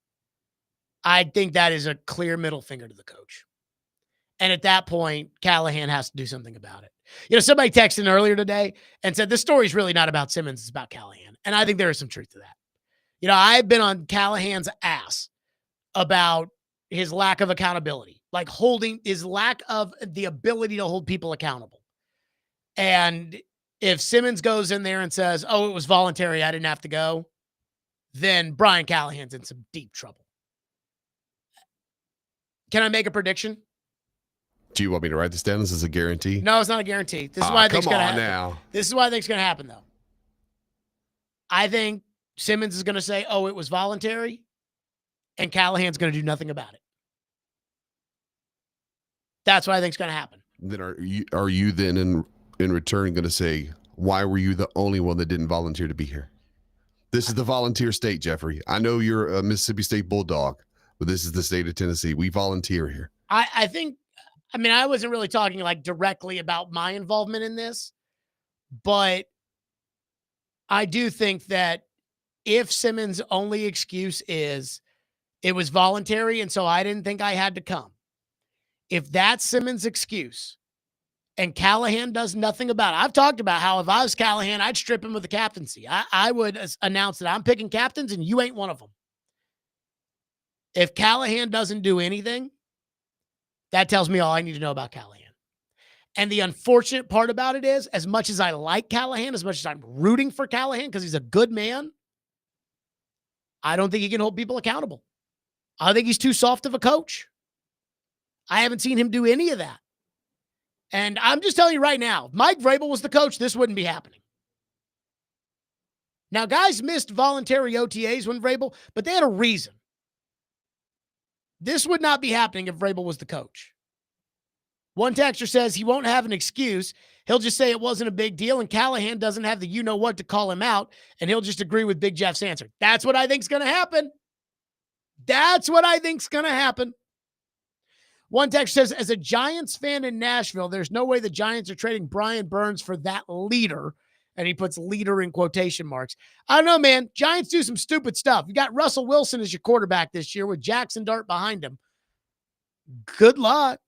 I think that is a clear middle finger to the coach. And at that point, Callahan has to do something about it. You know, somebody texted earlier today and said, this story's really not about Simmons, it's about Callahan. And I think there is some truth to that. You know, I've been on Callahan's ass about his lack of accountability, like holding his lack of the ability to hold people accountable. And if Simmons goes in there and says, oh, it was voluntary, I didn't have to go, then Brian Callahan's in some deep trouble. Can I make a prediction? Do you want me to write this down? This is a guarantee? No, it's not a guarantee. This is why I think it's going to happen. Now. This is why I think it's going to happen, though. I think Simmons is going to say, oh, it was voluntary, and Callahan's going to do nothing about it. That's what I think is going to happen. Then are you then in return going to say, why were you the only one that didn't volunteer to be here? This is the volunteer state, Jeffrey. I know you're a Mississippi State Bulldog, but this is the state of Tennessee. We volunteer here. I think, I mean, I wasn't really talking like directly about my involvement in this, but I do think that if Simmons' only excuse is it was voluntary and so I didn't think I had to come, if that's Simmons' excuse and Callahan does nothing about it, I've talked about how if I was Callahan, I'd strip him of the captaincy. I would announce that I'm picking captains and you ain't one of them. If Callahan doesn't do anything, that tells me all I need to know about Callahan. And the unfortunate part about it is, as much as I like Callahan, as much as I'm rooting for Callahan because he's a good man, I don't think he can hold people accountable. I think he's too soft of a coach. I haven't seen him do any of that. And I'm just telling you right now, if Mike Vrabel was the coach, this wouldn't be happening. Now, guys missed voluntary OTAs when Vrabel, but they had a reason. This would not be happening if Vrabel was the coach. One texter says he won't have an excuse. He'll just say it wasn't a big deal, and Callahan doesn't have the you-know-what to call him out, and he'll just agree with Big Jeff's answer. That's what I think's going to happen. That's what I think's going to happen. One text says, as a Giants fan in Nashville, there's no way the Giants are trading Brian Burns for that leader. And he puts leader in quotation marks. I don't know, man. Giants do some stupid stuff. You got Russell Wilson as your quarterback this year with Jackson Dart behind him. Good luck.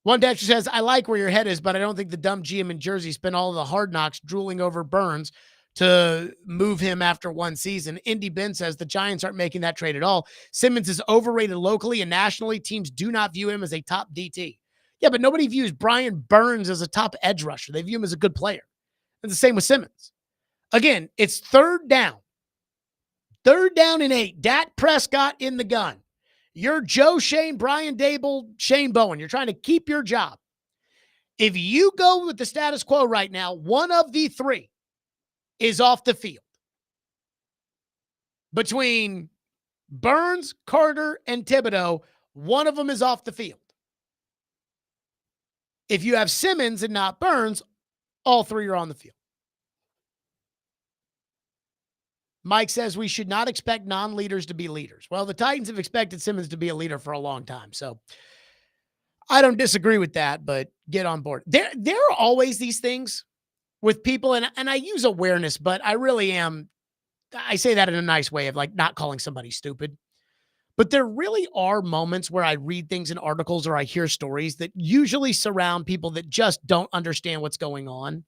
One texter says, I like where your head is, but I don't think the dumb GM in Jersey spent all of the hard knocks drooling over Burns to move him after one season. Indy Ben says the Giants aren't making that trade at all. Simmons is overrated locally and nationally. Teams do not view him as a top DT. Yeah, but nobody views Brian Burns as a top edge rusher. They view him as a good player. And the same with Simmons. Again, it's third down. Third down and 8. Dak Prescott in the gun. You're Joe Shane, Brian Dable, Shane Bowen. You're trying to keep your job. If you go with the status quo right now, one of the three is off the field. Between Burns, Carter, and Thibodeau, one of them is off the field. If you have Simmons and not Burns, all three are on the field. Mike says we should not expect non-leaders to be leaders. Well, the Titans have expected Simmons to be a leader for a long time. So I don't disagree with that, but get on board. There are always these things with people, and I use awareness, but I really am, I say that in a nice way of like not calling somebody stupid. But there really are moments where I read things in articles or I hear stories that usually surround people that just don't understand what's going on.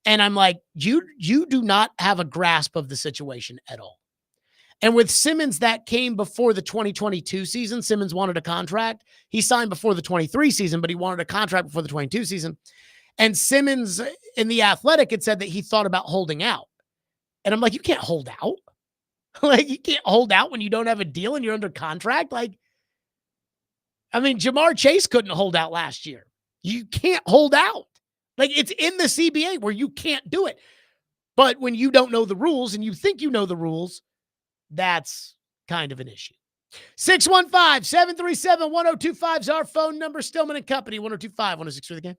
And I'm like, you do not have a grasp of the situation at all. And with Simmons, that came before the 2022 season. Simmons wanted a contract. He signed before the 23 season, but he wanted a contract before the 22 season. And Simmons in The Athletic had said that he thought about holding out. And I'm like, you can't hold out. Like, you can't hold out when you don't have a deal and you're under contract. Like, I mean, Jamar Chase couldn't hold out last year. You can't hold out. Like, it's in the CBA where you can't do it. But when you don't know the rules and you think you know the rules, that's kind of an issue. 615-737-1025 is our phone number. Stillman and Company, 1025, 106 for the game.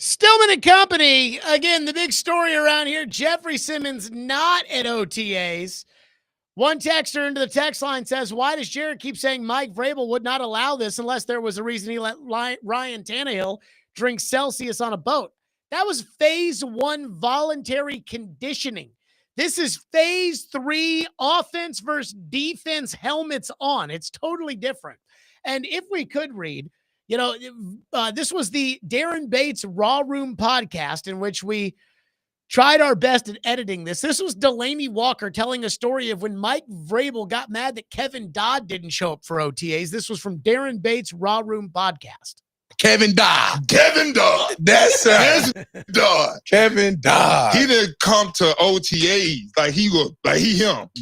Stillman and Company. Again, the big story around here, Jeffery Simmons not at OTAs. One texter into the text line says, why does Jared keep saying Mike Vrabel would not allow this unless there was a reason he let Ryan Tannehill drink Celsius on a boat? That was phase 1 voluntary conditioning. This is phase 3 offense versus defense helmets on. It's totally different. And if we could read, this was the Darren Bates Raw Room podcast in which we tried our best at editing this. This was Delaney Walker telling a story of when Mike Vrabel got mad that Kevin Dodd didn't show up for OTAs. This was from Darren Bates Raw Room podcast. Kevin Dodd. That's Dodd. Kevin Dodd. He didn't come to OTAs like he him.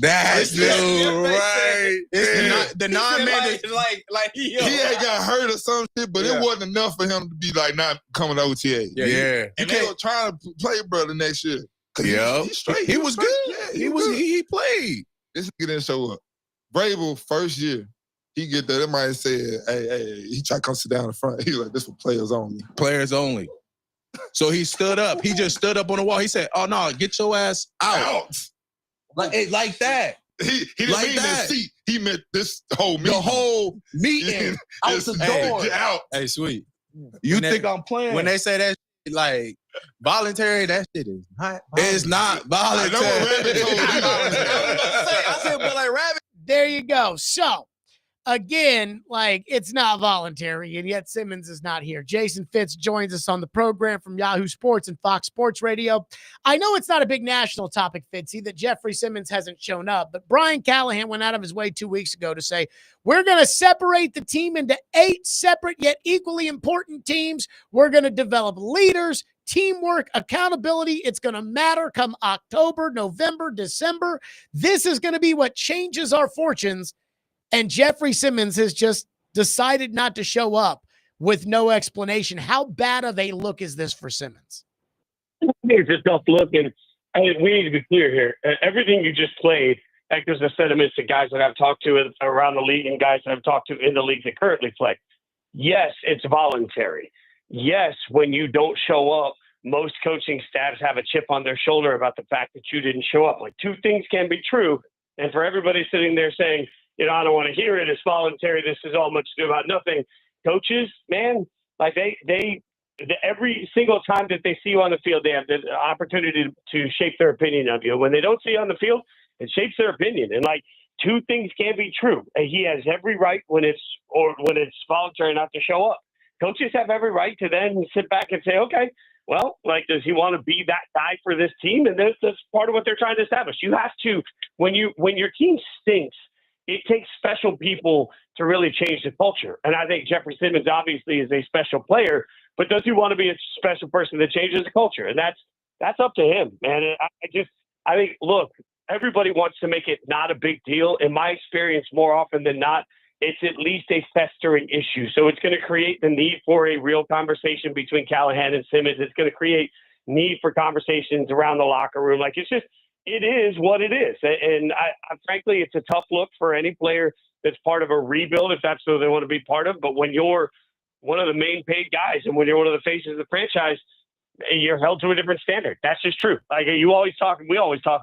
That's right. It's the non-man like he had got hurt or some shit, but it wasn't enough for him to be like not coming to OTA. Yeah. You can't try to play brother next year. Yeah. He's straight. He was good. Yeah, He played. This nigga didn't show up. Vrabel, first year, he get there. That might say, hey, he try to come sit down in front. He was like, this for players only. Players only. So he stood up. He just stood up on the wall. He said, oh, no, get your ass out. Like that. He didn't like mean that. seat. He meant this whole meeting. The whole meeting. Out the door. Get out. Hey, sweet. You think I'm playing? When they say that, like, Voluntary, that shit is not. It's not voluntary. I said, but like rabbit. There you go. So, again, like it's not voluntary, and yet Simmons is not here. Jason Fitz joins us on the program from Yahoo Sports and Fox Sports Radio. I know it's not a big national topic, Fitzy, that Jeffery Simmons hasn't shown up, but Brian Callahan went out of his way 2 weeks ago to say, we're going to separate the team into 8 separate yet equally important teams. We're going to develop leaders, teamwork, accountability. It's going to matter come October, November, December. This is going to be what changes our fortunes. And Jeffery Simmons has just decided not to show up with no explanation. How bad of a look is this for Simmons? I think it's a tough look, and we need to be clear here. Everything you just played echoes the sentiments of guys that I've talked to around the league and guys that I've talked to in the league that currently play. Yes, it's voluntary. Yes, when you don't show up, most coaching staffs have a chip on their shoulder about the fact that you didn't show up. Like, two things can be true, and for everybody sitting there saying, I don't want to hear it. It's voluntary. This is all much ado about nothing. Coaches, man, like every single time that they see you on the field, they have the opportunity to shape their opinion of you. When they don't see you on the field, it shapes their opinion. And like, two things can be true. He has every right when it's voluntary not to show up. Coaches have every right to then sit back and say, okay, well, like, does he want to be that guy for this team? And that's part of what they're trying to establish. You have to, when your team stinks, it takes special people to really change the culture. And I think Jeffery Simmons obviously is a special player, but does he want to be a special person that changes the culture? And that's up to him, man. I think, look, everybody wants to make it not a big deal. In my experience, more often than not, it's at least a festering issue. So it's going to create the need for a real conversation between Callahan and Simmons. It's going to create need for conversations around the locker room. Like, it is what it is. And I frankly, it's a tough look for any player that's part of a rebuild, if that's what they want to be part of. But when you're one of the main paid guys and when you're one of the faces of the franchise, you're held to a different standard. That's just true. Like, we always talk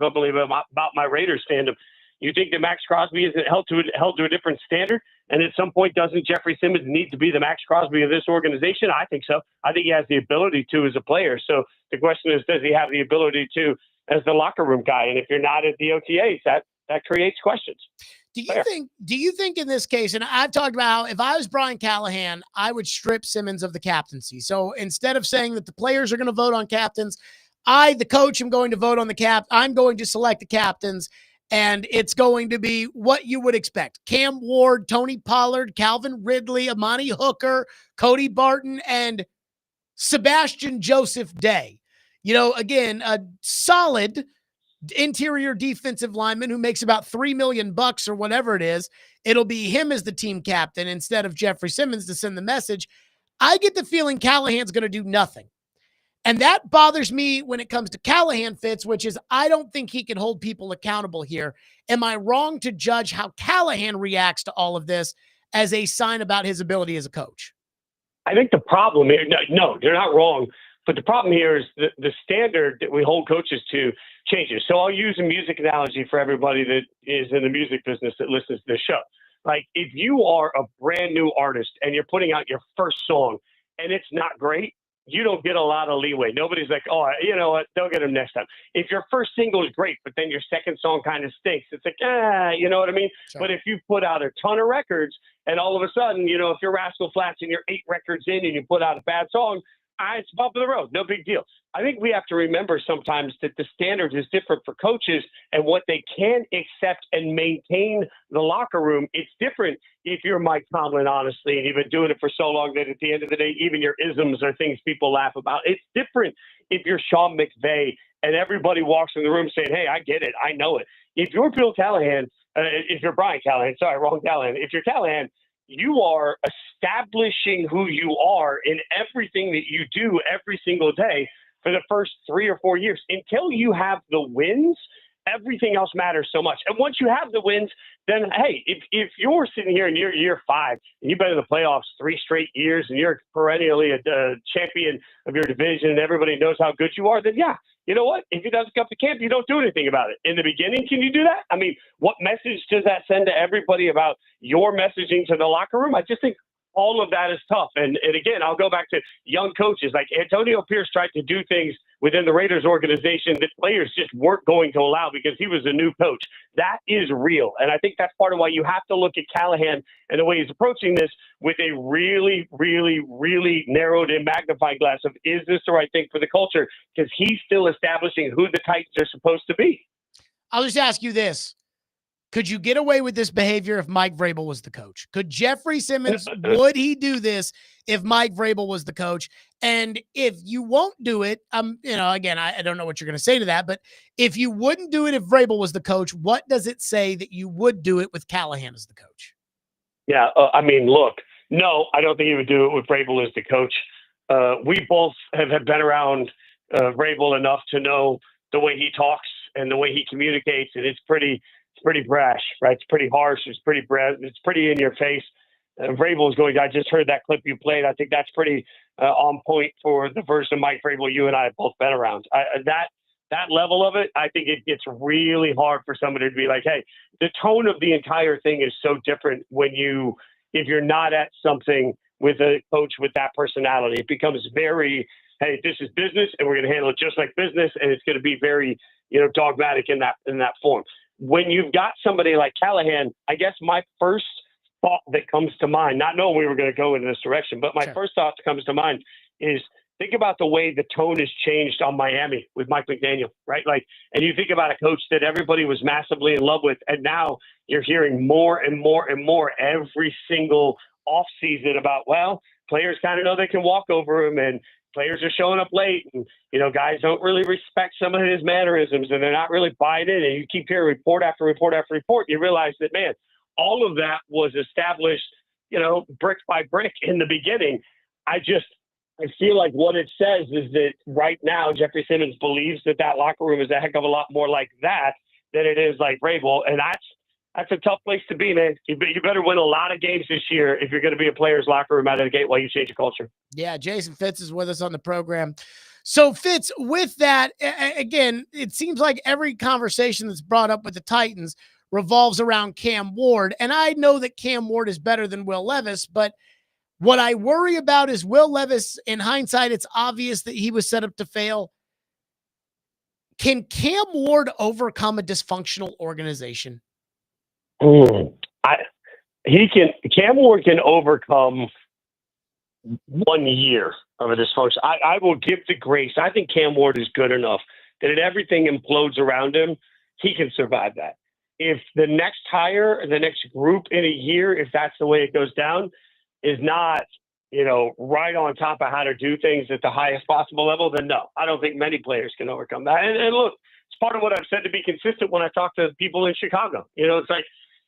openly about my Raiders fandom. You think that Max Crosby isn't held to a different standard? And at some point, doesn't Jeffery Simmons need to be the Max Crosby of this organization? I think so. I think he has the ability to as a player. So the question is, does he have the ability to as the locker room guy? And if you're not at the OTAs, that creates questions. Do you think in this case, and I've talked about how if I was Brian Callahan, I would strip Simmons of the captaincy. So instead of saying that the players are going to vote on captains, the coach, am going to vote on the cap. I'm going to select the captains, and it's going to be what you would expect. Cam Ward, Tony Pollard, Calvin Ridley, Amani Hooker, Cody Barton, and Sebastian Joseph Day. Again, a solid interior defensive lineman who makes about $3 million or whatever it is. It'll be him as the team captain instead of Jeffery Simmons to send the message. I get the feeling Callahan's going to do nothing. And that bothers me when it comes to Callahan, Fitz, which is I don't think he can hold people accountable here. Am I wrong to judge how Callahan reacts to all of this as a sign about his ability as a coach? I think the problem here, no, you're not wrong. But the problem here is the standard that we hold coaches to changes. So I'll use a music analogy for everybody that is in the music business that listens to this show. Like, if you are a brand new artist and you're putting out your first song and it's not great, you don't get a lot of leeway. Nobody's like, oh, you know what, they'll get him next time. If your first single is great, but then your second song kind of stinks, it's like, you know what I mean? Sure. But if you put out a ton of records and all of a sudden, if you're Rascal Flatts and you're 8 records in and you put out a bad song, it's a bump in the road. No big deal. I think we have to remember sometimes that the standard is different for coaches and what they can accept and maintain the locker room. It's different if you're Mike Tomlin, honestly, and you've been doing it for so long that at the end of the day, even your isms are things people laugh about. It's different if you're Sean McVay and everybody walks in the room saying, hey, I get it. I know it. If you're Bill Callahan, if you're Brian Callahan, sorry, wrong Callahan. If you're Callahan, you are establishing who you are in everything that you do every single day for the first 3 or 4 years. Until you have the wins, everything else matters so much. And once you have the wins, then, hey, if you're sitting here in year 5 and you've been in the playoffs 3 straight years and you're perennially a champion of your division and everybody knows how good you are, then yeah, you know what? If he doesn't come to camp, you don't do anything about it. In the beginning, can you do that? I mean, what message does that send to everybody about your messaging to the locker room? I just think all of that is tough. And again, I'll go back to young coaches. Like Antonio Pierce tried to do things within the Raiders organization that players just weren't going to allow because he was a new coach. That is real. And I think that's part of why you have to look at Callahan and the way he's approaching this with a really, really, really narrowed and magnifying glass of, is this the right thing for the culture? Because he's still establishing who the Titans are supposed to be. I'll just ask you this. Could you get away with this behavior if Mike Vrabel was the coach? Could Jeffrey Simmons, would he do this if Mike Vrabel was the coach? And if you won't do it, again, I don't know what you're going to say to that, but if you wouldn't do it if Vrabel was the coach, what does it say that you would do it with Callahan as the coach? Yeah, look, no, I don't think he would do it with Vrabel as the coach. We both have been around Vrabel enough to know the way he talks and the way he communicates, and it's pretty brash, right? It's pretty harsh. It's pretty brash. It's pretty in your face. Vrabel is going, I just heard that clip you played. I think that's pretty on point for the version of Mike Vrabel you and I have both been around. That level of it, I think it gets really hard for somebody to be like, hey, the tone of the entire thing is so different if you're not at something with a coach with that personality. It becomes very, hey, this is business and we're going to handle it just like business, and it's going to be very, dogmatic in that form. When you've got somebody like Callahan, I guess my first thought that comes to mind, not knowing we were going to go in this direction, but my first thought that comes to mind is think about the way the tone has changed on Miami with Mike McDaniel, right? And you think about a coach that everybody was massively in love with, and now you're hearing more and more and more every single offseason about, well, players kind of know they can walk over him, and players are showing up late, and guys don't really respect some of his mannerisms, and they're not really buying in. And you keep hearing report after report after report. You realize that, man, all of that was established, brick by brick in the beginning. I feel like what it says is that right now Jeffrey Simmons believes that locker room is a heck of a lot more like that than it is like Vrabel, and that's a tough place to be, man. You better win a lot of games this year if you're going to be a player's locker room out of the gate while you change your culture. Yeah, Jason Fitz is with us on the program. So, Fitz, with that, again, it seems like every conversation that's brought up with the Titans revolves around Cam Ward. And I know that Cam Ward is better than Will Levis, but what I worry about is Will Levis. In hindsight, it's obvious that he was set up to fail. Can Cam Ward overcome a dysfunctional organization? Cam Ward can overcome 1 year of a dysfunction. I will give the grace. I think Cam Ward is good enough that if everything implodes around him, he can survive that. If the next hire, the next group in a year, if that's the way it goes down, is not, right on top of how to do things at the highest possible level, then no, I don't think many players can overcome that. And look, it's part of what I've said to be consistent when I talk to people in Chicago. It's like,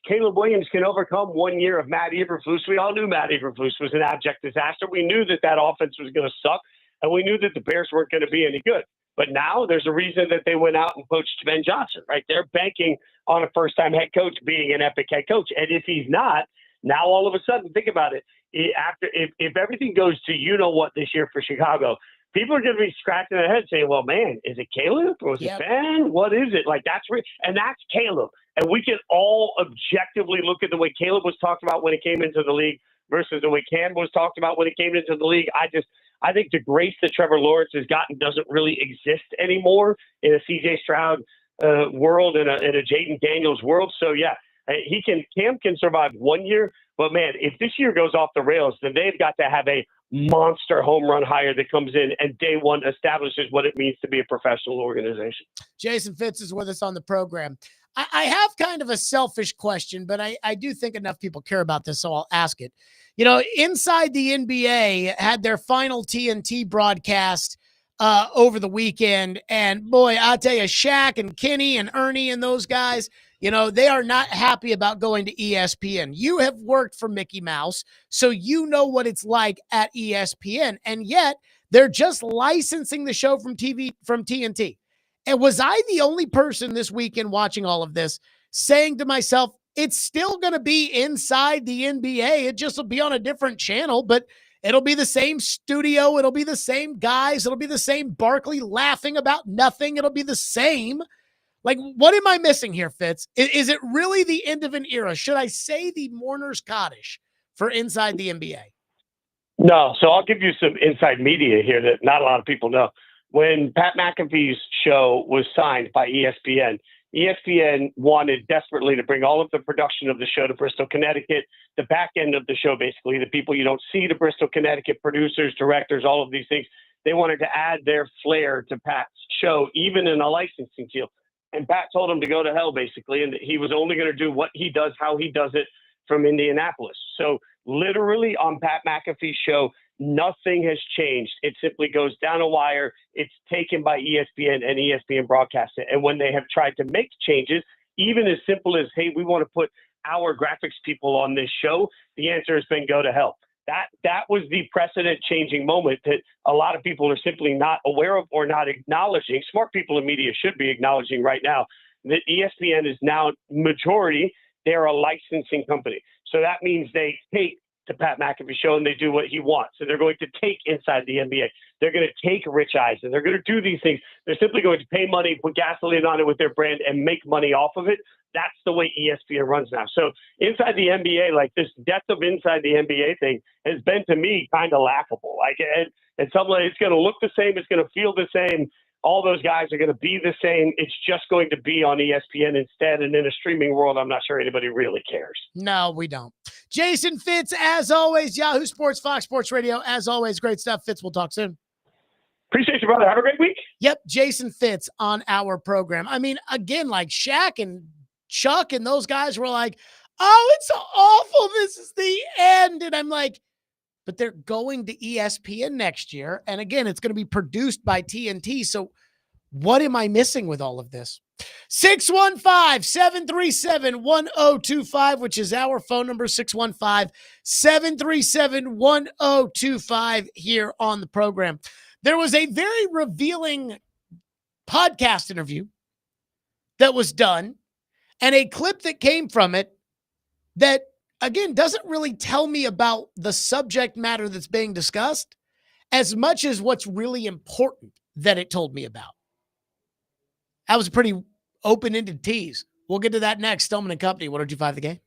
Caleb Williams can overcome 1 year of Matt Eberflus. We all knew Matt Eberflus was an abject disaster. We knew that offense was going to suck, and we knew that the Bears weren't going to be any good. But now there's a reason that they went out and poached Ben Johnson, right? They're banking on a first-time head coach being an epic head coach. And if he's not, now all of a sudden, think about it. If everything goes to what this year for Chicago, people are going to be scratching their heads saying, well, man, is it Caleb or is it Ben? What is it? And that's Caleb. And we can all objectively look at the way Caleb was talked about when he came into the league versus the way Cam was talked about when he came into the league. I think the grace that Trevor Lawrence has gotten doesn't really exist anymore in a CJ Stroud world and a Jaden Daniels world. So, yeah, Cam can survive 1 year. But, man, if this year goes off the rails, then they've got to have a monster home run hire that comes in and day one establishes what it means to be a professional organization. Jason Fitz is with us on the program. I have kind of a selfish question, but I do think enough people care about this, so I'll ask it. Inside the NBA had their final TNT broadcast over the weekend, and boy, I'll tell you, Shaq and Kenny and Ernie and those guys, they are not happy about going to ESPN. You have worked for Mickey Mouse, so you know what it's like at ESPN, and yet they're just licensing the show from TNT. And was I the only person this weekend watching all of this saying to myself, it's still going to be inside the NBA. It just will be on a different channel, but it'll be the same studio. It'll be the same guys. It'll be the same Barkley laughing about nothing. It'll be the same. Like, what am I missing here, Fitz? Is it really the end of an era? Should I say the mourner's cottage for inside the NBA? No, so I'll give you some inside media here that not a lot of people know. When Pat McAfee's show was signed by ESPN, ESPN wanted desperately to bring all of the production of the show to Bristol, Connecticut, the back end of the show, basically, the people you don't see to Bristol, Connecticut, producers, directors, all of these things. They wanted to add their flair to Pat's show, even in a licensing deal. And Pat told him to go to hell, basically, and that he was only going to do what he does, how he does it from Indianapolis. So literally on Pat McAfee's show, nothing has changed. It simply goes down a wire. It's taken by ESPN and ESPN broadcasts it. And when they have tried to make changes, even as simple as, hey, we want to put our graphics people on this show, the answer has been go to hell. That was the precedent changing moment that a lot of people are simply not aware of or not acknowledging. Smart people in media should be acknowledging right now that ESPN is now majority. They're a licensing company. So that means they take the Pat McAfee show and they do what he wants. So they're going to take Inside the NBA. They're going to take Rich Eisen. They're going to do these things. They're simply going to pay money, put gasoline on it with their brand and make money off of it. That's the way ESPN runs now. So Inside the NBA, like this death of Inside the NBA thing has been to me kind of laughable. Like, and some way it's going to look the same. It's going to feel the same. All those guys are going to be the same. It's just going to be on ESPN instead. And in a streaming world, I'm not sure anybody really cares. No, we don't. Jason Fitz, as always, Yahoo Sports, Fox Sports Radio, as always, great stuff. Fitz, we'll talk soon. Appreciate you, brother. Have a great week. Yep, Jason Fitz on our program. I mean, again, like Shaq and Chuck and those guys were like, oh, it's awful. This is the end. And I'm like, but they're going to ESPN next year. And again, it's going to be produced by TNT. So what am I missing with all of this? 615-737-1025, which is our phone number, 615-737-1025 here on the program. There was a very revealing podcast interview that was done and a clip that came from it that, again, doesn't really tell me about the subject matter that's being discussed as much as what's really important that it told me about. That was a pretty open-ended tease. We'll get to that next. Stillman and Company, 102.5 The Game.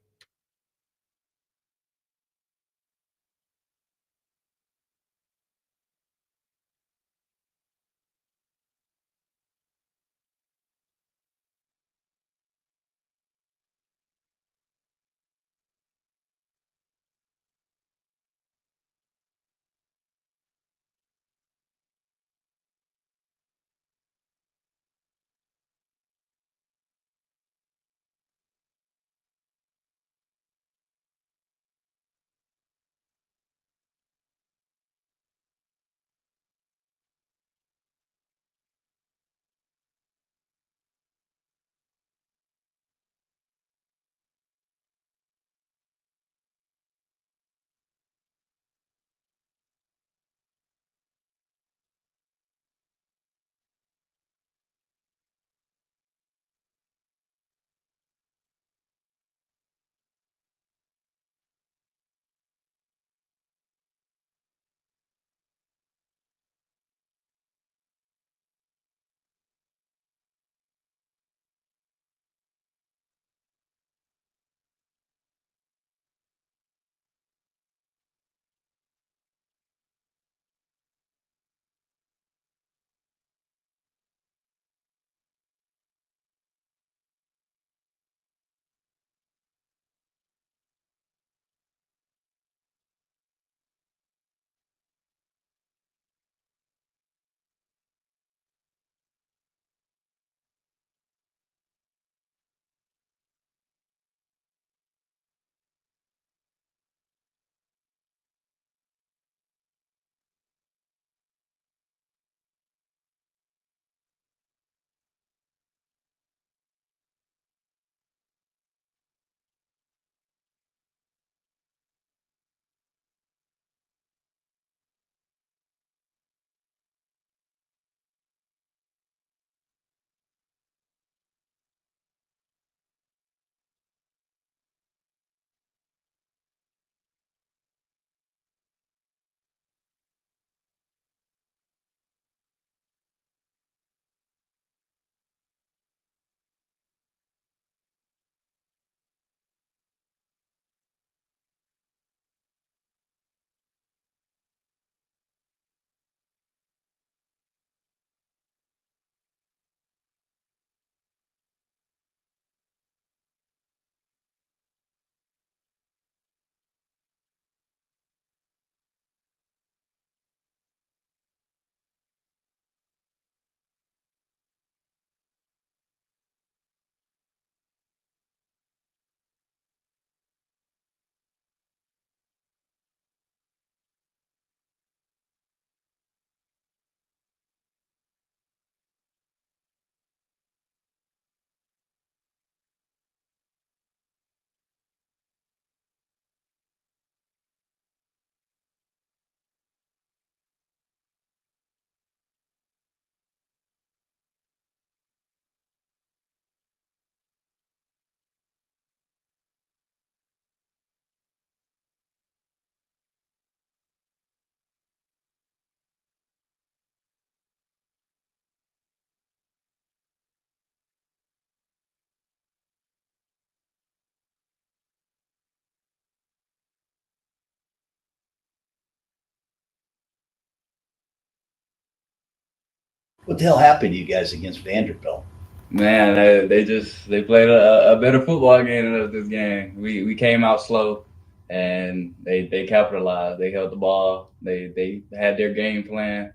What the hell happened to you guys against Vanderbilt? Man, they played a better football game than us this game. We came out slow, and they capitalized. They held the ball. They had their game plan,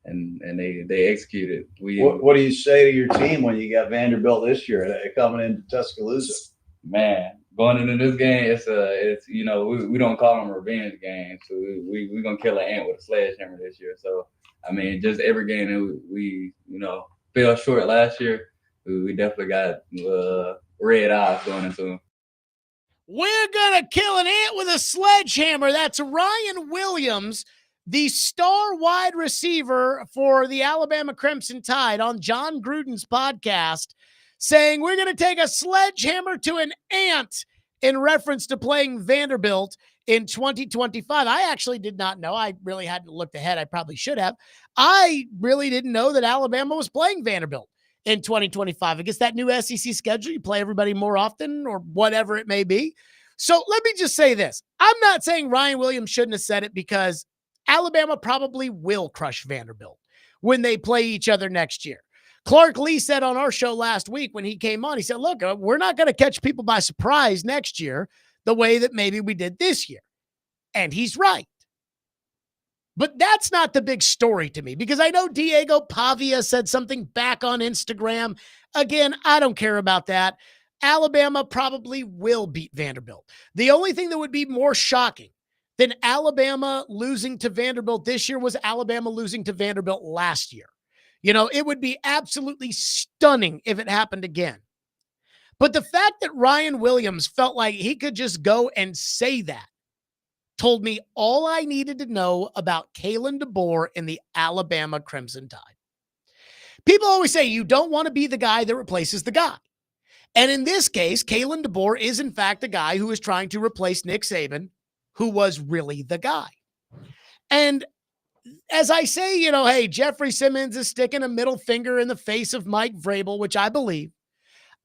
and they executed. What do you say to your team when you got Vanderbilt this year coming into Tuscaloosa? Man, going into this game, it's we don't call them revenge games. So we gonna kill an ant with a sledgehammer this year. So I mean, just every game that we fell short last year, we definitely got red eyes going into them. We're going to kill an ant with a sledgehammer. That's Ryan Williams, the star wide receiver for the Alabama Crimson Tide, on John Gruden's podcast, saying we're going to take a sledgehammer to an ant in reference to playing Vanderbilt in 2025. I actually did not know. I really hadn't looked ahead. I probably should have. I really didn't know that Alabama was playing Vanderbilt in 2025. I guess that new SEC schedule, you play everybody more often or whatever it may be. So let me just say this. I'm not saying Ryan Williams shouldn't have said it, because Alabama probably will crush Vanderbilt when they play each other next year. Clark Lee said on our show last week when he came on, he said, look, we're not going to catch people by surprise next year the way that maybe we did this year. And he's right. But that's not the big story to me, because I know Diego Pavia said something back on Instagram. Again, I don't care about that. Alabama probably will beat Vanderbilt. The only thing that would be more shocking than Alabama losing to Vanderbilt this year was Alabama losing to Vanderbilt last year. It would be absolutely stunning if it happened again. But the fact that Ryan Williams felt like he could just go and say that told me all I needed to know about Kalen DeBoer and the Alabama Crimson Tide. People always say you don't want to be the guy that replaces the guy. And in this case, Kalen DeBoer is in fact the guy who is trying to replace Nick Saban, who was really the guy. And as I say, hey, Jeffery Simmons is sticking a middle finger in the face of Mike Vrabel, which I believe.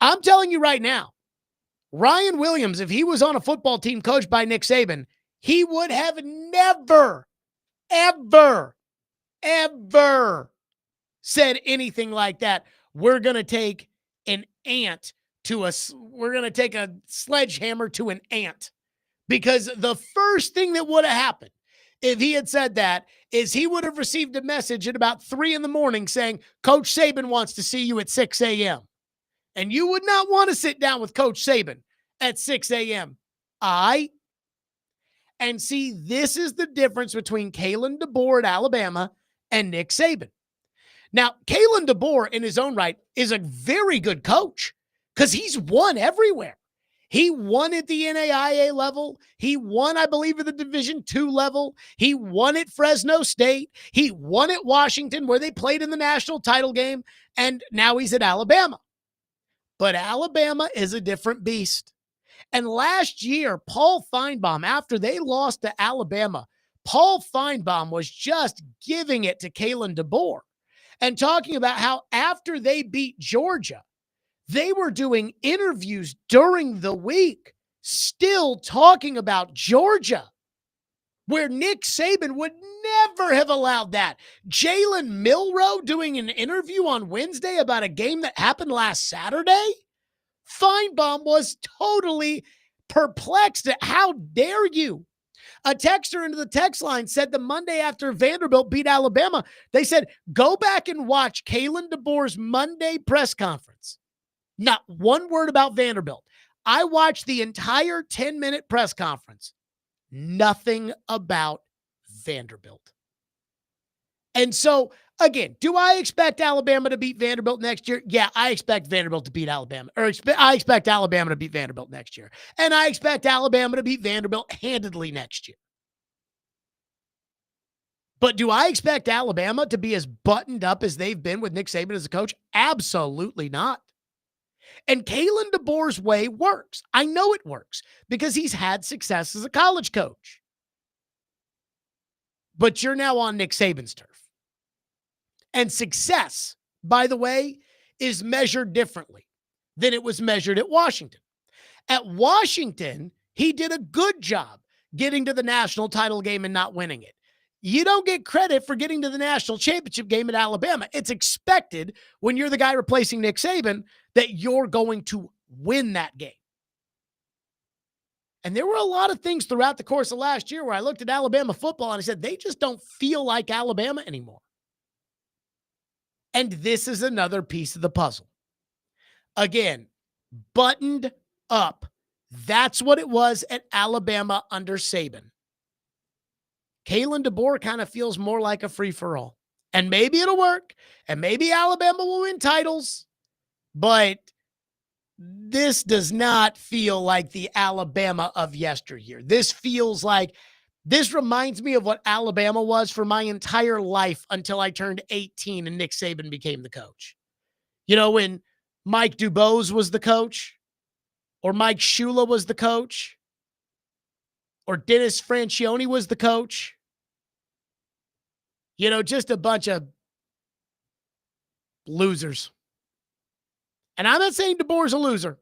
I'm telling you right now, Ryan Williams, if he was on a football team coached by Nick Saban, he would have never, ever, ever said anything like that. We're going to take we're going to take a sledgehammer to an ant. Because the first thing that would have happened if he had said that is he would have received a message at about 3 a.m. saying, Coach Saban wants to see you at 6 a.m. And you would not want to sit down with Coach Saban at 6 a.m. And see, this is the difference between Kalen DeBoer at Alabama and Nick Saban. Now, Kalen DeBoer in his own right is a very good coach because he's won everywhere. He won at the NAIA level. He won, I believe, at the Division II level. He won at Fresno State. He won at Washington, where they played in the national title game. And now he's at Alabama. But Alabama is a different beast. And last year, Paul Feinbaum, after they lost to Alabama, Paul Feinbaum was just giving it to Kalen DeBoer and talking about how after they beat Georgia, they were doing interviews during the week, still talking about Georgia, where Nick Saban would never have allowed that. Jalen Milroe doing an interview on Wednesday about a game that happened last Saturday. Feinbaum was totally perplexed at how dare you. A texter into the text line said the Monday after Vanderbilt beat Alabama, they said, go back and watch Kalen DeBoer's Monday press conference. Not one word about Vanderbilt. I watched the entire 10-minute press conference. Nothing about Vanderbilt. And so, again, do I expect Alabama to beat Vanderbilt next year? Yeah, I expect Vanderbilt to beat Alabama. I expect Alabama to beat Vanderbilt next year. And I expect Alabama to beat Vanderbilt handedly next year. But do I expect Alabama to be as buttoned up as they've been with Nick Saban as a coach? Absolutely not. And Kalen DeBoer's way works. I know it works because he's had success as a college coach. But you're now on Nick Saban's turf. And success, by the way, is measured differently than it was measured at Washington. At Washington, he did a good job getting to the national title game and not winning it. You don't get credit for getting to the national championship game at Alabama. It's expected when you're the guy replacing Nick Saban that you're going to win that game. And there were a lot of things throughout the course of last year where I looked at Alabama football and I said, they just don't feel like Alabama anymore. And this is another piece of the puzzle. Again, buttoned up. That's what it was at Alabama under Saban. Kalen DeBoer kind of feels more like a free-for-all. And maybe it'll work. And maybe Alabama will win titles. But this does not feel like the Alabama of yesteryear. This reminds me of what Alabama was for my entire life until I turned 18 and Nick Saban became the coach. You know, when Mike Dubose was the coach, or Mike Shula was the coach, or Dennis Francione was the coach. You know, just a bunch of losers. And I'm not saying DeBoer's a loser.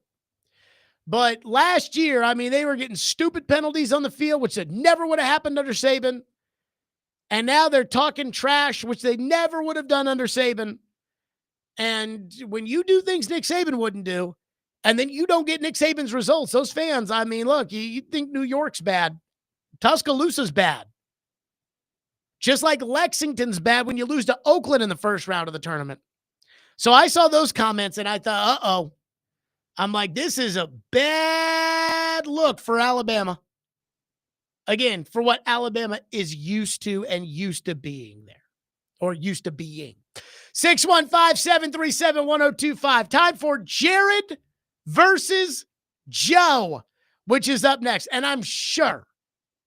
But last year, I mean, they were getting stupid penalties on the field, which never would have happened under Saban. And now they're talking trash, which they never would have done under Saban. And when you do things Nick Saban wouldn't do, and then you don't get Nick Saban's results, those fans, I mean, look, you think New York's bad. Tuscaloosa's bad. Just like Lexington's bad when you lose to Oakland in the first round of the tournament. So I saw those comments and I thought, uh-oh. I'm like, this is a bad look for Alabama. Again, for what Alabama is used to and used to being there. Or used to being. 615-737-1025. Time for Jared versus Joe, which is up next. And I'm sure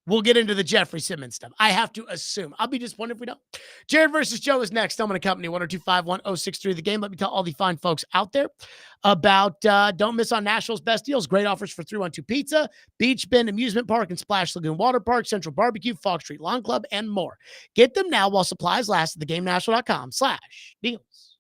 we'll get into the Jeffery Simmons stuff. I have to assume. I'll be disappointed if we don't. Jared versus Joe is next. Stillman & Company, 102.5-1063 The Game. Let me tell all the fine folks out there about don't miss on Nashville's best deals. Great offers for 312 Pizza, Beach Bend Amusement Park and Splash Lagoon Water Park, Central Barbecue, Fog Street Lawn Club, and more. Get them now while supplies last at theGameNashville.com/deals.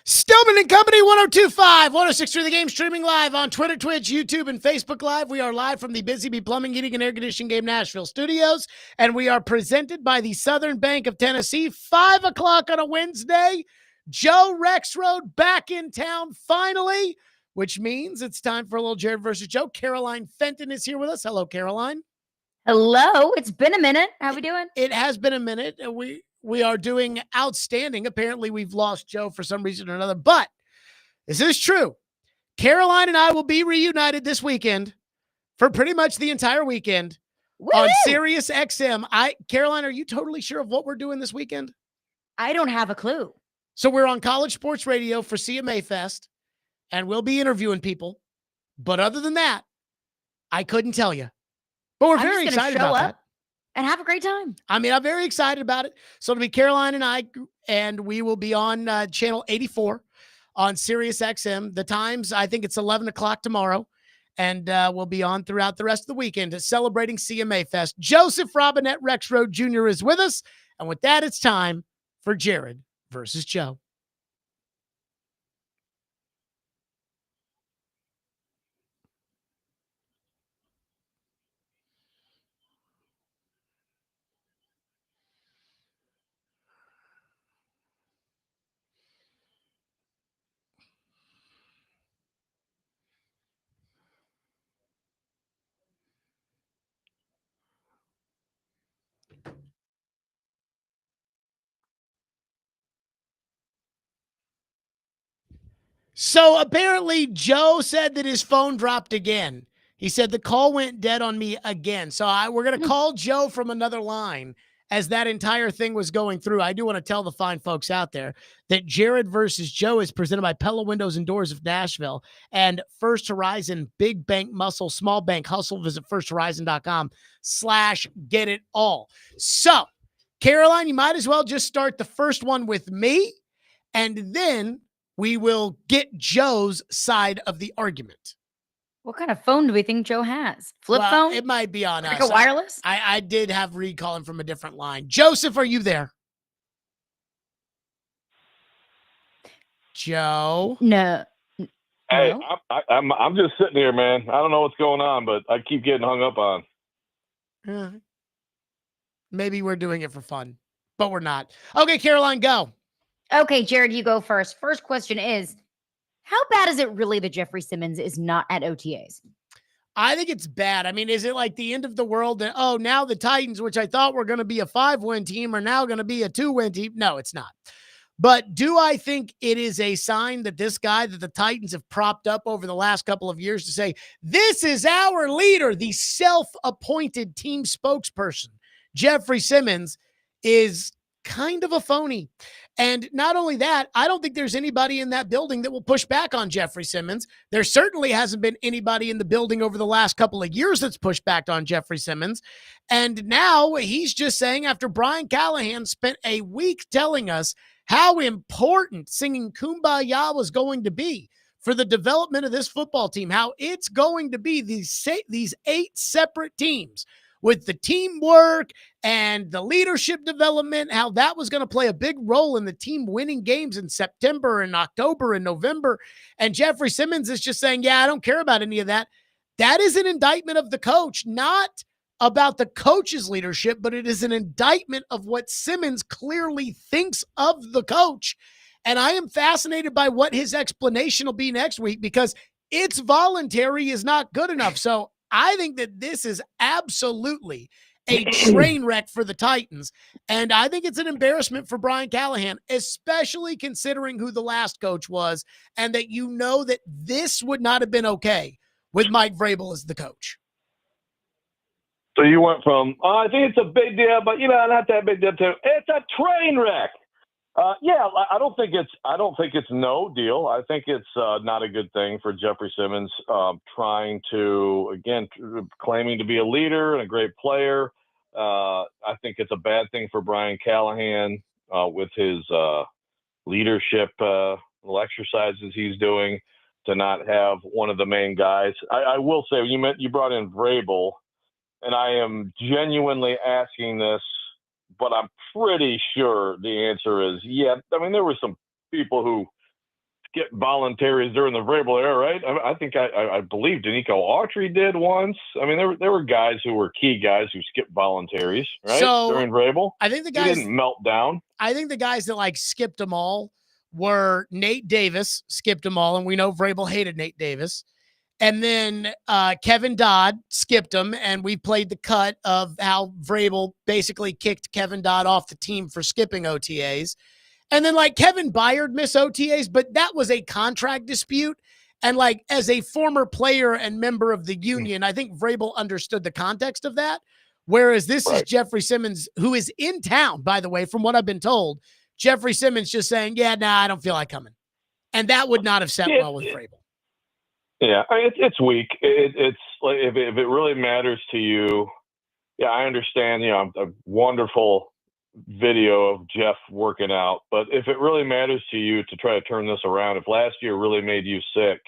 Stillman and Company 1025, 1063 The Game, streaming live on Twitter, Twitch, YouTube, and Facebook Live. We are live from the Busy Bee Plumbing, Heating, and Air Conditioning Game Nashville studios, and we are presented by the Southern Bank of Tennessee. 5 o'clock on a Wednesday. Joe Rexroad back in town finally, which means it's time for a little Jared versus Joe. Caroline Fenton is here with us. Hello, Caroline. Hello. It's been a minute. How we doing? It has been a minute, and we are doing outstanding. Apparently, we've lost Joe for some reason or another, but this is true. Caroline and I will be reunited this weekend for pretty much the entire weekend on Sirius XM. Caroline, are you totally sure of what we're doing this weekend? I don't have a clue. So we're on College Sports Radio for CMA Fest, and we'll be interviewing people. But other than that, I couldn't tell you. But we're very excited about that. And have a great time. I mean, I'm very excited about it. So it'll be Caroline and I, and we will be on channel 84 on Sirius XM. The times, I think it's 11 o'clock tomorrow, and we'll be on throughout the rest of the weekend celebrating CMA Fest. Joseph Robinette Rexroad Jr. is with us, and with that, it's time for Jared versus Joe. So apparently Joe said that his phone dropped again. He said the call went dead on me again. So we're going to call Joe from another line as that entire thing was going through. I do want to tell the fine folks out there that Jared versus Joe is presented by Pella Windows and Doors of Nashville and First Horizon, Big Bank Muscle, Small Bank Hustle. Visit firsthorizon.com/get-it-all. So, Caroline, you might as well just start the first one with me, and then we will get Joe's side of the argument. What kind of phone do we think Joe has? Flip phone? It might be on like us. a wireless? I did have Reed calling from a different line. Joseph, are you there? Joe? No. Hey, I'm just sitting here, man. I don't know what's going on, but I keep getting hung up on. Maybe we're doing it for fun, but we're not. Okay, Caroline, go. Okay, Jared, you go first. First question is, how bad is it really that Jeffery Simmons is not at OTAs? I think it's bad. I mean, is it like the end of the world that, oh, now the Titans, which I thought were going to be a 5-win team, are now going to be a 2-win team? No, it's not. But do I think it is a sign that this guy that the Titans have propped up over the last couple of years to say, this is our leader, the self-appointed team spokesperson, Jeffery Simmons, is kind of a phony? And not only that, I don't think there's anybody in that building that will push back on Jeffery Simmons. There certainly hasn't been anybody in the building over the last couple of years that's pushed back on Jeffery Simmons. And now he's just saying, after Brian Callahan spent a week telling us how important singing Kumbaya was going to be for the development of this football team, how it's going to be these 8 separate teams with the teamwork and the leadership development, how that was going to play a big role in the team winning games in September and October and November. And Jeffery Simmons is just saying, yeah, I don't care about any of that. That is an indictment of the coach, not about the coach's leadership, but it is an indictment of what Simmons clearly thinks of the coach. And I am fascinated by what his explanation will be next week, because it's voluntary is not good enough. So I think that this is absolutely a train wreck for the Titans. And I think it's an embarrassment for Brian Callahan, especially considering who the last coach was, and that you know that this would not have been okay with Mike Vrabel as the coach. So you went from, I think it's a big deal, but not that big deal too. It's a train wreck. Yeah, I don't think it's no deal. I think it's not a good thing for Jeffery Simmons trying to, again, claiming to be a leader and a great player. I think it's a bad thing for Brian Callahan with his leadership exercises he's doing. to not have one of the main guys. I will say you brought in Vrabel, and I am genuinely asking this, but I'm pretty sure the answer is yeah. I mean, there were some people who skipped voluntaries during the Vrabel era, right? I think I believe Danico Autry did once. I mean, there were guys who were key guys who skipped voluntaries, right? So, during Vrabel. I think the He guys didn't melt down. I think the guys that like skipped them all were Nate Davis skipped them all, and we know Vrabel hated Nate Davis. And then Kevin Dodd skipped him, and we played the cut of how Vrabel basically kicked Kevin Dodd off the team for skipping OTAs. And then like Kevin Byard missed OTAs, but that was a contract dispute. And like as a former player and member of the union, I think Vrabel understood the context of that. Whereas this is Jeffery Simmons, who is in town, by the way, from what I've been told. Jeffery Simmons just saying, yeah, nah, I don't feel like coming. And that would not have set well with Vrabel. Yeah, it's weak. It's like if it really matters to you, yeah, I understand. You know, a wonderful video of Jeff working out, but if it really matters to you to try to turn this around, if last year really made you sick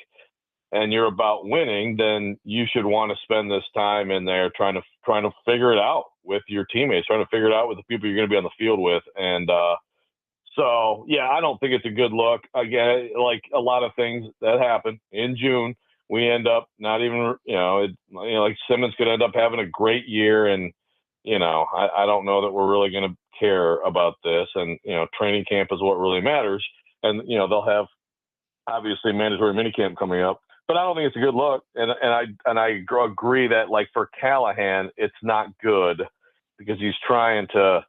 and you're about winning, then you should want to spend this time in there trying to figure it out with your teammates, trying to figure it out with the people you're going to be on the field with, and so, yeah, I don't think it's a good look. Again, like a lot of things that happen in June, we end up not even, like Simmons could end up having a great year. And, I don't know that we're really going to care about this. And, training camp is what really matters. And, they'll have obviously mandatory minicamp coming up. But I don't think it's a good look. And I agree that, like, for Callahan, it's not good because he's trying to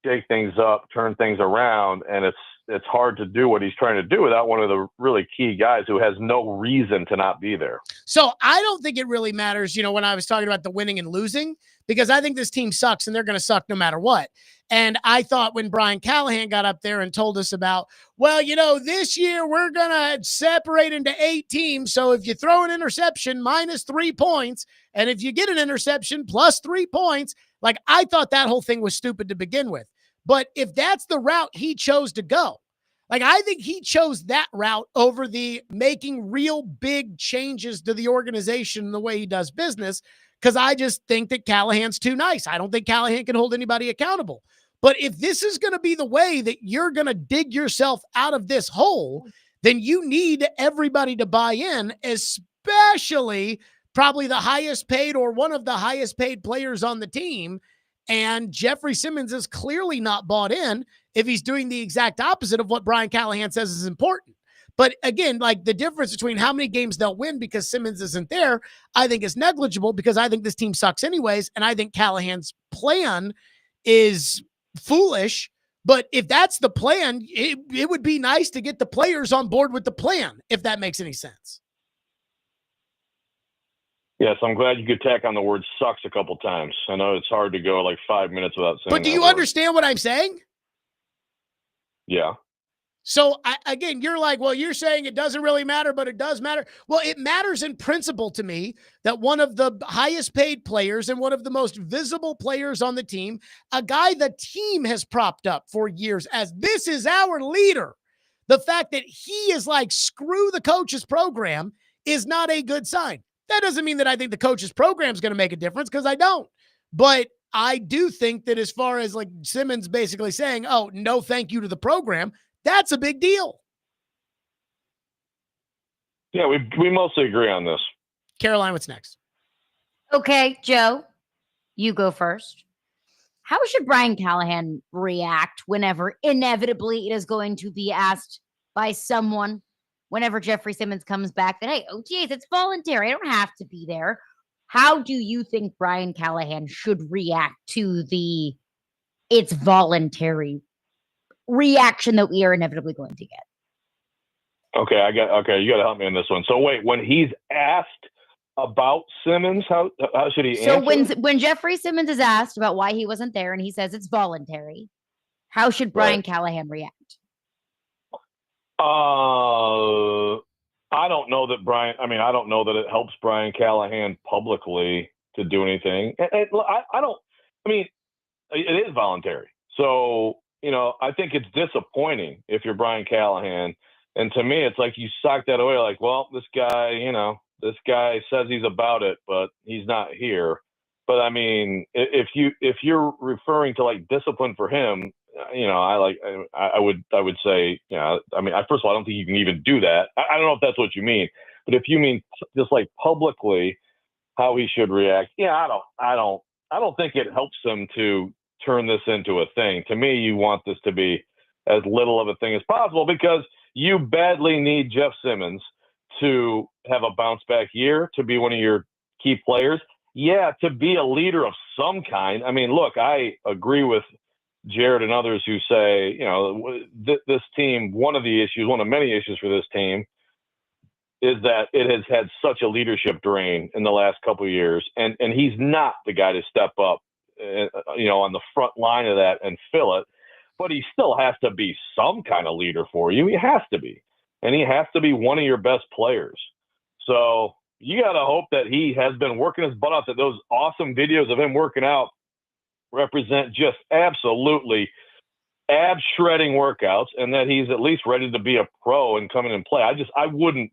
shake things up, turn things around, and it's hard to do what he's trying to do without one of the really key guys who has no reason to not be there. So I don't think it really matters, when I was talking about the winning and losing, because I think this team sucks and they're going to suck no matter what. And I thought when Brian Callahan got up there and told us about, well, this year we're going to separate into 8 teams. So if you throw an interception, minus 3 points. And if you get an interception, plus 3 points. Like, I thought that whole thing was stupid to begin with. But if that's the route he chose to go, like, I think he chose that route over the making real big changes to the organization and the way he does business, because I just think that Callahan's too nice. I don't think Callahan can hold anybody accountable. But if this is going to be the way that you're going to dig yourself out of this hole, then you need everybody to buy in, especially probably the highest paid or one of the highest paid players on the team. And Jeffery Simmons is clearly not bought in if he's doing the exact opposite of what Brian Callahan says is important. But again, like, the difference between how many games they'll win because Simmons isn't there, I think is negligible, because I think this team sucks anyways. And I think Callahan's plan is foolish. But if that's the plan, it would be nice to get the players on board with the plan, if that makes any sense. Yes, I'm glad you could tack on the word sucks a couple times. I know it's hard to go like 5 minutes without saying But do you understand what I'm saying? Yeah. So again, you're like, well, you're saying it doesn't really matter, but it does matter. Well, it matters in principle to me that one of the highest paid players and one of the most visible players on the team, a guy the team has propped up for years as this is our leader, the fact that he is like, screw the coach's program, is not a good sign. That doesn't mean that I think the coach's program is going to make a difference, because I don't. But I do think that as far as like Simmons basically saying, oh, no, thank you to the program, that's a big deal. Yeah, we mostly agree on this. Caroline, what's next? Okay, Joe, you go first. How should Brian Callahan react whenever inevitably it is going to be asked by someone, whenever Jeffery Simmons comes back, that, hey, OTAs, it's voluntary, I don't have to be there? How do you think Brian Callahan should react to the it's voluntary reaction that we are inevitably going to get? Okay, you got to help me on this one. So wait, when he's asked about Simmons, how should he answer? So when Jeffery Simmons is asked about why he wasn't there and he says it's voluntary, how should Brian Callahan react? I don't know that I don't know that it helps Brian Callahan publicly to do anything. It is voluntary. So, I think it's disappointing if you're Brian Callahan And to me, it's like you sock that away. Like, well, this guy says he's about it, but he's not here. But I mean, if you're referring to like discipline for him, I would say, I mean, first of all, I don't think you can even do that. I don't know if that's what you mean, but if you mean just like publicly how he should react, I don't think it helps him to turn this into a thing. To me, you want this to be as little of a thing as possible because you badly need Jeff Simmons to have a bounce back year, to be one of your key players. Yeah, to be a leader of some kind. I mean, look, I agree with Jared and others who say, this team, one of many issues for this team is that it has had such a leadership drain in the last couple of years. And he's not the guy to step up, on the front line of that and fill it. But he still has to be some kind of leader for you. He has to be. And he has to be one of your best players. So you got to hope that he has been working his butt off, that those awesome videos of him working out represent just absolutely ab-shredding workouts, and that he's at least ready to be a pro and come in and play. I wouldn't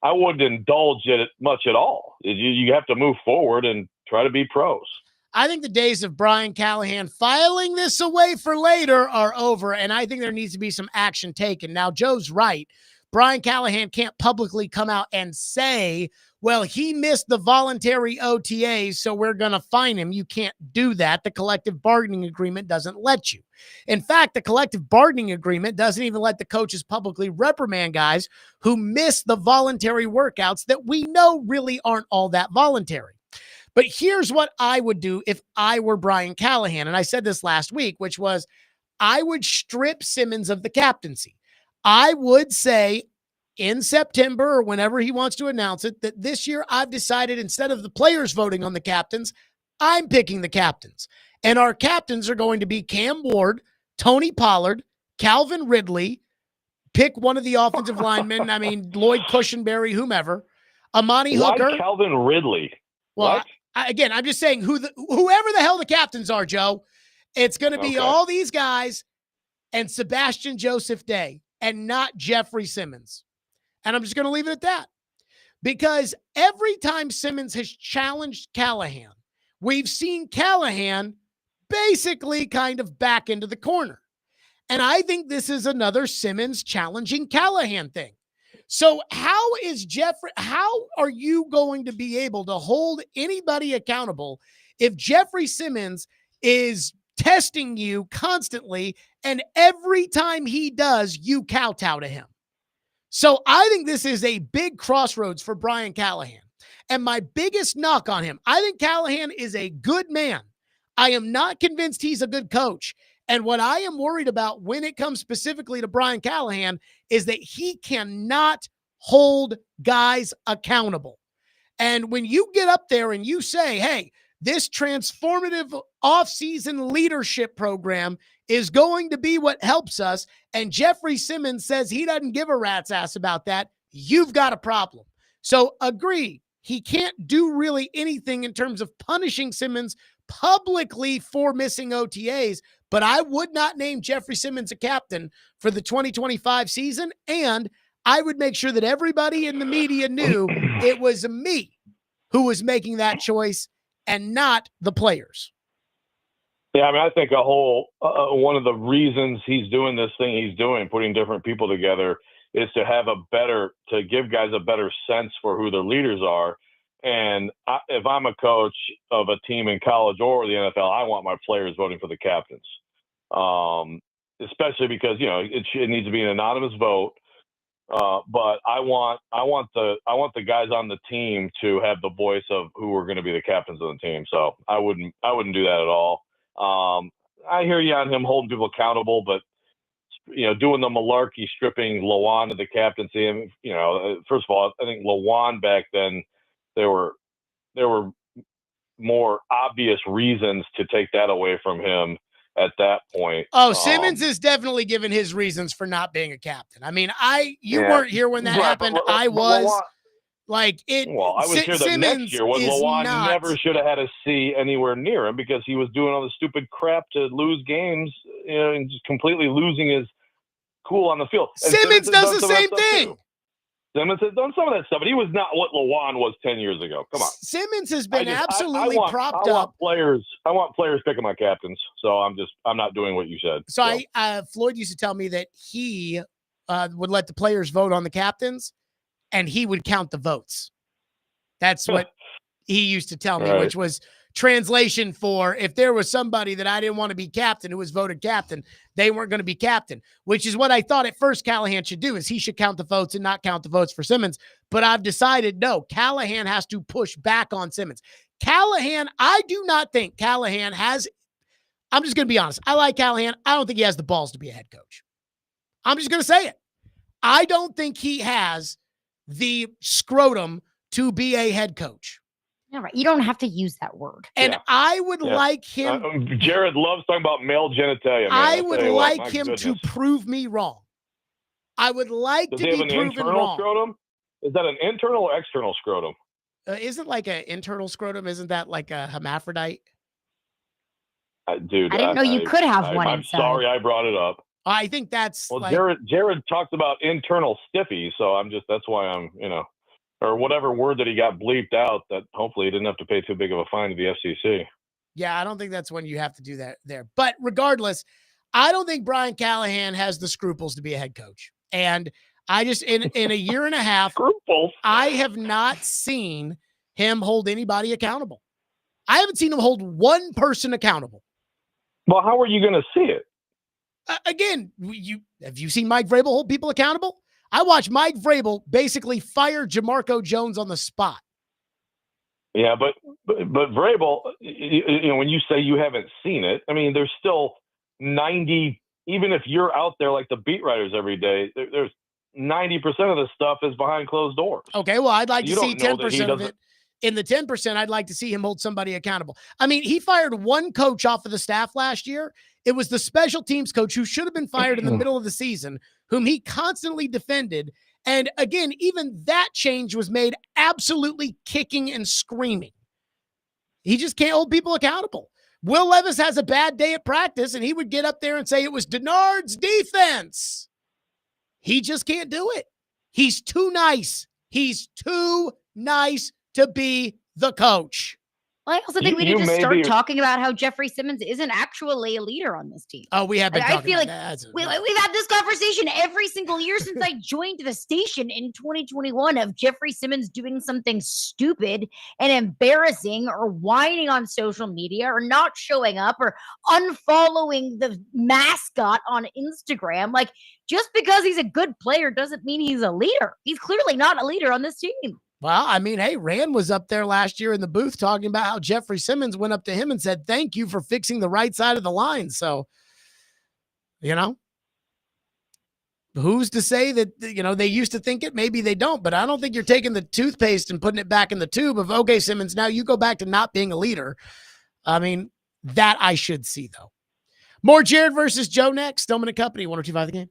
indulge it much at all. You have to move forward and try to be pros. I think the days of Brian Callahan filing this away for later are over, and I think there needs to be some action taken. Now, Joe's right. Brian Callahan can't publicly come out and say, well, he missed the voluntary OTAs, so we're going to fine him. You can't do that. The collective bargaining agreement doesn't let you. In fact, the collective bargaining agreement doesn't even let the coaches publicly reprimand guys who miss the voluntary workouts that we know really aren't all that voluntary. But here's what I would do if I were Brian Callahan. And I said this last week, which was I would strip Simmons of the captaincy. I would say in September or whenever he wants to announce it, that this year I've decided instead of the players voting on the captains, I'm picking the captains. And our captains are going to be Cam Ward, Tony Pollard, Calvin Ridley, pick one of the offensive linemen. I mean, Lloyd Cushenberry, whomever. Amani Hooker. Why Calvin Ridley? Well, again, I'm just saying whoever the hell the captains are, Joe, it's going to be all these guys and Sebastian Joseph Day and not Jeffery Simmons. And I'm just going to leave it at that. Because every time Simmons has challenged Callahan, we've seen Callahan basically kind of back into the corner. And I think this is another Simmons challenging Callahan thing. So how are you going to be able to hold anybody accountable if Jeffery Simmons is testing you constantly and every time he does, you kowtow to him? So I think this is a big crossroads for Brian Callahan. And my biggest knock on him, I think Callahan is a good man. I am not convinced he's a good coach. And what I am worried about when it comes specifically to Brian Callahan is that he cannot hold guys accountable. And when you get up there and you say, hey, this transformative offseason leadership program is going to be what helps us, and Jeffery Simmons says he doesn't give a rat's ass about that, you've got a problem. So agree, he can't do really anything in terms of punishing Simmons publicly for missing OTAs, but I would not name Jeffery Simmons a captain for the 2025 season, and I would make sure that everybody in the media knew it was me who was making that choice and not the players. Yeah, I mean, I think one of the reasons he's doing this thing he's doing, putting different people together, is to give guys a better sense for who their leaders are. And if I'm a coach of a team in college or the NFL, I want my players voting for the captains, especially because it needs to be an anonymous vote. But I want the guys on the team to have the voice of who are going to be the captains of the team. So I wouldn't do that at all. I hear you on him holding people accountable, but doing the malarkey, stripping Lawan of the captaincy. And first of all, I think Lawan back then there were more obvious reasons to take that away from him at that point. Oh, Simmons is definitely given his reasons for not being a captain. I mean, you weren't here when that happened. I was. I was here the next year when Lawan never should have had a C anywhere near him because he was doing all the stupid crap to lose games, and just completely losing his cool on the field. And Simmons has does done the some of that same stuff, thing. too. Simmons has done some of that stuff, but he was not what Lawan was 10 years ago. Come on. Simmons has been I absolutely want propped up. I want players picking my captains. So I'm not doing what you said. So Floyd used to tell me that he would let the players vote on the captains, and he would count the votes. That's what he used to tell me, Right. which was translation for if there was somebody that I didn't want to be captain who was voted captain, they weren't going to be captain, which is what I thought at first Callahan should do, is he should count the votes and not count the votes for Simmons. But I've decided, no, Callahan has to push back on Simmons. I do not think Callahan has, I'm just going to be honest. I like Callahan. I don't think he has the balls to be a head coach. I'm just going to say it. I don't think he has the scrotum to be a head coach. All right. You don't have to use that word. And I would like him. Jared loves talking about male genitalia, man. I would tell you what, like my him goodness. to prove me wrong. I would like Does to he be have an proven internal wrong. scrotum? Is that an internal or external scrotum? Isn't like an internal scrotum? Isn't that like a hermaphrodite? Dude, I didn't know you could have one I'm inside. sorry I brought it up. I think that's Well, like, Jared talked about internal stiffy, so that's why I'm, or whatever word that he got bleeped out, that hopefully he didn't have to pay too big of a fine to the FCC. yeah, I don't think that's when you have to do that there. But regardless, I don't think Brian Callahan has the scruples to be a head coach. And I just, in a year and a half, scruples. I have not seen him hold anybody accountable. I haven't seen him hold one person accountable. Well, how are you going to see it? Again, have you seen Mike Vrabel hold people accountable? I watched Mike Vrabel basically fire Jamarco Jones on the spot. Yeah, but Vrabel, when you say you haven't seen it, I mean, there's still 90. Even if you're out there like the beat writers every day, there's 90% of the stuff is behind closed doors. Okay, well, I'd like to see don't know that he 10% of it. In the 10%, I'd like to see him hold somebody accountable. I mean, he fired one coach off of the staff last year. It was the special teams coach who should have been fired in the middle of the season, whom he constantly defended. And again, even that change was made absolutely kicking and screaming. He just can't hold people accountable. Will Levis has a bad day at practice, and he would get up there and say it was Denard's defense. He just can't do it. He's too nice. He's too nice to be the coach. Well, I also think we need to start talking about how Jeffery Simmons isn't actually a leader on this team. Oh, we have been talking I feel about like that. we've had this conversation every single year since I joined the station in 2021 of Jeffery Simmons doing something stupid and embarrassing or whining on social media or not showing up or unfollowing the mascot on Instagram. Like, just because he's a good player doesn't mean he's a leader. He's clearly not a leader on this team. Well, I mean, hey, Rand was up there last year in the booth talking about how Jeffery Simmons went up to him and said, thank you for fixing the right side of the line. So, who's to say that, they used to think it, maybe they don't, but I don't think you're taking the toothpaste and putting it back in the tube of, okay, Simmons, now you go back to not being a leader. I mean, that I should see, though. More Jared versus Joe next. Stillman and Company, 102.5 The Game.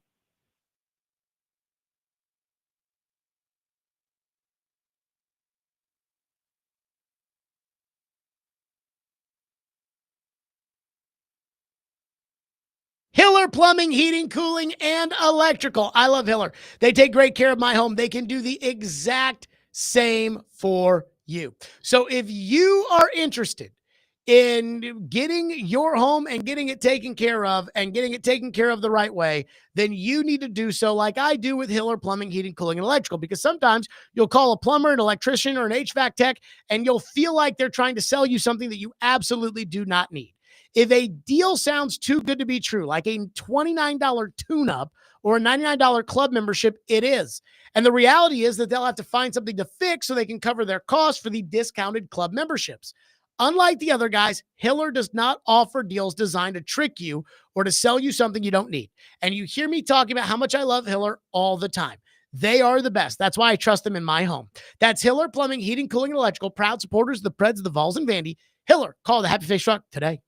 Hiller Plumbing, Heating, Cooling, and Electrical. I love Hiller. They take great care of my home. They can do the exact same for you. So if you are interested in getting your home and getting it taken care of and getting it taken care of the right way, then you need to do so like I do with Hiller Plumbing, Heating, Cooling, and Electrical, because sometimes you'll call a plumber, an electrician, or an HVAC tech, and you'll feel like they're trying to sell you something that you absolutely do not need. If a deal sounds too good to be true, like a $29 tune-up or a $99 club membership, it is. And the reality is that they'll have to find something to fix so they can cover their costs for the discounted club memberships. Unlike the other guys, Hiller does not offer deals designed to trick you or to sell you something you don't need. And you hear me talking about how much I love Hiller all the time. They are the best. That's why I trust them in my home. That's Hiller Plumbing, Heating, Cooling, and Electrical, proud supporters of the Preds, the Vols, and Vandy. Hiller, call the Happy Face Truck today.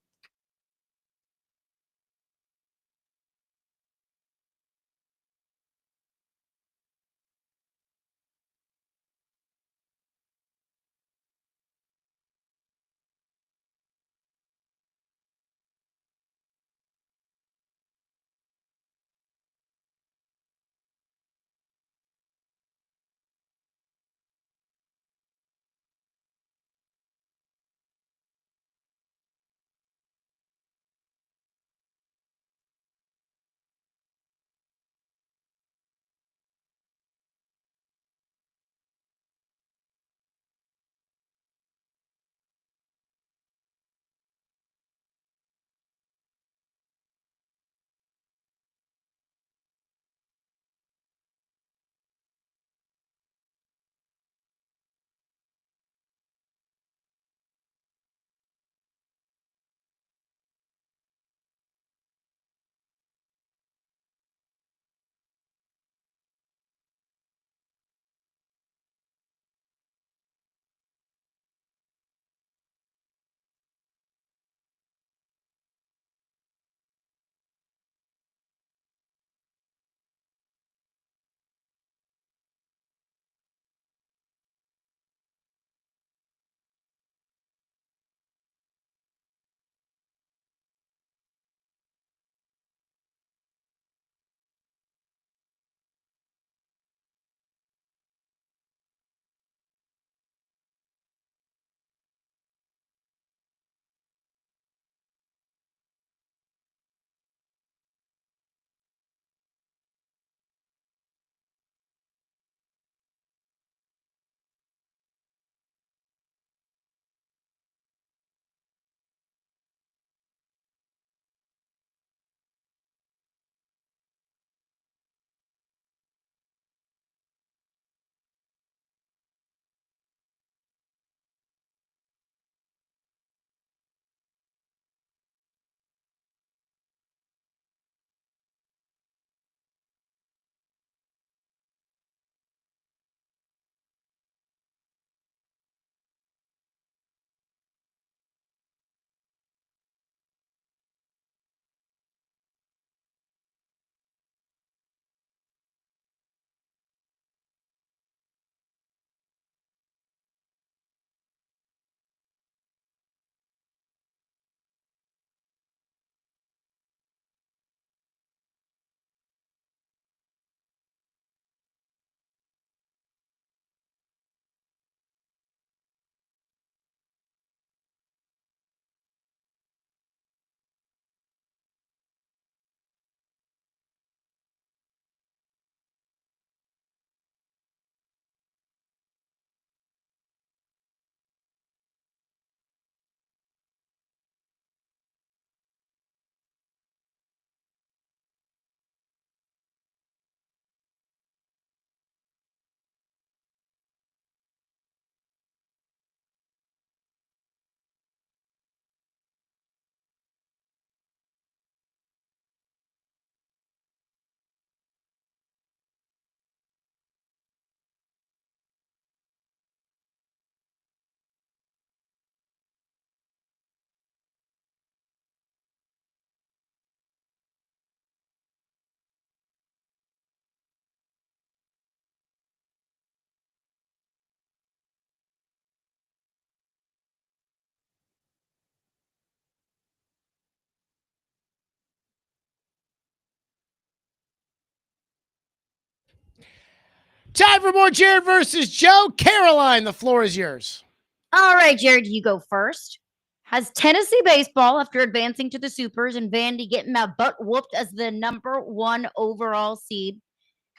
Time for more Jared versus Joe. Caroline, the floor is yours. All right, Jared, you go first. Has Tennessee baseball, after advancing to the Supers and Vandy getting that butt whooped as the #1 overall seed,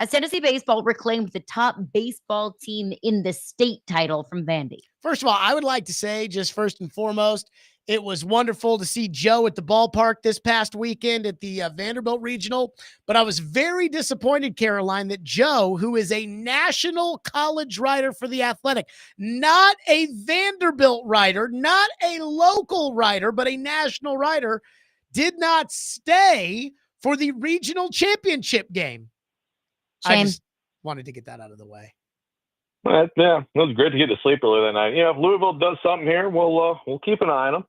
has Tennessee baseball reclaimed the top baseball team in the state title from Vandy? First of all, I would like to say, just first and foremost, it was wonderful to see Joe at the ballpark this past weekend at the Vanderbilt Regional. But I was very disappointed, Caroline, that Joe, who is a national college writer for The Athletic, not a Vanderbilt writer, not a local writer, but a national writer, did not stay for the regional championship game. Shame. I just wanted to get that out of the way. Yeah, it was great to get to sleep early that night. If Louisville does something here, we'll keep an eye on them.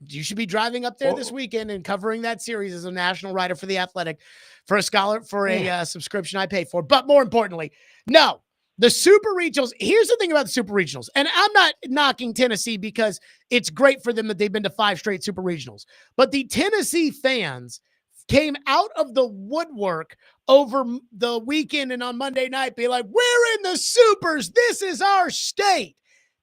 You should be driving up there this weekend and covering that series as a national writer for The Athletic for a subscription I pay for. But more importantly, no, the Super Regionals. Here's the thing about the Super Regionals, and I'm not knocking Tennessee because it's great for them that they've been to 5 straight Super Regionals. But the Tennessee fans came out of the woodwork over the weekend and on Monday night, be like, we're in the Supers. This is our state.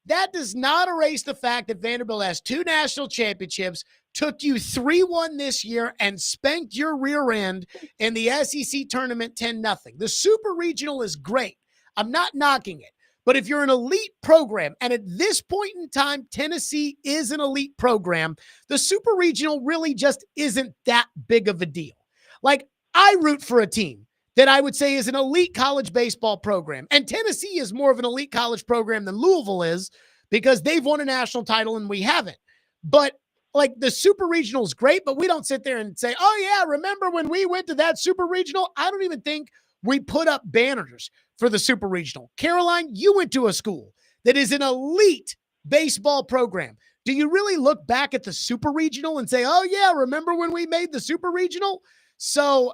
That does not erase the fact that Vanderbilt has 2 national championships, took you 3-1 this year, and spanked your rear end in the SEC tournament 10-0. The Super Regional is great. I'm not knocking it. But if you're an elite program, and at this point in time, Tennessee is an elite program, the Super Regional really just isn't that big of a deal. Like, I root for a team that I would say is an elite college baseball program. And Tennessee is more of an elite college program than Louisville is because they've won a national title and we haven't. But like the Super Regional is great, but we don't sit there and say, oh yeah, remember when we went to that Super Regional? I don't even think we put up banners for the Super Regional. Caroline, you went to a school that is an elite baseball program. Do you really look back at the Super Regional and say, oh yeah, remember when we made the Super Regional? So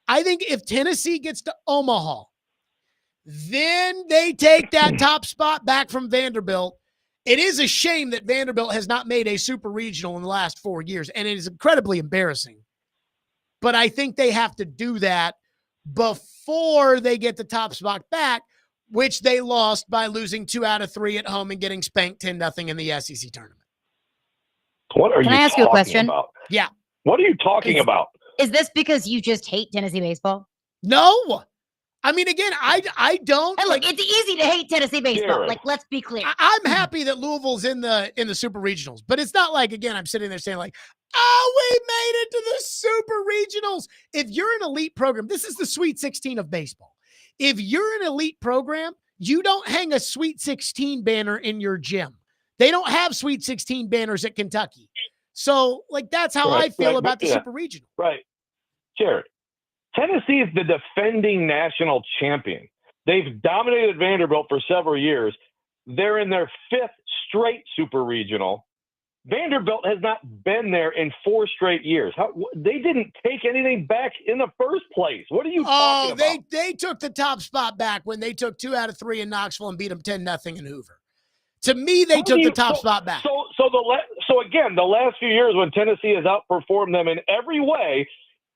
I think if Tennessee gets to Omaha, then they take that top spot back from Vanderbilt. It is a shame that Vanderbilt has not made a Super Regional in the last 4 years, and it is incredibly embarrassing. But I think they have to do that before they get the top spot back, which they lost by losing 2 out of 3 at home and getting spanked 10-0 in the SEC tournament. What are Can you I ask you a talking question? about? Yeah. What are you talking about? Is this because you just hate Tennessee baseball? No. I mean, again, I don't. Hey, look, it's easy to hate Tennessee baseball. Jared. Like, let's be clear. I'm happy that Louisville's in the Super Regionals, but it's not like, again, I'm sitting there saying like, oh, we made it to the Super Regionals. If you're an elite program, this is the Sweet 16 of baseball. If you're an elite program, you don't hang a Sweet 16 banner in your gym. They don't have Sweet 16 banners at Kentucky. So, like, that's how I feel about the Super Regional. Right. Jared, Tennessee is the defending national champion. They've dominated Vanderbilt for several years. They're in their 5th straight Super Regional. Vanderbilt has not been there in 4 straight years. They didn't take anything back in the first place. What are you talking about? They took the top spot back when they took 2 out of 3 in Knoxville and beat them 10-0 in Hoover. To me, they took the top spot back. So again, the last few years when Tennessee has outperformed them in every way,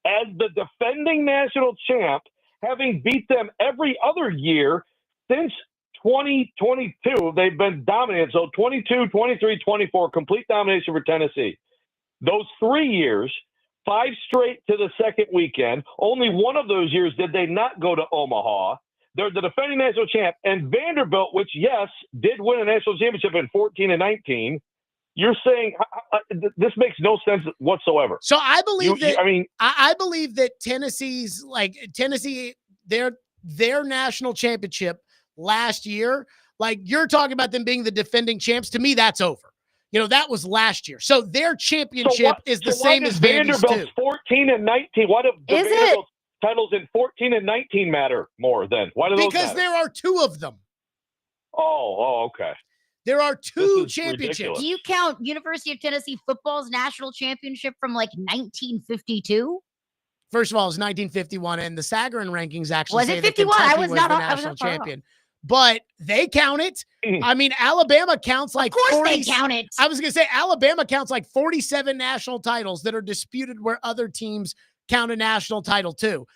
as the defending national champ, having beat them every other year since 2022, they've been dominant. So 22, 23, 24, complete domination for Tennessee. Those 3 years, 5 straight to the second weekend. Only one of those years did they not go to Omaha. They're the defending national champ. And Vanderbilt, which, yes, did win a national championship in 14 and 19, you're saying this makes no sense whatsoever. So I believe I believe that Tennessee, their national championship last year, like you're talking about them being the defending champs. To me, that's over. That was last year. So their championship is the same as Vanderbilt's 14 and 19. Why do Vanderbilt's titles in 14 and 19 matter more then? Why do those Because matter? there are 2 of them. Oh, okay. There are 2 championships. ridiculous. Do you count University of Tennessee football's national championship from like 1952? First of all, it was 1951, and the Sagarin rankings actually Was say it that 51? Kentucky I was was not the I was national not far off. champion. But they count it. I mean, Alabama counts like Of course 40. they count it. I was going to say Alabama counts like 47 national titles that are disputed where other teams count a national title too.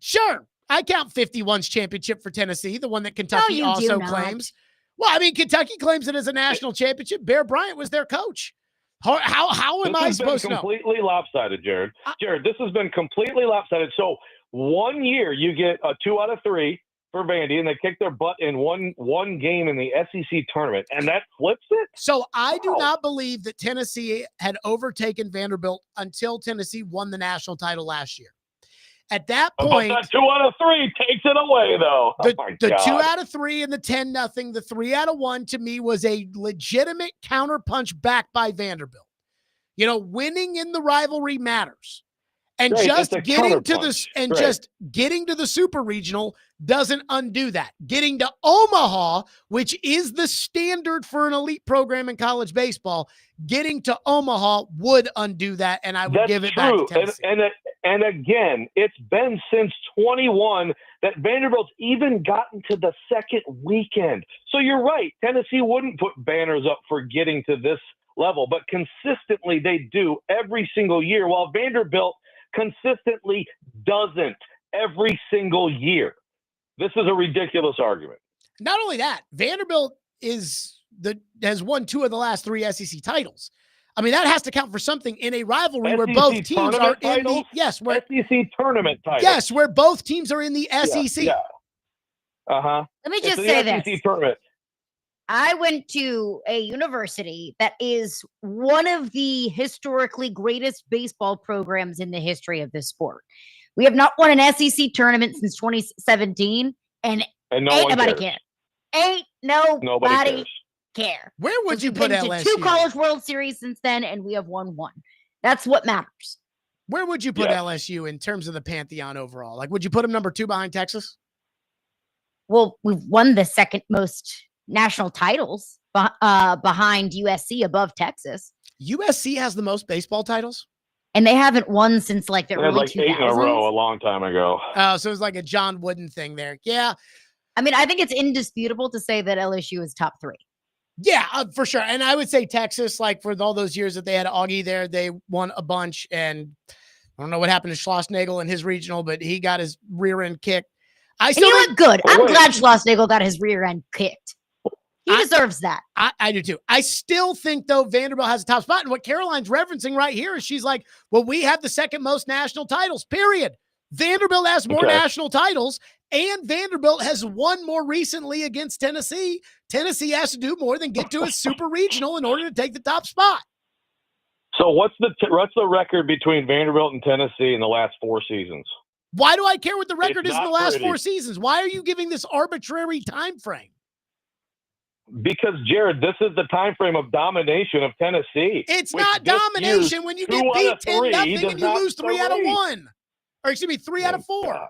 Sure. I count 51's championship for Tennessee, the one that Kentucky you also do not. claims. Well, I mean, Kentucky claims it as a national championship. Bear Bryant was their coach. How am I supposed to know? This has been completely lopsided, Jared. Jared, this has been completely lopsided. So 1 year you get a 2 out of 3 for Vandy, and they kick their butt in one game in the SEC tournament, and that flips it? So I do not believe that Tennessee had overtaken Vanderbilt until Tennessee won the national title last year. At that point, but that 2 out of 3 takes it away, though. The 2 God. out of 3 and the 10-0, the 3 out of 1 to me was a legitimate counterpunch back by Vanderbilt. You know, winning in the rivalry matters. And Right, just it's a getting to counterpunch. the Right. just getting to the super regional doesn't undo that. Getting to Omaha, which is the standard for an elite program in college baseball, getting to Omaha would undo that, and I would That's give it back to true. Tennessee. And again, it's been since 21 that Vanderbilt's even gotten to the second weekend. So you're right. Tennessee wouldn't put banners up for getting to this level, but consistently they do every single year, while Vanderbilt consistently doesn't every single year. This is a ridiculous argument. Not only that, Vanderbilt has won 2 of the last 3 SEC titles. I mean, that has to count for something in a rivalry where both teams are in the SEC tournament titles. Yes, where both teams are in the SEC. Yeah. Uh-huh. Let me just It's say the SEC this. tournament. I went to a university that is one of the historically greatest baseball programs in the history of this sport. We have not won an SEC tournament since 2017, and no ain't one nobody cares. care. Ain't nobody cares. care. Where would you We've put been to LSU? 2 College World Series since then, and we have won 1. That's what matters. Where would you put LSU in terms of the pantheon overall? Like, would you put them number 2 behind Texas? Well, we've won the second most national titles behind USC above Texas. USC has the most baseball titles? And they haven't won since like the They had early like 2000s. 8 in a row a long time ago. Oh, so it's like a John Wooden thing there. Yeah. I mean, I think it's indisputable to say that LSU is top 3. Yeah, for sure. And I would say Texas, like for all those years that they had Augie there, they won a bunch. And I don't know what happened to Schlossnagel in his regional, but he got his rear end kicked. And he looked good. I'm glad Schlossnagel got his rear end kicked. He deserves that. I do too. I still think, though, Vanderbilt has a top spot. And what Caroline's referencing right here is she's like, well, we have the second most national titles, period. Vanderbilt has more national titles, and Vanderbilt has won more recently against Tennessee. Tennessee has to do more than get to a super regional in order to take the top spot. So what's the record between Vanderbilt and Tennessee in the last 4 seasons? Why do I care what the record It's is in the not last pretty. 4 seasons? Why are you giving this arbitrary time frame? Because, Jared, this is the time frame of domination of Tennessee. It's which not this domination year's when you 2 get out beat of 3 10-0 does and you not lose 3 out of erase. 1. Or excuse me, 3 out of 4. God.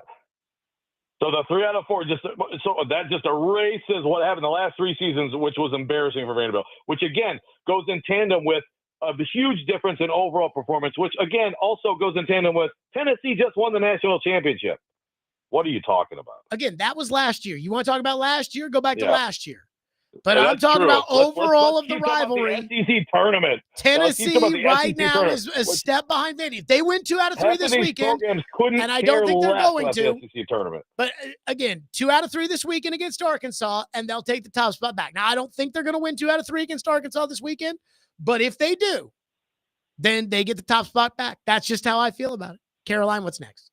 So the 3 out of 4 that just erases what happened the last 3 seasons, which was embarrassing for Vanderbilt. Which again goes in tandem with the huge difference in overall performance, which again also goes in tandem with Tennessee just won the national championship. What are you talking about? Again, that was last year. You want to talk about last year? Go back to Yeah. last year. But Yeah, I'm that's talking true. about Let's overall of the keep talking about rivalry. the SEC tournament. Let's keep Tennessee talking about the right SEC now tournament. is a step behind Vandy. If they win 2 out of 3 Half this of these weekend, programs couldn't and I don't care think they're less going about to. the SEC tournament. But again, 2 out of 3 this weekend against Arkansas, and they'll take the top spot back. Now, I don't think they're going to win 2 out of 3 against Arkansas this weekend, but if they do, then they get the top spot back. That's just how I feel about it. Caroline, what's next?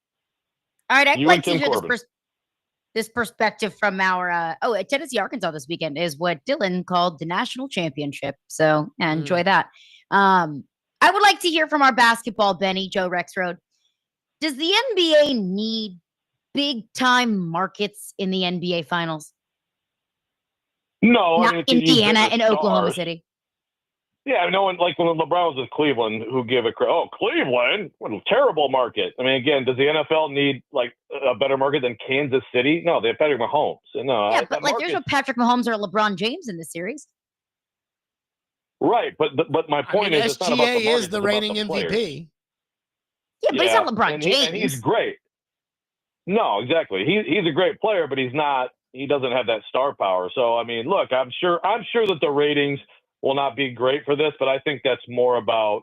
All right, I'd You like and to Tim hear Corbin. this perspective from our Tennessee Arkansas this weekend is what Dylan called the national championship. So enjoy that. I would like to hear from our basketball Benny, Joe Rexroad. Does the NBA need big time markets in the NBA finals? No, Not I mean, it could use Indiana bigger and Oklahoma stars. City. Yeah, no one like when LeBron was in Cleveland, who gave it credit. Oh, Cleveland, what a terrible market. I mean, again, does the NFL need like a better market than Kansas City? No, they have Patrick Mahomes. No, Yeah, but like there's no Patrick Mahomes or LeBron James in the series. right. But my point is, it's not about the SGA market, is it's the about reigning the players. MVP. Yeah, but he's not LeBron and James. and he's great. No, exactly. He's a great player, but he's not. He doesn't have that star power. So I mean, look, I'm sure that the ratings will not be great for this, but I think that's more about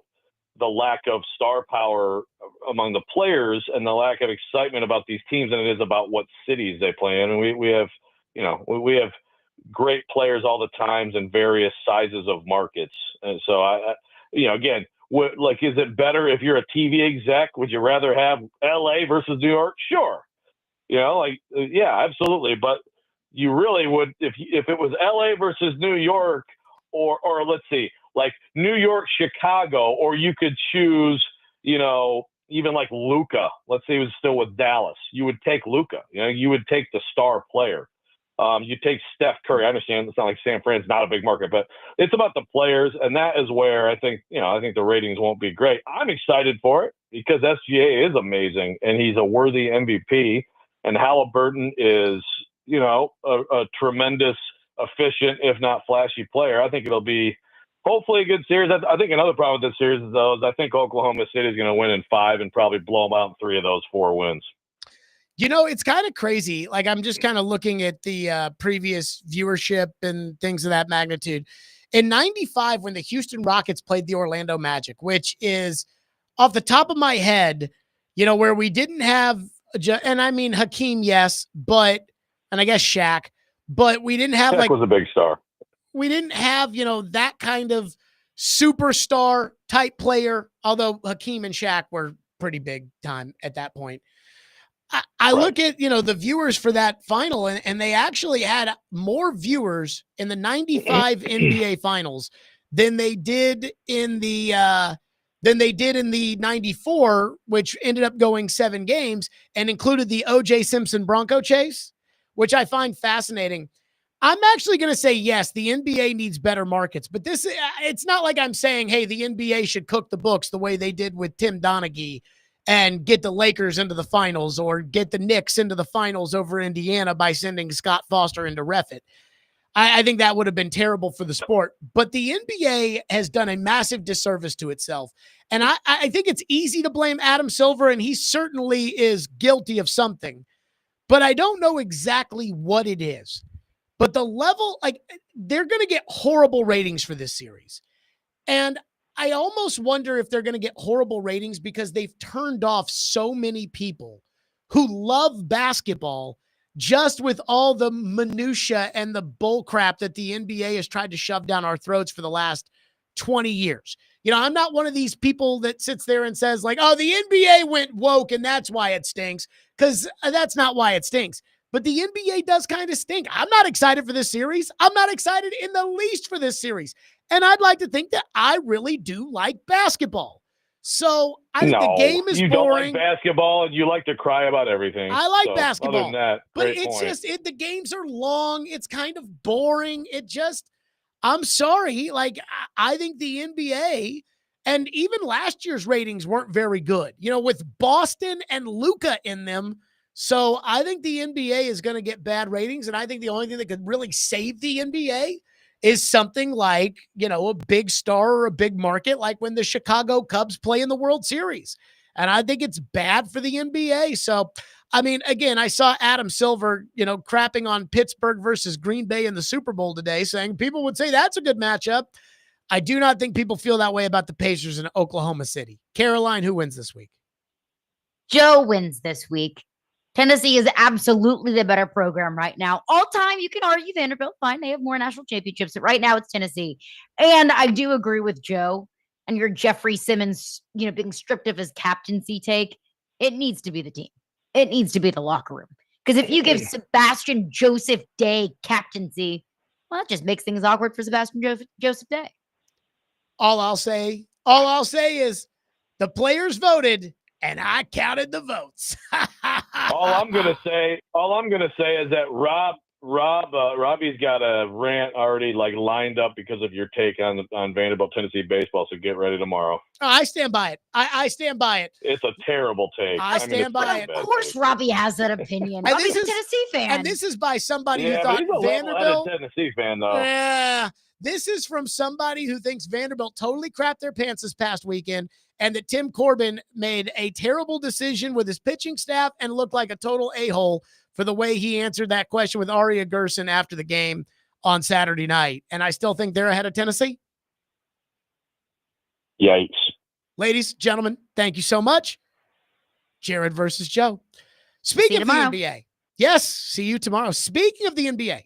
the lack of star power among the players and the lack of excitement about these teams than it is about what cities they play in. And we have, you know, we have great players all the times in various sizes of markets. And so I you know, again, like, is it better if you're a TV exec? Would you rather have LA versus New York? Sure. You know, like, yeah, absolutely. But you really would, if it was LA versus New York, or let's see, like New York, Chicago, or you could choose, you know, even like Luka. Let's say he was still with Dallas. You would take Luka. You know, you would take the star player. You take Steph Curry. I understand it's not like San Fran's not a big market, but it's about the players, and that is where I think, you know, I think the ratings won't be great. I'm excited for it because SGA is amazing, and he's a worthy MVP, and Halliburton is, you know, a tremendous, efficient, if not flashy player. I think it'll be hopefully a good series. I think another problem with this series is, though, is I think Oklahoma City is going to win in 5 and probably blow them out in 3 of those 4 wins. You know, it's kind of crazy. Like, I'm just kind of looking at the previous viewership and things of that magnitude. In 95, when the Houston Rockets played the Orlando Magic, which is off the top of my head, you know, where we didn't have, and I mean Hakeem, yes, but, and I guess Shaq, but we didn't have Shaq was a big star. We didn't have, you know, that kind of superstar type player, although Hakeem and Shaq were pretty big time at that point. I look at, you know, the viewers for that final, and they actually had more viewers in the 95 NBA finals than they did in the 94, which ended up going 7 games and included the O.J. Simpson Bronco chase, which I find fascinating. I'm actually going to say, yes, the NBA needs better markets, but it's not like I'm saying, hey, the NBA should cook the books the way they did with Tim Donaghy and get the Lakers into the finals, or get the Knicks into the finals over Indiana by sending Scott Foster into ref it. I think that would have been terrible for the sport. But the NBA has done a massive disservice to itself. And I think it's easy to blame Adam Silver, and he certainly is guilty of something. But I don't know exactly what it is. But the level, like, they're going to get horrible ratings for this series. And I almost wonder if they're going to get horrible ratings because they've turned off so many people who love basketball just with all the minutia and the bull crap that the NBA has tried to shove down our throats for the last 20 years. You know, I'm not one of these people that sits there and says, like, oh, the NBA went woke and that's why it stinks, because that's not why it stinks. But the NBA does kind of stink. I'm not excited for this series. I'm not excited in the least for this series. And I'd like to think that I really do like basketball. So I think the game is you boring. Don't like basketball, and you like to cry about everything. I like So, basketball. Other than that, but great it's point. just, the games are long. It's kind of boring. I'm sorry. Like, I think the NBA, and even last year's ratings weren't very good, you know, with Boston and Luka in them. So I think the NBA is going to get bad ratings. And I think the only thing that could really save the NBA is something like, you know, a big star or a big market, like when the Chicago Cubs play in the World Series. And I think it's bad for the NBA. So, I mean, again, I saw Adam Silver, you know, crapping on Pittsburgh versus Green Bay in the Super Bowl today, saying people would say that's a good matchup. I do not think people feel that way about the Pacers in Oklahoma City. Caroline, who wins this week? Joe wins this week. Tennessee is absolutely the better program right now. All time, you can argue Vanderbilt, fine. They have more national championships, but right now it's Tennessee. And I do agree with Joe and your Jeffery Simmons, you know, being stripped of his captaincy take. It needs to be the team. It needs to be the locker room. Because if you give Sebastian Joseph Day captaincy, well, that just makes things awkward for Sebastian Joseph Day. All I'll say is the players voted, and I counted the votes. All I'm gonna say is that Robbie's got a rant already like lined up because of your take on Vanderbilt Tennessee baseball. So get ready tomorrow. Oh, I stand by it. I stand by it. It's a terrible take. I stand by it. Of course, Robbie has that opinion. And Robbie's a Tennessee fan. And this is by somebody who Yeah, thought but he's a Vanderbilt. level-headed Tennessee fan, though. Yeah. This is from somebody who thinks Vanderbilt totally crapped their pants this past weekend, and that Tim Corbin made a terrible decision with his pitching staff and looked like a total a-hole for the way he answered that question with Aria Gerson after the game on Saturday night. And I still think they're ahead of Tennessee. Yikes. Ladies, gentlemen, thank you so much. Jared versus Joe. Speaking of the NBA, yes, see you tomorrow. Speaking of the NBA,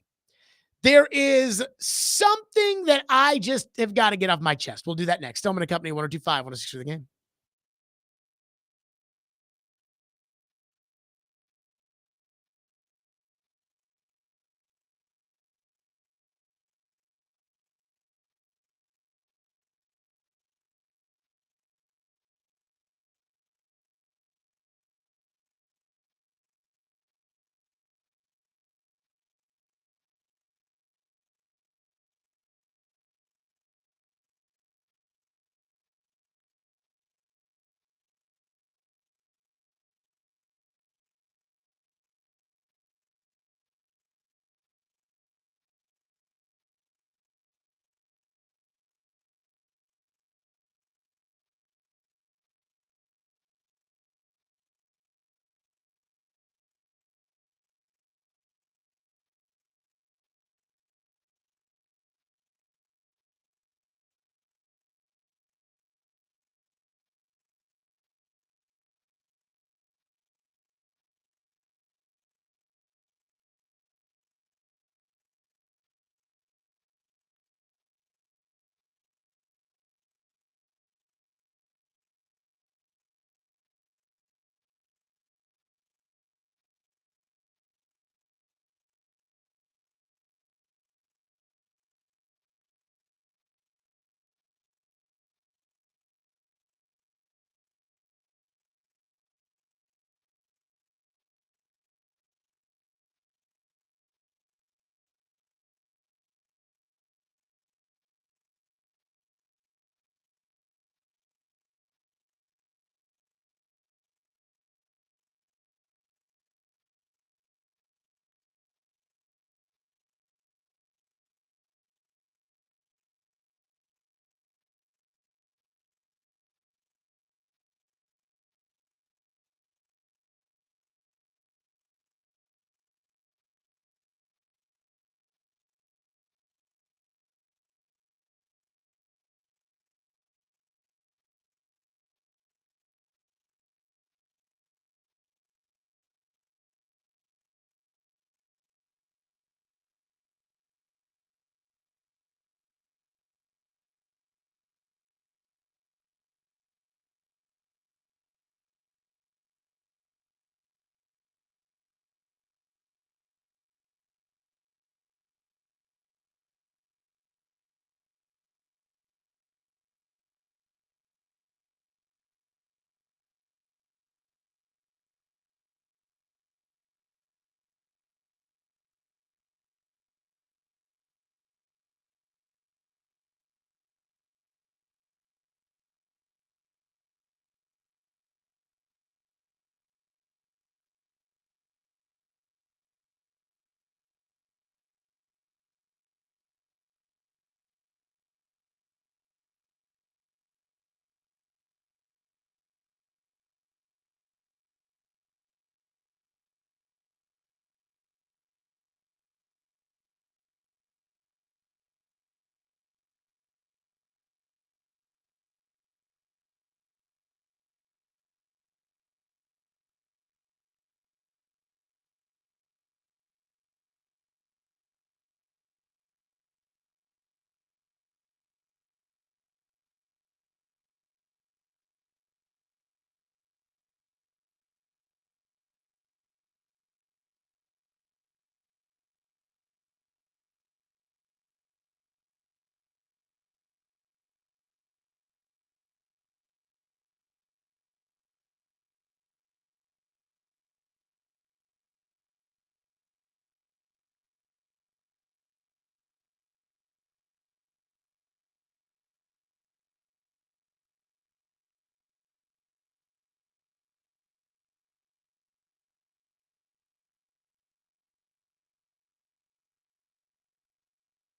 there is something that I just have got to get off my chest. We'll do that next. Stillman & Company, 102.5, 106 for the game.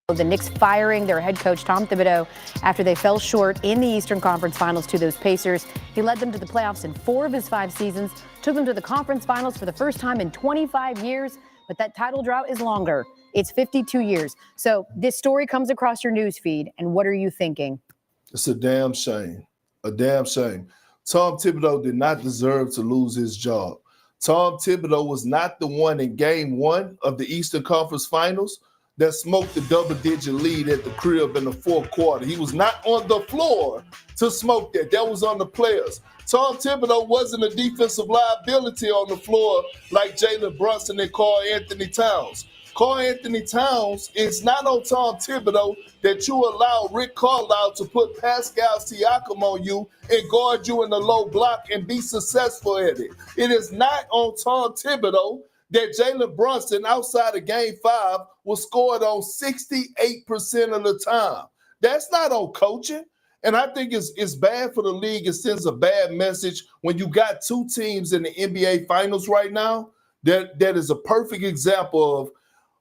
The Knicks firing their head coach, Tom Thibodeau, after they fell short in the Eastern Conference Finals to those Pacers. He led them to the playoffs in 4 of his 5 seasons, took them to the conference finals for the first time in 25 years, but that title drought is longer. It's 52 years. So this story comes across your news feed, and what are you thinking? It's a damn shame. A damn shame. Tom Thibodeau did not deserve to lose his job. Tom Thibodeau was not the one in game 1 of the Eastern Conference Finals that smoked the double-digit lead at the crib in the fourth quarter. He was not on the floor to smoke that. That was on the players. Tom Thibodeau wasn't a defensive liability on the floor like Jalen Brunson and Karl Anthony Towns. Karl Anthony Towns, it's not on Tom Thibodeau that you allow Rick Carlisle to put Pascal Siakam on you and guard you in the low block and be successful at it. It is not on Tom Thibodeau that Jalen Brunson outside of game 5 was scored on 68% of the time. That's not on coaching. And I think it's bad for the league. It sends a bad message when you got 2 teams in the NBA Finals right now. That is a perfect example of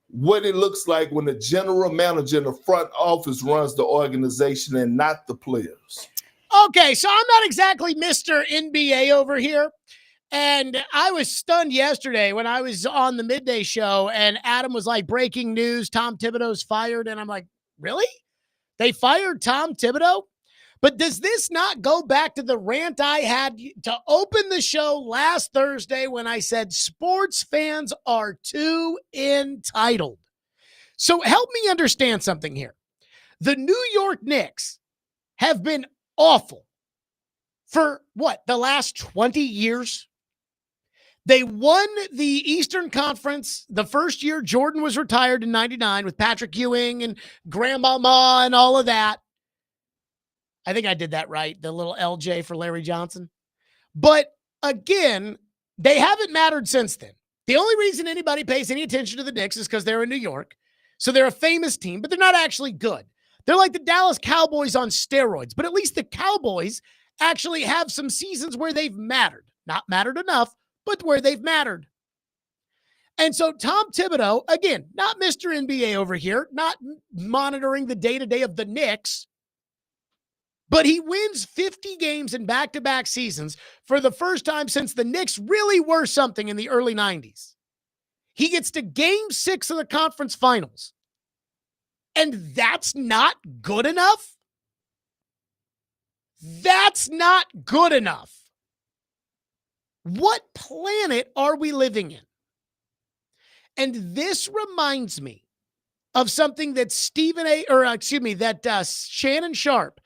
what it looks like when the general manager in the front office runs the organization and not the players. Okay, so I'm not exactly Mr. NBA over here. And I was stunned yesterday when I was on the midday show and Adam was like, breaking news, Tom Thibodeau's fired. And I'm like, really? They fired Tom Thibodeau? But does this not go back to the rant I had to open the show last Thursday when I said sports fans are too entitled? So help me understand something here. The New York Knicks have been awful for the last 20 years? They won the Eastern Conference the first year Jordan was retired in 99 with Patrick Ewing and Grandmama and all of that. I think I did that right, the little LJ for Larry Johnson. But again, they haven't mattered since then. The only reason anybody pays any attention to the Knicks is because they're in New York. So they're a famous team, but they're not actually good. They're like the Dallas Cowboys on steroids, but at least the Cowboys actually have some seasons where they've mattered. Not mattered enough, but where they've mattered. And so Tom Thibodeau, again, not Mr. NBA over here, not monitoring the day-to-day of the Knicks, but he wins 50 games in back-to-back seasons for the first time since the Knicks really were something in the early 90s. He gets to game 6 of the conference finals. And that's not good enough? That's not good enough. What planet are we living in? And this reminds me of something that Shannon Sharp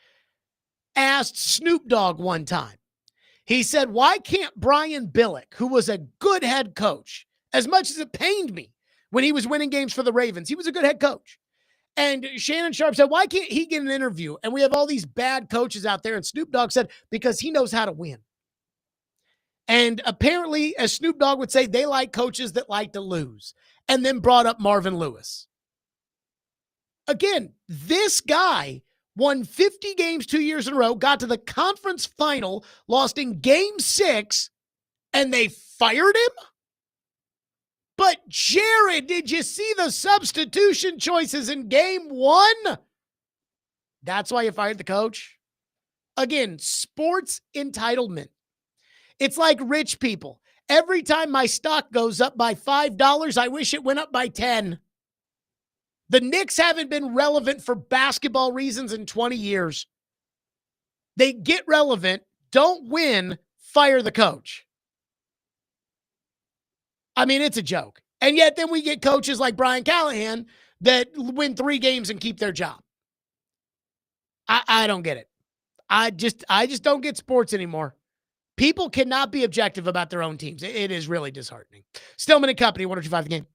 asked Snoop Dogg one time. He said, why can't Brian Billick, who was a good head coach, as much as it pained me when he was winning games for the Ravens, he was a good head coach. And Shannon Sharp said, why can't he get an interview? And we have all these bad coaches out there. And Snoop Dogg said, because he knows how to win. And apparently, as Snoop Dogg would say, they like coaches that like to lose. And then brought up Marvin Lewis. Again, this guy won 50 games 2 years in a row, got to the conference final, lost in game 6, and they fired him? But Jared, did you see the substitution choices in game 1? That's why you fired the coach? Again, sports entitlement. It's like rich people. Every time my stock goes up by $5, I wish it went up by 10. The Knicks haven't been relevant for basketball reasons in 20 years. They get relevant, don't win, fire the coach. I mean, it's a joke. And yet then we get coaches like Brian Callahan that win 3 games and keep their job. I don't get it. I just don't get sports anymore. People cannot be objective about their own teams. It is really disheartening. Stillman and Company, 102.5 The Game.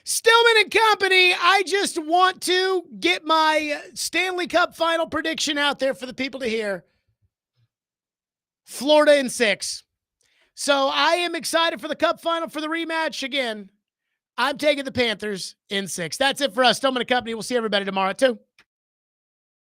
Stillman and company, I just want to get my Stanley Cup final prediction out there for the people to hear. Florida in 6. So I am excited for the Cup final for the rematch again. I'm taking the Panthers in 6. That's it for us. Stillman and company. We'll see everybody tomorrow at 2.